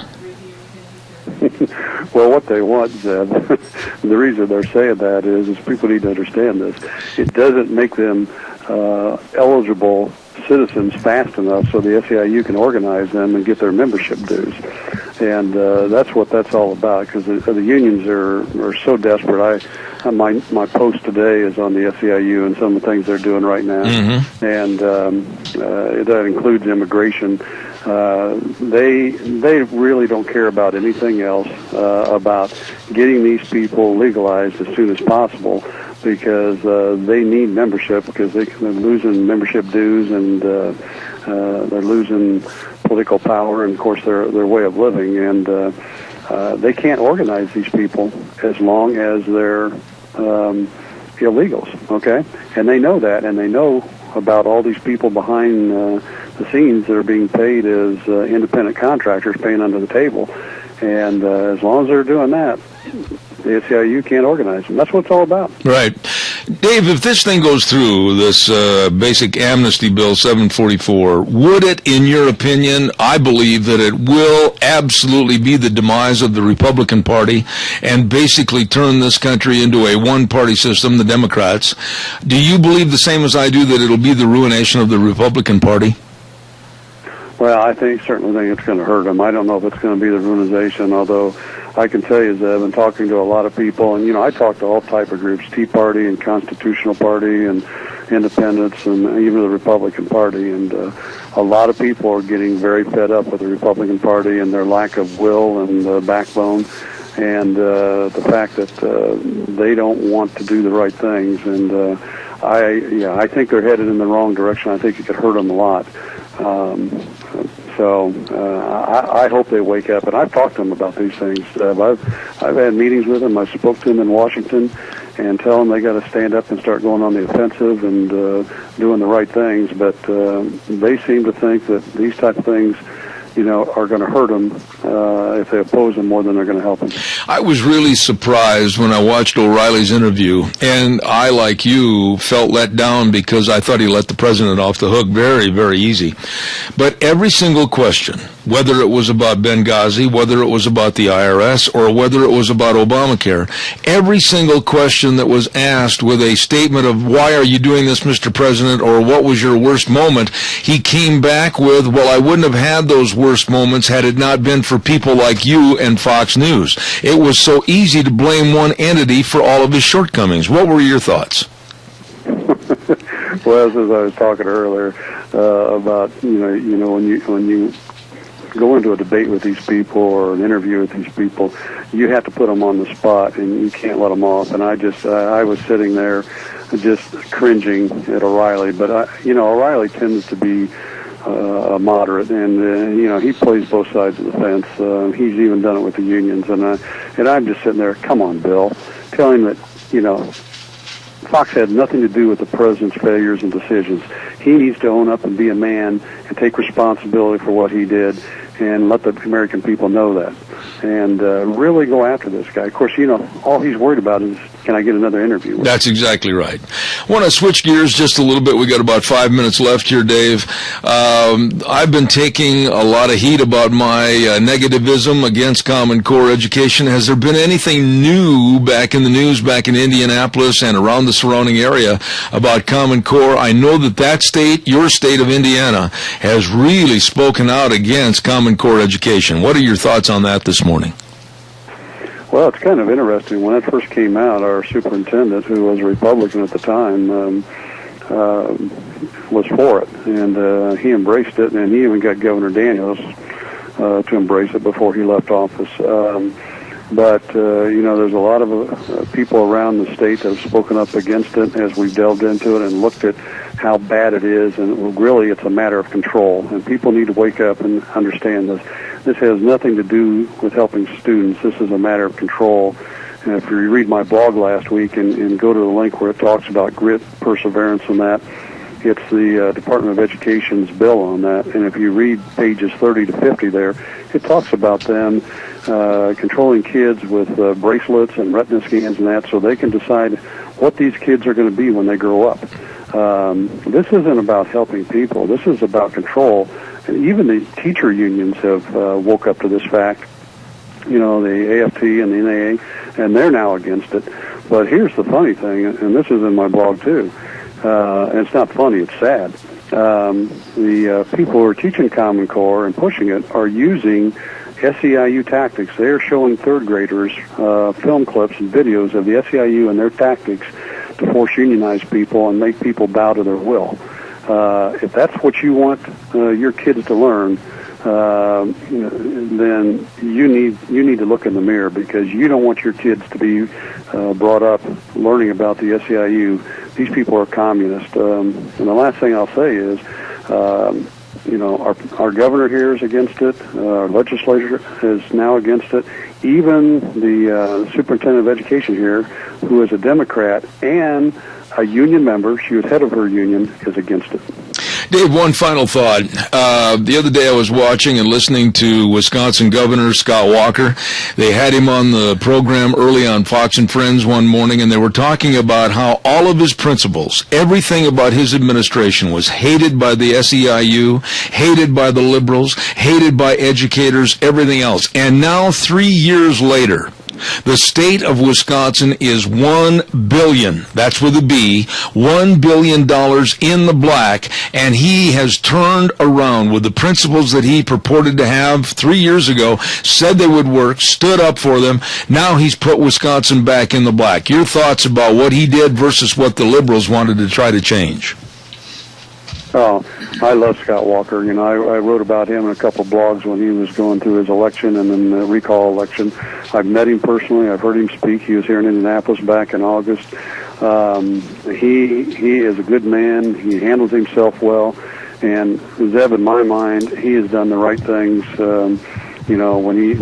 Well, what they want, Zeb, the reason they're saying that is people need to understand this. It doesn't make them eligible citizens fast enough so the SEIU can organize them and get their membership dues. And that's what that's all about, because the unions are so desperate. My post today is on the SEIU and some of the things they're doing right now. And that includes immigration. They really don't care about anything else about getting these people legalized as soon as possible, because they need membership, because they're losing membership dues and they're losing political power and, of course, their way of living. And they can't organize these people as long as they're illegals, okay? And they know that, and they know about all these people behind the scenes that are being paid as independent contractors, paying under the table. And as long as they're doing that, the SEIU can't organize them. That's what it's all about. Right. Dave, if this thing goes through, this basic amnesty bill 744, would it, in your opinion, I believe that it will absolutely be the demise of the Republican Party and basically turn this country into a one-party system, the Democrats. Do you believe the same as I do, that it'll be the ruination of the Republican Party? Well, I certainly think it's going to hurt them. I don't know if it's going to be the runization, although I can tell you, Zeb, I've been talking to a lot of people, and, I talk to all type of groups, Tea Party and Constitutional Party and Independents and even the Republican Party, and a lot of people are getting very fed up with the Republican Party and their lack of will and backbone, and the fact that they don't want to do the right things, and I think they're headed in the wrong direction. I think it could hurt them a lot. So I hope they wake up, and I've talked to them about these things. I've had meetings with them. I spoke to them in Washington, and tell them they got to stand up and start going on the offensive and doing the right things. But they seem to think that these type of things, are going to hurt them if they oppose them more than they're going to help them. I was really surprised when I watched O'Reilly's interview, and I, like you, felt let down because I thought he let the president off the hook very, very easy. But every single question, whether it was about Benghazi, whether it was about the IRS, or whether it was about Obamacare, every single question that was asked with a statement of, why are you doing this, Mr. President, or what was your worst moment, he came back with, well, I wouldn't have had those worst moments had it not been for people like you and Fox News. It was so easy to blame one entity for all of his shortcomings. What were your thoughts? Well, as I was talking earlier about, when you go into a debate with these people or an interview with these people, you have to put them on the spot, and you can't let them off. And I was sitting there just cringing at O'Reilly, but O'Reilly tends to be a moderate, and he plays both sides of the fence. He's even done it with the unions, and I'm just sitting there. Come on, Bill, tell him that Fox had nothing to do with the president's failures and decisions. He needs to own up and be a man and take responsibility for what he did, and let the American people know that, and really go after this guy. Of course, all he's worried about is, can I get another interview? That's exactly right. I want to switch gears just a little bit. We got about 5 minutes left here, Dave. I've been taking a lot of heat about my negativism against Common Core education. Has there been anything new back in the news, back in Indianapolis and around the surrounding area about Common Core? I know that state, your state of Indiana, has really spoken out against Common Core education. What are your thoughts on that this morning? Well, it's kind of interesting. When it first came out, our superintendent, who was a Republican at the time, was for it, and he embraced it, and he even got Governor Daniels to embrace it before he left office. But there's a lot of people around the state that have spoken up against it as we've delved into it and looked at how bad it is, and really it's a matter of control, and people need to wake up and understand this. This has nothing to do with helping students. This is a matter of control. And if you read my blog last week and go to the link where it talks about grit, perseverance, and that, it's the Department of Education's bill on that. And if you read pages 30 to 50 there, it talks about them controlling kids with bracelets and retina scans and that, so they can decide what these kids are going to be when they grow up. This isn't about helping people. This is about control. And even the teacher unions have woke up to this fact. The AFT and the NAA, and they're now against it. But here's the funny thing, and this is in my blog too, and it's not funny, it's sad. The people who are teaching Common Core and pushing it are using SEIU tactics. They are showing third graders film clips and videos of the SEIU and their tactics to force unionize people and make people bow to their will. If that's what you want your kids to learn, then you need to look in the mirror, because you don't want your kids to be brought up learning about the SEIU. These people are communists. And the last thing I'll say is, our governor here is against it. Our legislature is now against it. Even the superintendent of education here, who is a Democrat and a union member, she was head of her union, is against it. Dave, one final thought. The other day I was watching and listening to Wisconsin Governor Scott Walker. They had him on the program early on Fox and Friends one morning, and they were talking about how all of his principles, everything about his administration, was hated by the SEIU, hated by the liberals, hated by educators, everything else. And now, 3 years later, The state of Wisconsin is $1 billion, that's with a B, $1 billion in the black, and he has turned around with the principles that he purported to have 3 years ago, said they would work, stood up for them. Now he's put Wisconsin back in the black. Your thoughts about what he did versus what the liberals wanted to try to change? Oh, I love Scott Walker. You know, I wrote about him in a couple blogs when he was going through his election and then the recall election. I've met him personally. I've heard him speak. He was here in Indianapolis back in August. He is a good man. He handles himself well. And Zeb, in my mind, he has done the right things. You know, when he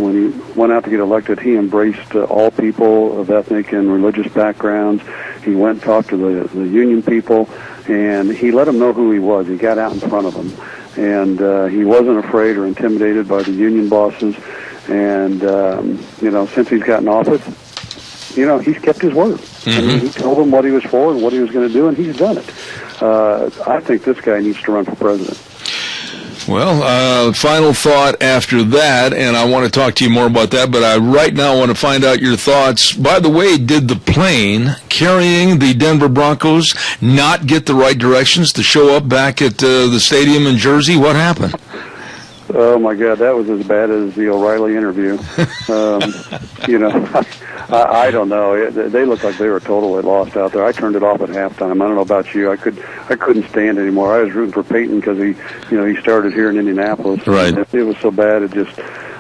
went out to get elected, he embraced all people of ethnic and religious backgrounds. He went and talked to the union people, and he let them know who he was. He got out in front of them, and he wasn't afraid or intimidated by the union bosses. And you know, since he's gotten office, you know, he's kept his word. I mean, he told them what he was for and what he was going to do, and he's done it. I think this guy needs to run for president. Well, final thought after that, and I want to talk to you more about that, but I right now want to find out your thoughts. By the way, did the plane carrying the Denver Broncos not get the right directions to show up back at the stadium in Jersey? What happened? Oh, my God, that was as bad as the O'Reilly interview. You know, I don't know. They looked like they were totally lost out there. I turned it off at halftime. I don't know about you. I couldn't stand anymore. I was rooting for Peyton because he started here in Indianapolis. Right. It was so bad. It just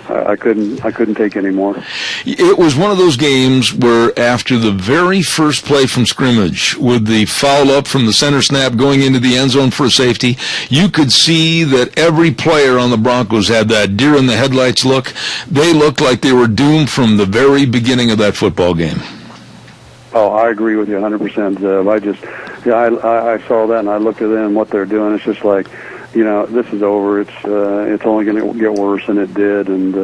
I couldn't take any more. It was one of those games where after the very first play from scrimmage, with the foul up from the center snap going into the end zone for a safety, you could see that every player on the Broncos had that deer in the headlights look. They looked like they were doomed from the very beginning of that football game. Oh, I agree with you 100%. I saw that and I looked at them, what they're doing. It's just like, you know, this is over. It's only going to get worse, and it did. And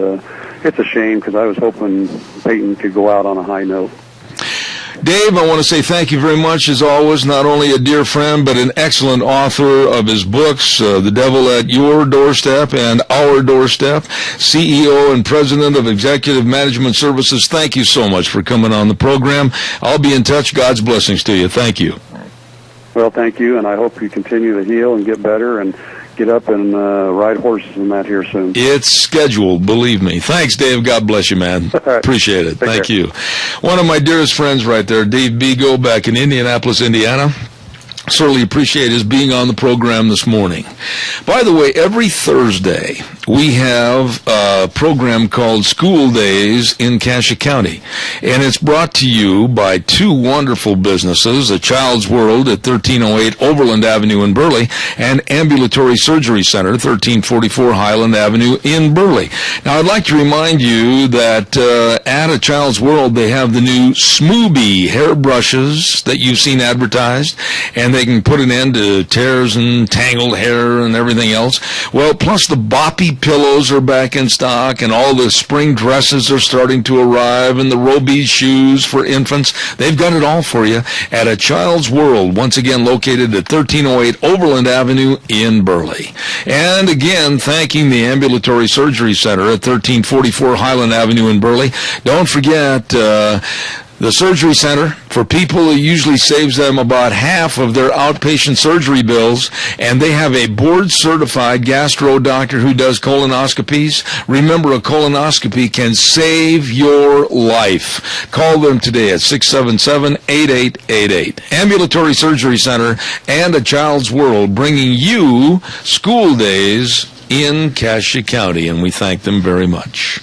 it's a shame because I was hoping Peyton could go out on a high note. Dave, I want to say thank you very much, as always. Not only a dear friend, but an excellent author of his books, The Devil at Your Doorstep and Our Doorstep, CEO and President of Executive Management Services. Thank you so much for coming on the program. I'll be in touch. God's blessings to you. Thank you. Well, thank you, and I hope you continue to heal and get better and get up and ride horses and that here soon. It's scheduled, believe me. Thanks, Dave. God bless you, man. Right. Appreciate it. Take Thank care. you. One of my dearest friends right there, Dave Bego, back in Indianapolis, Indiana. Certainly appreciate his being on the program this morning. By the way, every Thursday we have a program called School Days in Cassia County, and it's brought to you by two wonderful businesses, A Child's World at 1308 Overland Avenue in Burley and Ambulatory Surgery Center, 1344 Highland Avenue in Burley. Now, I'd like to remind you that at A Child's World they have the new Smoothie hair brushes that you've seen advertised, and they can put an end to tears and tangled hair and everything else. Well, plus the Boppy pillows are back in stock, and all the spring dresses are starting to arrive, and the Roby shoes for infants. They've got it all for you at A Child's World, once again located at 1308 Overland Avenue in Burley. And again, thanking the Ambulatory Surgery Center at 1344 Highland Avenue in Burley. Don't forget, the Surgery Center, for people, it usually saves them about half of their outpatient surgery bills, and they have a board-certified gastro doctor who does colonoscopies. Remember, a colonoscopy can save your life. Call them today at 677-8888. Ambulatory Surgery Center and A Child's World, bringing you School Days in Cassia County, and we thank them very much.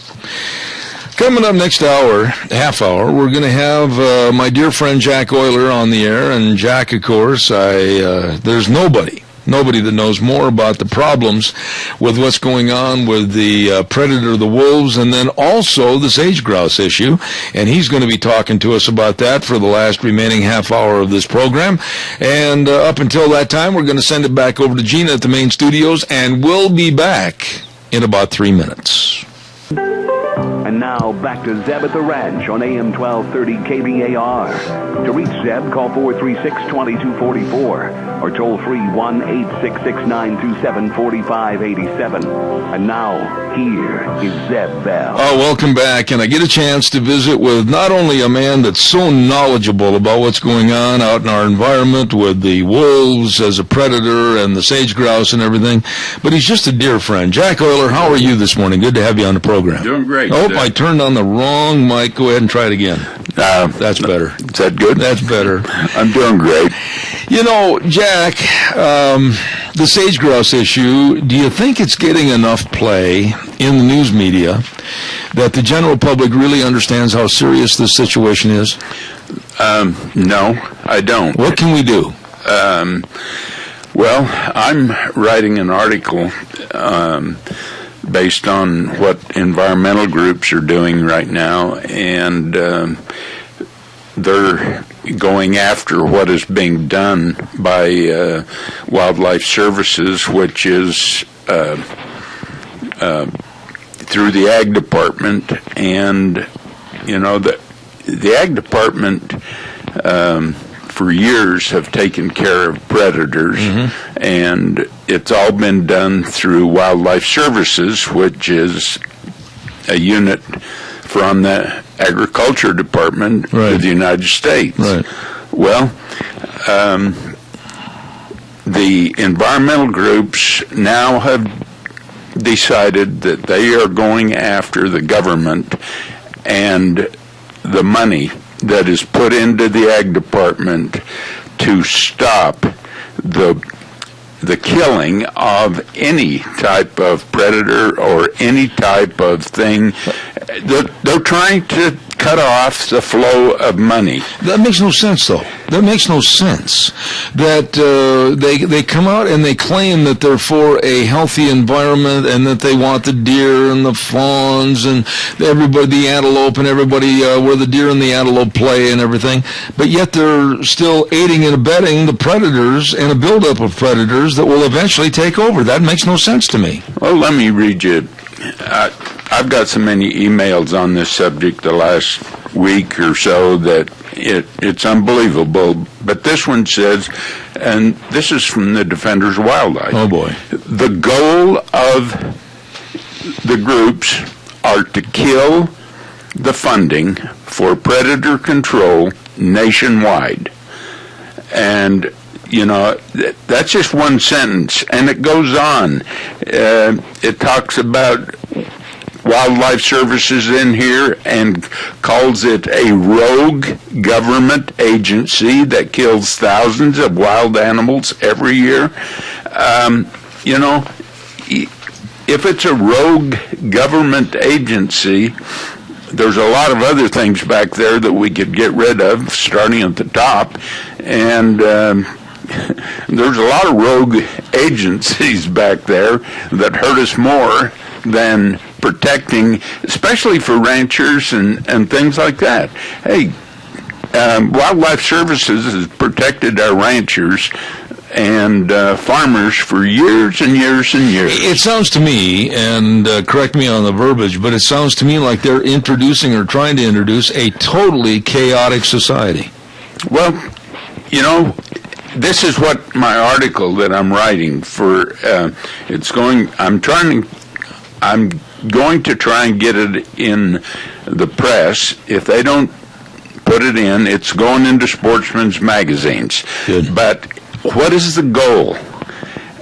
Coming up next hour, half hour, we're going to have my dear friend Jack Euler on the air. And Jack, of course, there's nobody that knows more about the problems with what's going on with the predator, the wolves, and then also the sage grouse issue. And he's going to be talking to us about that for the last remaining half hour of this program. And up until that time, we're going to send it back over to Gina at the main studios, and we'll be back in about 3 minutes. And now, back to Zeb at the Ranch on AM 1230 KBAR. To reach Zeb, call 436-2244 or toll free 1-866-927-4587. And now, here is Zeb Bell. Oh, welcome back. And I get a chance to visit with not only a man that's so knowledgeable about what's going on out in our environment with the wolves as a predator and the sage grouse and everything, but he's just a dear friend. Jack Euler, how are you this morning? Good to have you on the program. Doing great. Oh, I turned on the wrong mic. Go ahead and try it again. That's better. Is that good? That's better. I'm doing great. You know, Jack, the sage grouse issue, do you think it's getting enough play in the news media that the general public really understands how serious this situation is? No, I don't. What can we do? Well, I'm writing an article based on what environmental groups are doing right now, and they're going after what is being done by Wildlife Services, which is through the Ag Department. And, you know, the Ag Department for years have taken care of predators, and it's all been done through Wildlife Services, which is a unit from the Agriculture Department of the United States. Well, the environmental groups now have decided that they are going after the government and the money that is put into the Ag Department to stop the killing of any type of predator or any type of thing. They're trying to cut off the flow of money. That makes no sense, though. That makes no sense. That they come out and they claim that they're for a healthy environment and that they want the deer and the fawns and everybody, the antelope and everybody where the deer and the antelope play and everything. But yet they're still aiding and abetting the predators and a buildup of predators that will eventually take over. That makes no sense to me. Well, let me read you. I've got so many emails on this subject the last week or so that it's unbelievable. But this one says, and this is from the Defenders of Wildlife. Oh, boy. The goal of the groups are to kill the funding for predator control nationwide. And you know, that's just one sentence, and it goes on. It talks about Wildlife Services in here and calls it a rogue government agency that kills thousands of wild animals every year. You know, if it's a rogue government agency, there's a lot of other things back there that we could get rid of, starting at the top, and there's a lot of rogue agencies back there that hurt us more than protecting, especially for ranchers and things like that. Hey, Wildlife Services has protected our ranchers and farmers for years and years and years. It sounds to me, and correct me on the verbiage, but it sounds to me like they're introducing or trying to introduce a totally chaotic society. Well, you know, this is what my article that I'm writing for, I'm going to try and get it in the press. If they don't put it in, it's going into sportsmen's magazines. Good. But what is the goal?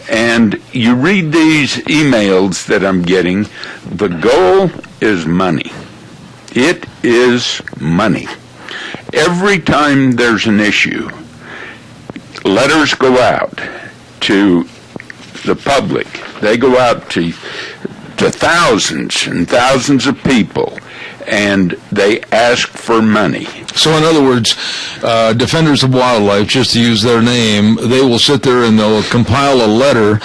And you read these emails that I'm getting, the goal is money. It is money. Every time there's an issue, letters go out to the public. They go out to thousands and thousands of people, and they ask for money. So in other words, Defenders of Wildlife, just to use their name, they will sit there and they'll compile a letter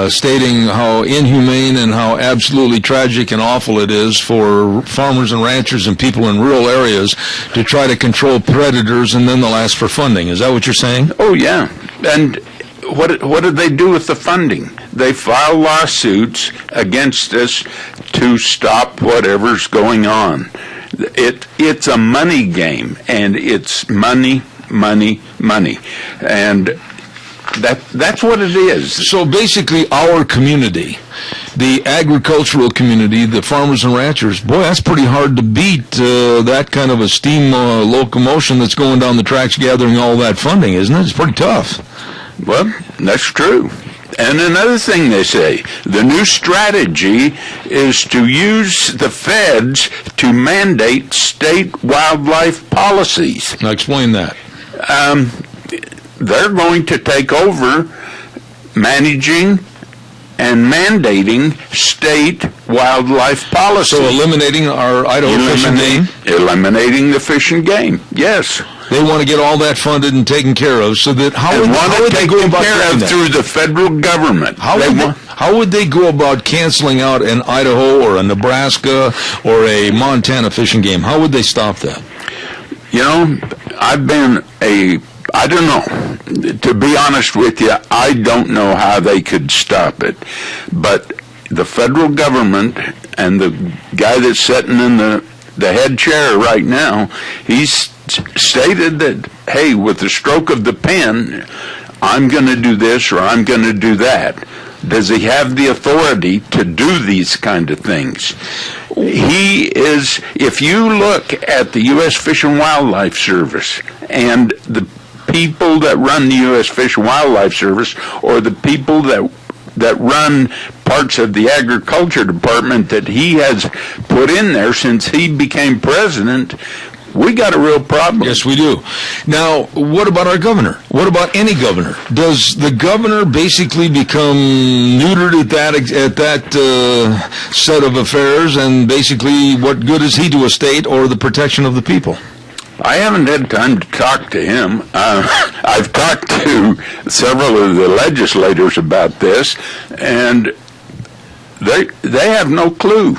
stating how inhumane and how absolutely tragic and awful it is for farmers and ranchers and people in rural areas to try to control predators, and then they'll ask for funding. Is that what you're saying? Oh, yeah. And what do they do with the funding? They file lawsuits against us to stop whatever's going on. It's a money game, and it's money, money, money. And that's what it is. So basically our community, the agricultural community, the farmers and ranchers, boy, that's pretty hard to beat, that kind of a steam locomotion that's going down the tracks gathering all that funding, isn't it? It's pretty tough. Well, that's true. And another thing they say, the new strategy is to use the feds to mandate state wildlife policies. Now explain that. They're going to take over managing and mandating state wildlife policy. So eliminating our Idaho Fish and Game? Eliminating the fish and game, yes. They want to get all that funded and taken care of, so that how would they go about doing that? Through the federal government. How would they go about canceling out an Idaho or a Nebraska or a Montana Fish and Game? How would they stop that? You know, I don't know. To be honest with you, I don't know how they could stop it. But the federal government and the guy that's sitting in the head chair right now, he's stated that, hey, with the stroke of the pen, I'm going to do this or I'm going to do that. Does he have the authority to do these kind of things? He is, if you look at the U.S. Fish and Wildlife Service and the people that run the U.S. Fish and Wildlife Service, or the people that run parts of the Agriculture Department that he has put in there since he became president, we got a real problem. Yes, we do. Now, what about our governor? What about any governor? Does the governor basically become neutered at that set of affairs, and basically what good is he to a state or the protection of the people? I haven't had time to talk to him. I've talked to several of the legislators about this, and they have no clue.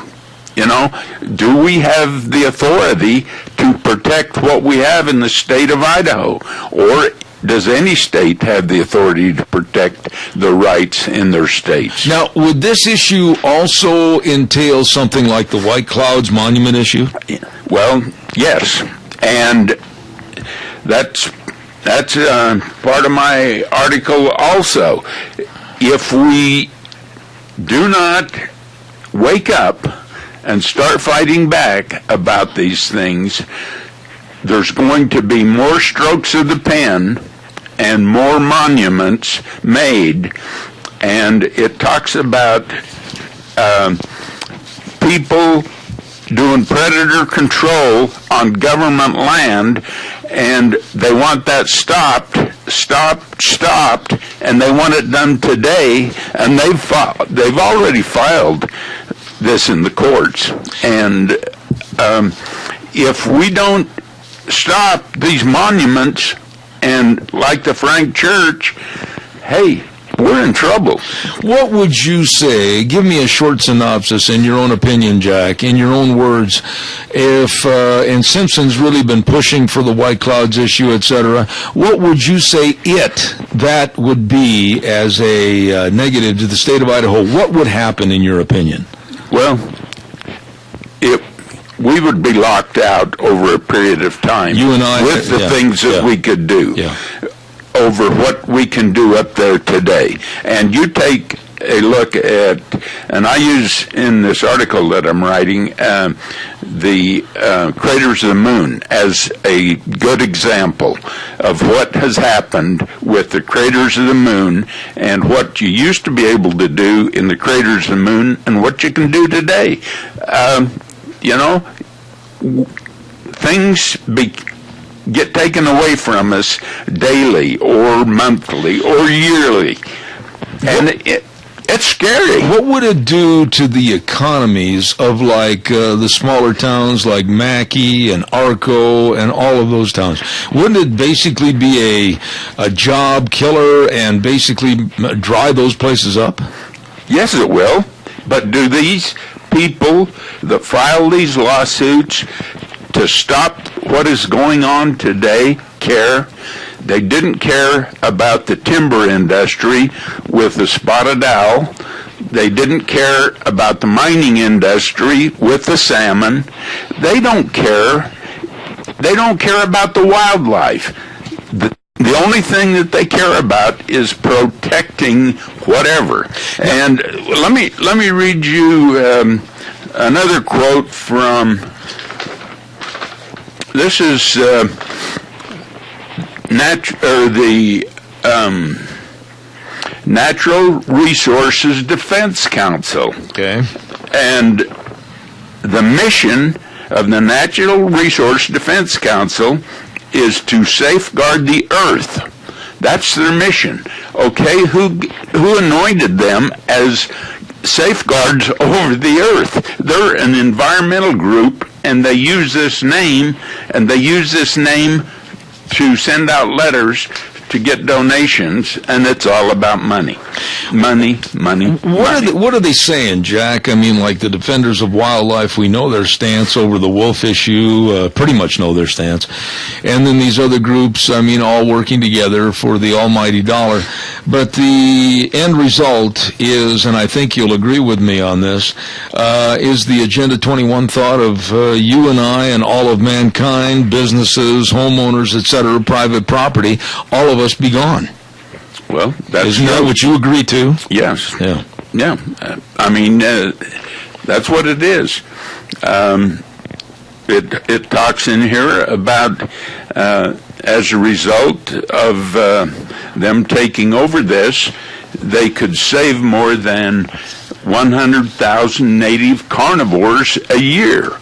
You know, do we have the authority to protect what we have in the state of Idaho? Or does any state have the authority to protect the rights in their states? Now, would this issue also entail something like the White Clouds Monument issue? Well, yes. And that's part of my article also. If we do not wake up and start fighting back about these things, there's going to be more strokes of the pen and more monuments made. And it talks about people doing predator control on government land, and they want that stopped, and they want it done today, and they've already filed this in the courts. And if we don't stop these monuments, and like the Frank Church, hey, we're in trouble. What would you say, give me a short synopsis in your own opinion, Jack, in your own words, if, and Simpson's really been pushing for the White Clouds issue, etc., what would you say that would be as a negative to the state of Idaho? What would happen in your opinion? Well, we would be locked out over a period of time. You and I, with the things that we could do. Yeah. Over what we can do up there today. And you take a look at, and I use in this article that I'm writing, the craters of the moon as a good example of what has happened with the craters of the moon and what you used to be able to do in the craters of the moon and what you can do today. You know, things get taken away from us daily or monthly or yearly. And it's scary. What would it do to the economies of like the smaller towns like Mackay and Arco and all of those towns? Wouldn't it basically be a job killer and basically dry those places up? Yes, it will. But do these people that file these lawsuits to stop what is going on today care? They didn't care about the timber industry with the spotted owl, They didn't care about the mining industry with the salmon. They don't care. They don't care about the wildlife. The only thing that they care about is protecting whatever. And let me read you another quote from. This is the Natural Resources Defense Council. Okay. And the mission of the Natural Resource Defense Council is to safeguard the earth. That's their mission. Okay, who anointed them as safeguards over the earth? They're an environmental group, and they use this name, to send out letters to get donations, and it's all about money. Money. What are they saying, Jack? I mean, like the Defenders of Wildlife, we know their stance over the wolf issue, pretty much know their stance. And then these other groups, I mean, all working together for the almighty dollar. But the end result is, and I think you'll agree with me on this, is the Agenda 21 thought of you and I and all of mankind, businesses, homeowners, etc., private property, all of us be gone. Well, isn't that what you agree to? Yes. Yeah. Yeah. I mean, that's what it is. It talks in here about as a result of them taking over this, they could save more than 100,000 native carnivores a year,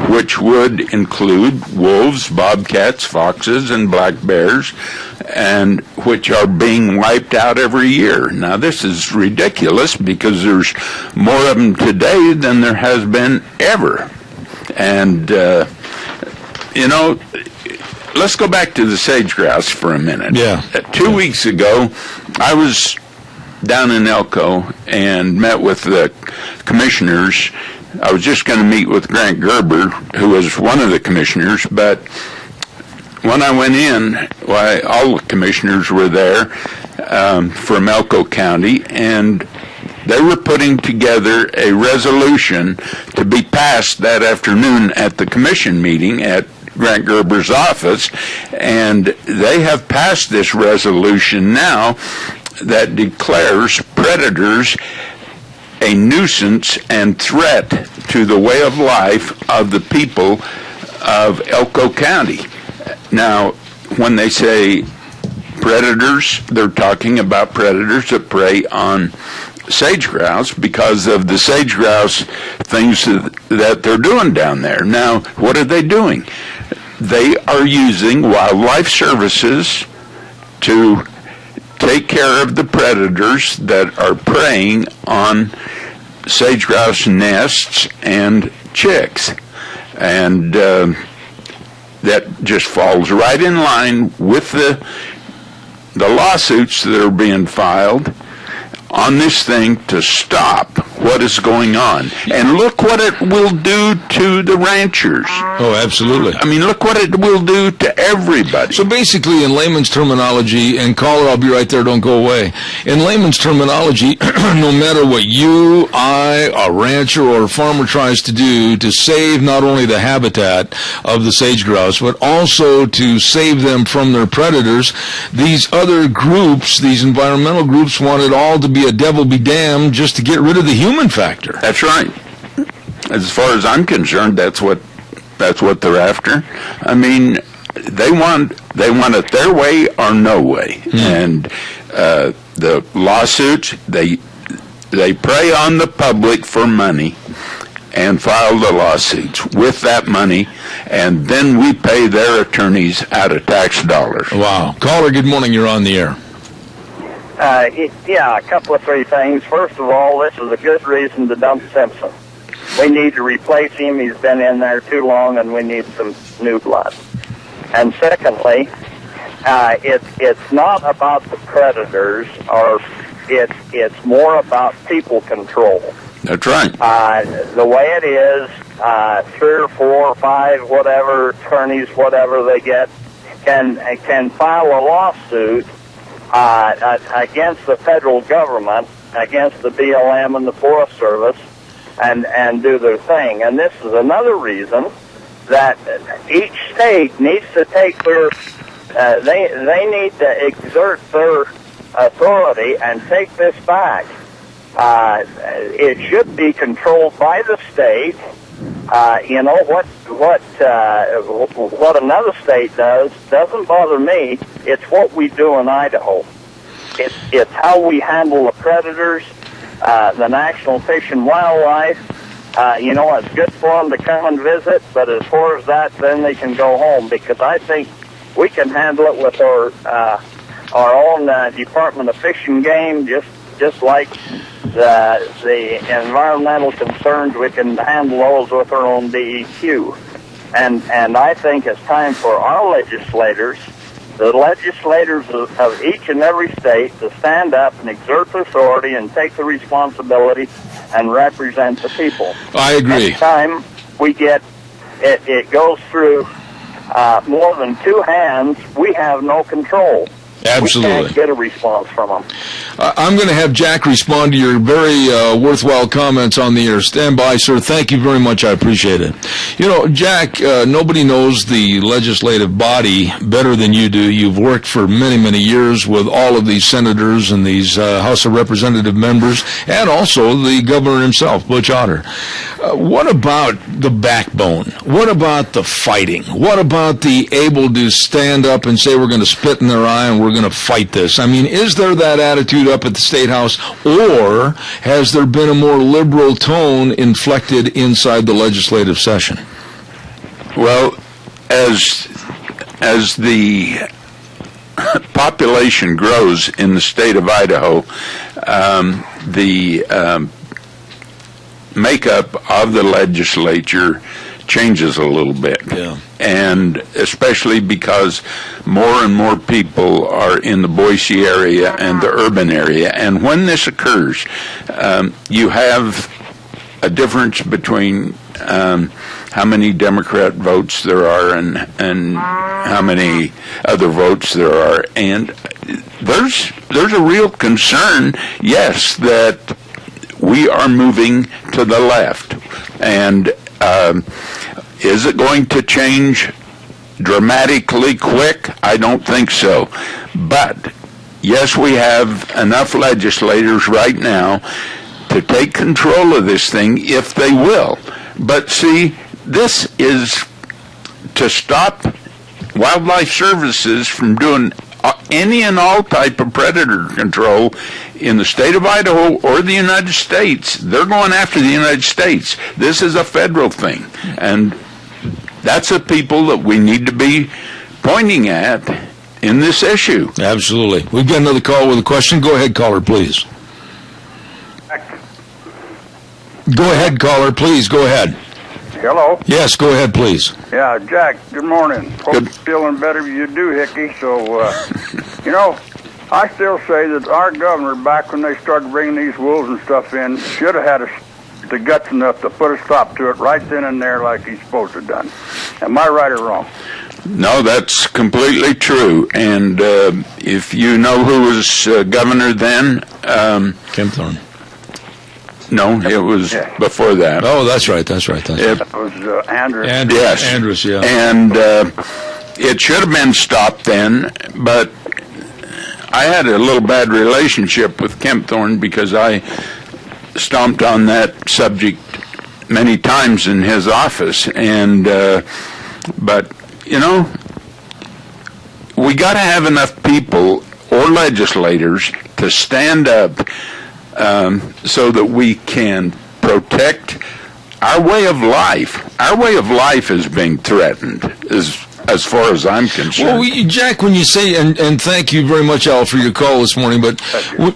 which would include wolves, bobcats, foxes, and black bears, and which are being wiped out every year. Now, this is ridiculous because there's more of them today than there has been ever. And, let's go back to the sage grouse for a minute. Yeah. 2 weeks ago, I was down in Elko and met with the commissioners. I was just going to meet with Grant Gerber, who was one of the commissioners, but when I went in, all the commissioners were there from Elko County, and they were putting together a resolution to be passed that afternoon at the commission meeting at Grant Gerber's office, and they have passed this resolution now that declares predators a nuisance and threat to the way of life of the people of Elko County. Now, when they say predators, they're talking about predators that prey on sage grouse because of the sage grouse things that they're doing down there. Now, what are they doing? They are using wildlife services to take care of the predators that are preying on sage grouse nests and chicks. And that just falls right in line with the lawsuits that are being filed on this thing to stop what is going on. And look what it will do to the ranchers. Oh, absolutely. I mean, look what it will do to everybody. So basically, in layman's terminology, and caller, I'll be right there, don't go away. In layman's terminology, no matter what you, I, a rancher, or a farmer tries to do to save not only the habitat of the sage grouse, but also to save them from their predators, these other groups, these environmental groups, want it all to be a devil be damned just to get rid of the human factor. That's right. As far as I'm concerned, that's what they're after. I mean, they want it their way or no way. And the lawsuits, they prey on the public for money and file the lawsuits with that money, and then we pay their attorneys out of tax dollars. Wow. Caller, good morning. You're on the air. Yeah, a couple of three things. First of all, this is a good reason to dump Simpson. We need to replace him. He's been in there too long, and we need some new blood. And secondly, it's not about the predators, or it's more about people control. That's right. The way it is, 3 or 4 or 5, whatever attorneys, whatever they get, can file a lawsuit against the federal government against the BLM and the Forest Service and do their thing. And this is another reason that each state needs to take their, they need to exert their authority and take this back. It should be controlled by the state. You know, what another state does doesn't bother me. It's what we do in Idaho. It's how we handle the predators, the National Fish and Wildlife. You know, it's good for them to come and visit, but as far as that, then they can go home, because I think we can handle it with our own Department of Fish and Game, just like the environmental concerns. We can handle those with our own DEQ. And I think it's time for our legislators, the legislators of each and every state, to stand up and exert their authority and take the responsibility and represent the people. I agree. Every time we get it goes through more than two hands, we have no control. Absolutely. We can't get a response from them. I'm going to have Jack respond to your very worthwhile comments on the air. Stand by, sir. Thank you very much. I appreciate it. You know, Jack, nobody knows the legislative body better than you do. You've worked for many, many years with all of these senators and these House of Representative members, and also the governor himself, Butch Otter. What about the backbone? What about the fighting? What about the able to stand up and say, we're going to spit in their eye and we're going to fight this? I mean, is there that attitude up at the State House, or has there been a more liberal tone inflected inside the legislative session? Well, as the population grows in the state of Idaho, the makeup of the legislature changes a little bit. Yeah. And especially because more and more people are in the Boise area and the urban area. And when this occurs, you have a difference between how many Democrat votes there are and how many other votes there are. And there's a real concern, yes, that we are moving to the left. And is it going to change dramatically quick? I don't think so. But, yes, we have enough legislators right now to take control of this thing if they will. But, see, this is to stop wildlife services from doing any and all type of predator control in the state of Idaho or the United States. They're going after the United States. This is a federal thing. And that's the people that we need to be pointing at in this issue. Absolutely. We've got another call with a question. Go ahead, caller, please. Go ahead, caller, please. Go ahead. Hello? Yes, go ahead, please. Yeah, Jack, good morning. Hope you're feeling better than you do, Hickey. So, you know, I still say that our governor, back when they started bringing these wolves and stuff in, should have had the guts enough to put a stop to it right then and there like he's supposed to have done. Am I right or wrong? No, that's completely true. And if you know who was governor then... Kemp Thorne. No, it was before that. Oh, that's right. It was Andrus. Yes. Andrus, yeah. And it should have been stopped then, but I had a little bad relationship with Kemp Thorne because I stomped on that subject many times in his office. And but, you know, we got to have enough people or legislators to stand up so that we can protect our way of life. Our way of life is being threatened, as far as I'm concerned. Well, Jack, when you say, and thank you very much, Al, for your call this morning, but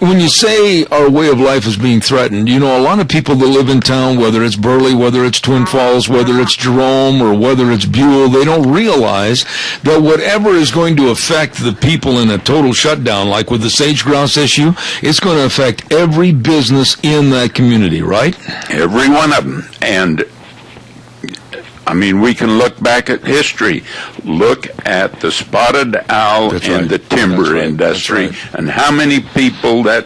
when you say our way of life is being threatened, you know, a lot of people that live in town, whether it's Burley, whether it's Twin Falls, whether it's Jerome, or whether it's Buell, they don't realize that whatever is going to affect the people in a total shutdown, like with the sage grouse issue, it's going to affect every business in that community, right? Every one of them. And I mean, we can look back at history, look at the spotted owl and the timber industry, and how many people that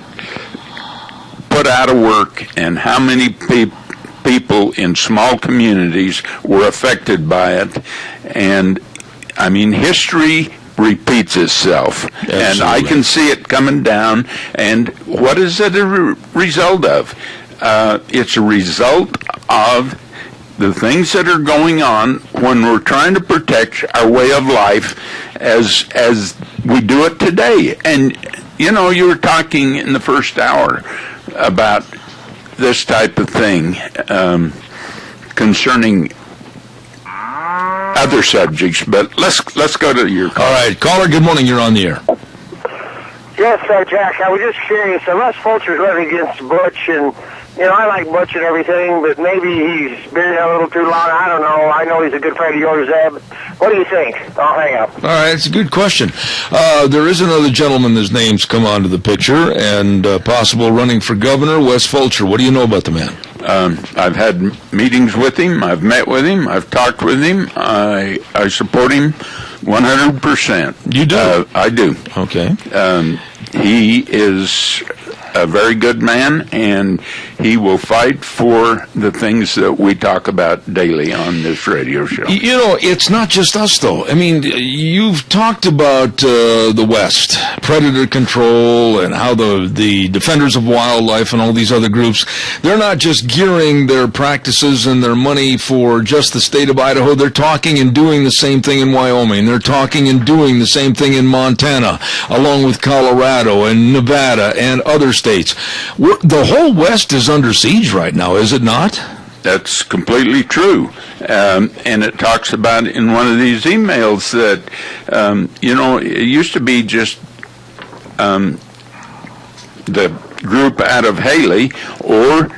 put out of work and how many people in small communities were affected by it. And, I mean, history repeats itself. Absolutely. And I can see it coming down. And what is it a result of? It's a result of the things that are going on when we're trying to protect our way of life as we do it today. And, you know, you were talking in the first hour about this type of thing concerning other subjects, but let's go to your call. All right, caller, good morning. You're on the air. Yes, Jack, I was just curious. Russ Fulcher's running against Butch, and, you know, I like Butch and everything, but maybe he's been here a little too long. I don't know. I know he's a good friend of yours, Zeb. What do you think? I'll hang up. All right, it's a good question. There is another gentleman whose name's come onto the picture, and possible running for governor, Wes Fulcher. What do you know about the man? I've had meetings with him. I've met with him. I've talked with him. I support him 100%. You do? I do. Okay. He is a very good man, and he will fight for the things that we talk about daily on this radio show. You know, it's not just us, though. I mean, you've talked about the West, predator control, and how the defenders of wildlife and all these other groups, they're not just gearing their practices and their money for just the state of Idaho. They're talking and doing the same thing in Wyoming. They're talking and doing the same thing in Montana, along with Colorado and Nevada and other states. The whole West is under siege right now, is it not? That's completely true. And it talks about in one of these emails that, you know, it used to be just the group out of Haley or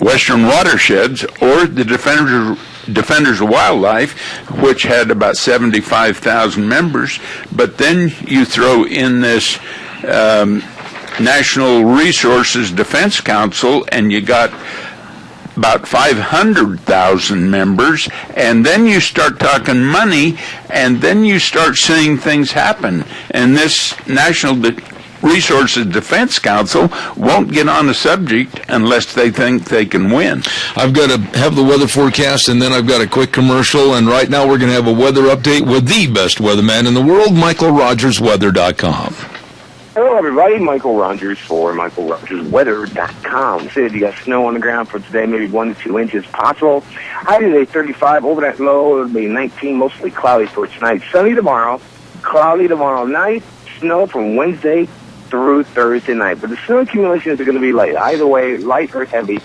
Western Watersheds or the Defenders of Wildlife, which had about 75,000 members. But then you throw in this National Resources Defense Council, and you got about 500,000 members, and then you start talking money, and then you start seeing things happen. And this National Resources Defense Council won't get on the subject unless they think they can win. I've got to have the weather forecast, and then I've got a quick commercial, and right now we're going to have a weather update with the best weatherman in the world, MichaelRogersWeather.com. Hello, everybody. Michael Rogers for MichaelRogersWeather.com. Said you got snow on the ground for today, maybe 1 to 2 inches possible. High today, 35. Overnight low, it'll be 19, mostly cloudy for tonight. Sunny tomorrow, cloudy tomorrow night, snow from Wednesday through Thursday night. But the snow accumulations are going to be light. Either way, light or heavy.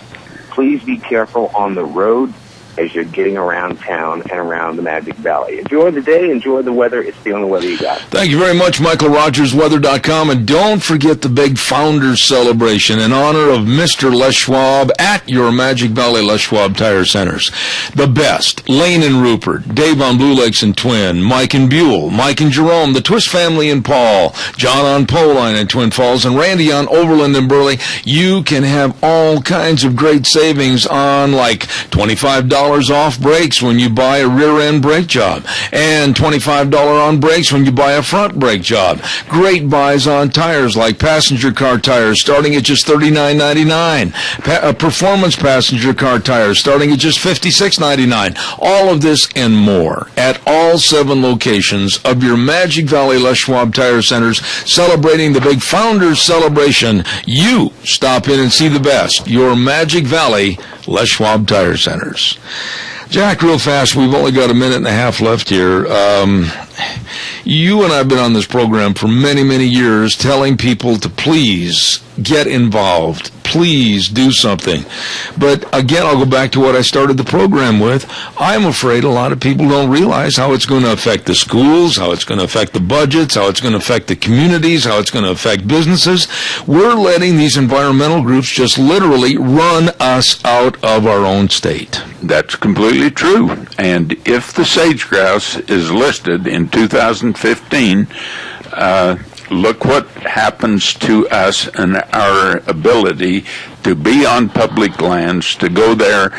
Please be careful on the road as you're getting around town and around the Magic Valley. Enjoy the day, enjoy the weather. It's the only weather you got. Thank you very much, MichaelRogersWeather.com. And don't forget the big Founders Celebration in honor of Mr. Les Schwab at your Magic Valley Les Schwab Tire Centers. The best, Lane and Rupert, Dave on Blue Lakes and Twin, Mike and Buell, Mike and Jerome, the Twist family in Paul, John on Poline and Twin Falls, and Randy on Overland and Burley. You can have all kinds of great savings on like $25 off brakes when you buy a rear end brake job, and $25 on brakes when you buy a front brake job. Great buys on tires like passenger car tires starting at just $39.99. Performance passenger car tires starting at just $56.99. All of this and more at all 7 locations of your Magic Valley Les Schwab Tire Centers, celebrating the big Founders Celebration. You stop in and see the best. Your Magic Valley Les Schwab Tire Centers. Jack, real fast, we've only got a minute and a half left here. You and I have been on this program for many, many years telling people to please get involved. Please do something. But again, I'll go back to what I started the program with. I'm afraid a lot of people don't realize how it's going to affect the schools, how it's going to affect the budgets, how it's going to affect the communities, how it's going to affect businesses. We're letting these environmental groups just literally run us out of our own state. That's completely true. And if the sage grouse is listed in 2015, look what happens to us and our ability to be on public lands, to go there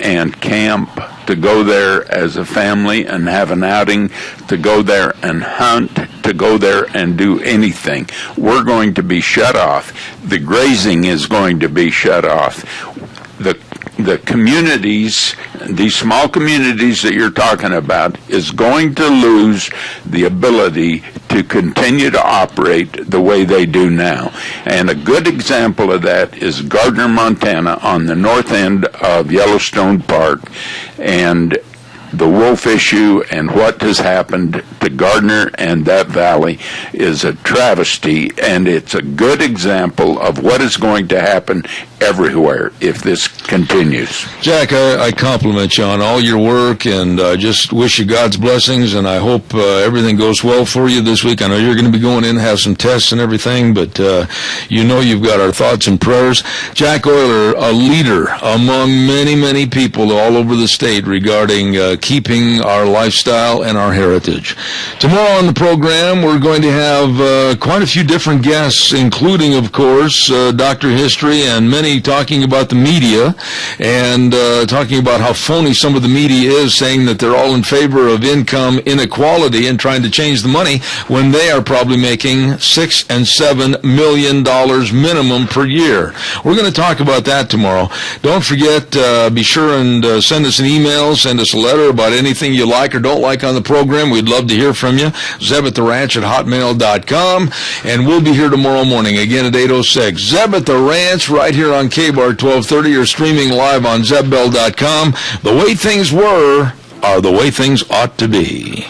and camp to go there as a family and have an outing, to go there and hunt, to go there and do anything. We're going to be shut off. The grazing is going to be shut off. The communities, these small communities that you're talking about, is going to lose the ability to continue to operate the way they do now. And a good example of that is Gardner, Montana, on the north end of Yellowstone Park, and the wolf issue and what has happened to Gardner and that valley is a travesty, and it's a good example of what is going to happen everywhere if this continues. Jack, I compliment you on all your work, and I just wish you God's blessings, and I hope everything goes well for you this week. I know you're going to be going in, have some tests and everything, but you know you've got our thoughts and prayers. Jack Euler, a leader among many, many people all over the state regarding keeping our lifestyle and our heritage. Tomorrow on the program, we're going to have quite a few different guests, including, of course, Dr. History, and many talking about the media and talking about how phony some of the media is, saying that they're all in favor of income inequality and trying to change the money when they are probably making $6 and $7 million minimum per year. We're going to talk about that tomorrow. Don't forget, be sure and send us an email, send us a letter about anything you like or don't like on the program. We'd love to hear from you. ZebAtTheRanch@hotmail.com, and we'll be here tomorrow morning again at 8:06. Zeb at the Ranch right here on KBAR 1230, or streaming live on ZebBell.com. The way things were are the way things ought to be.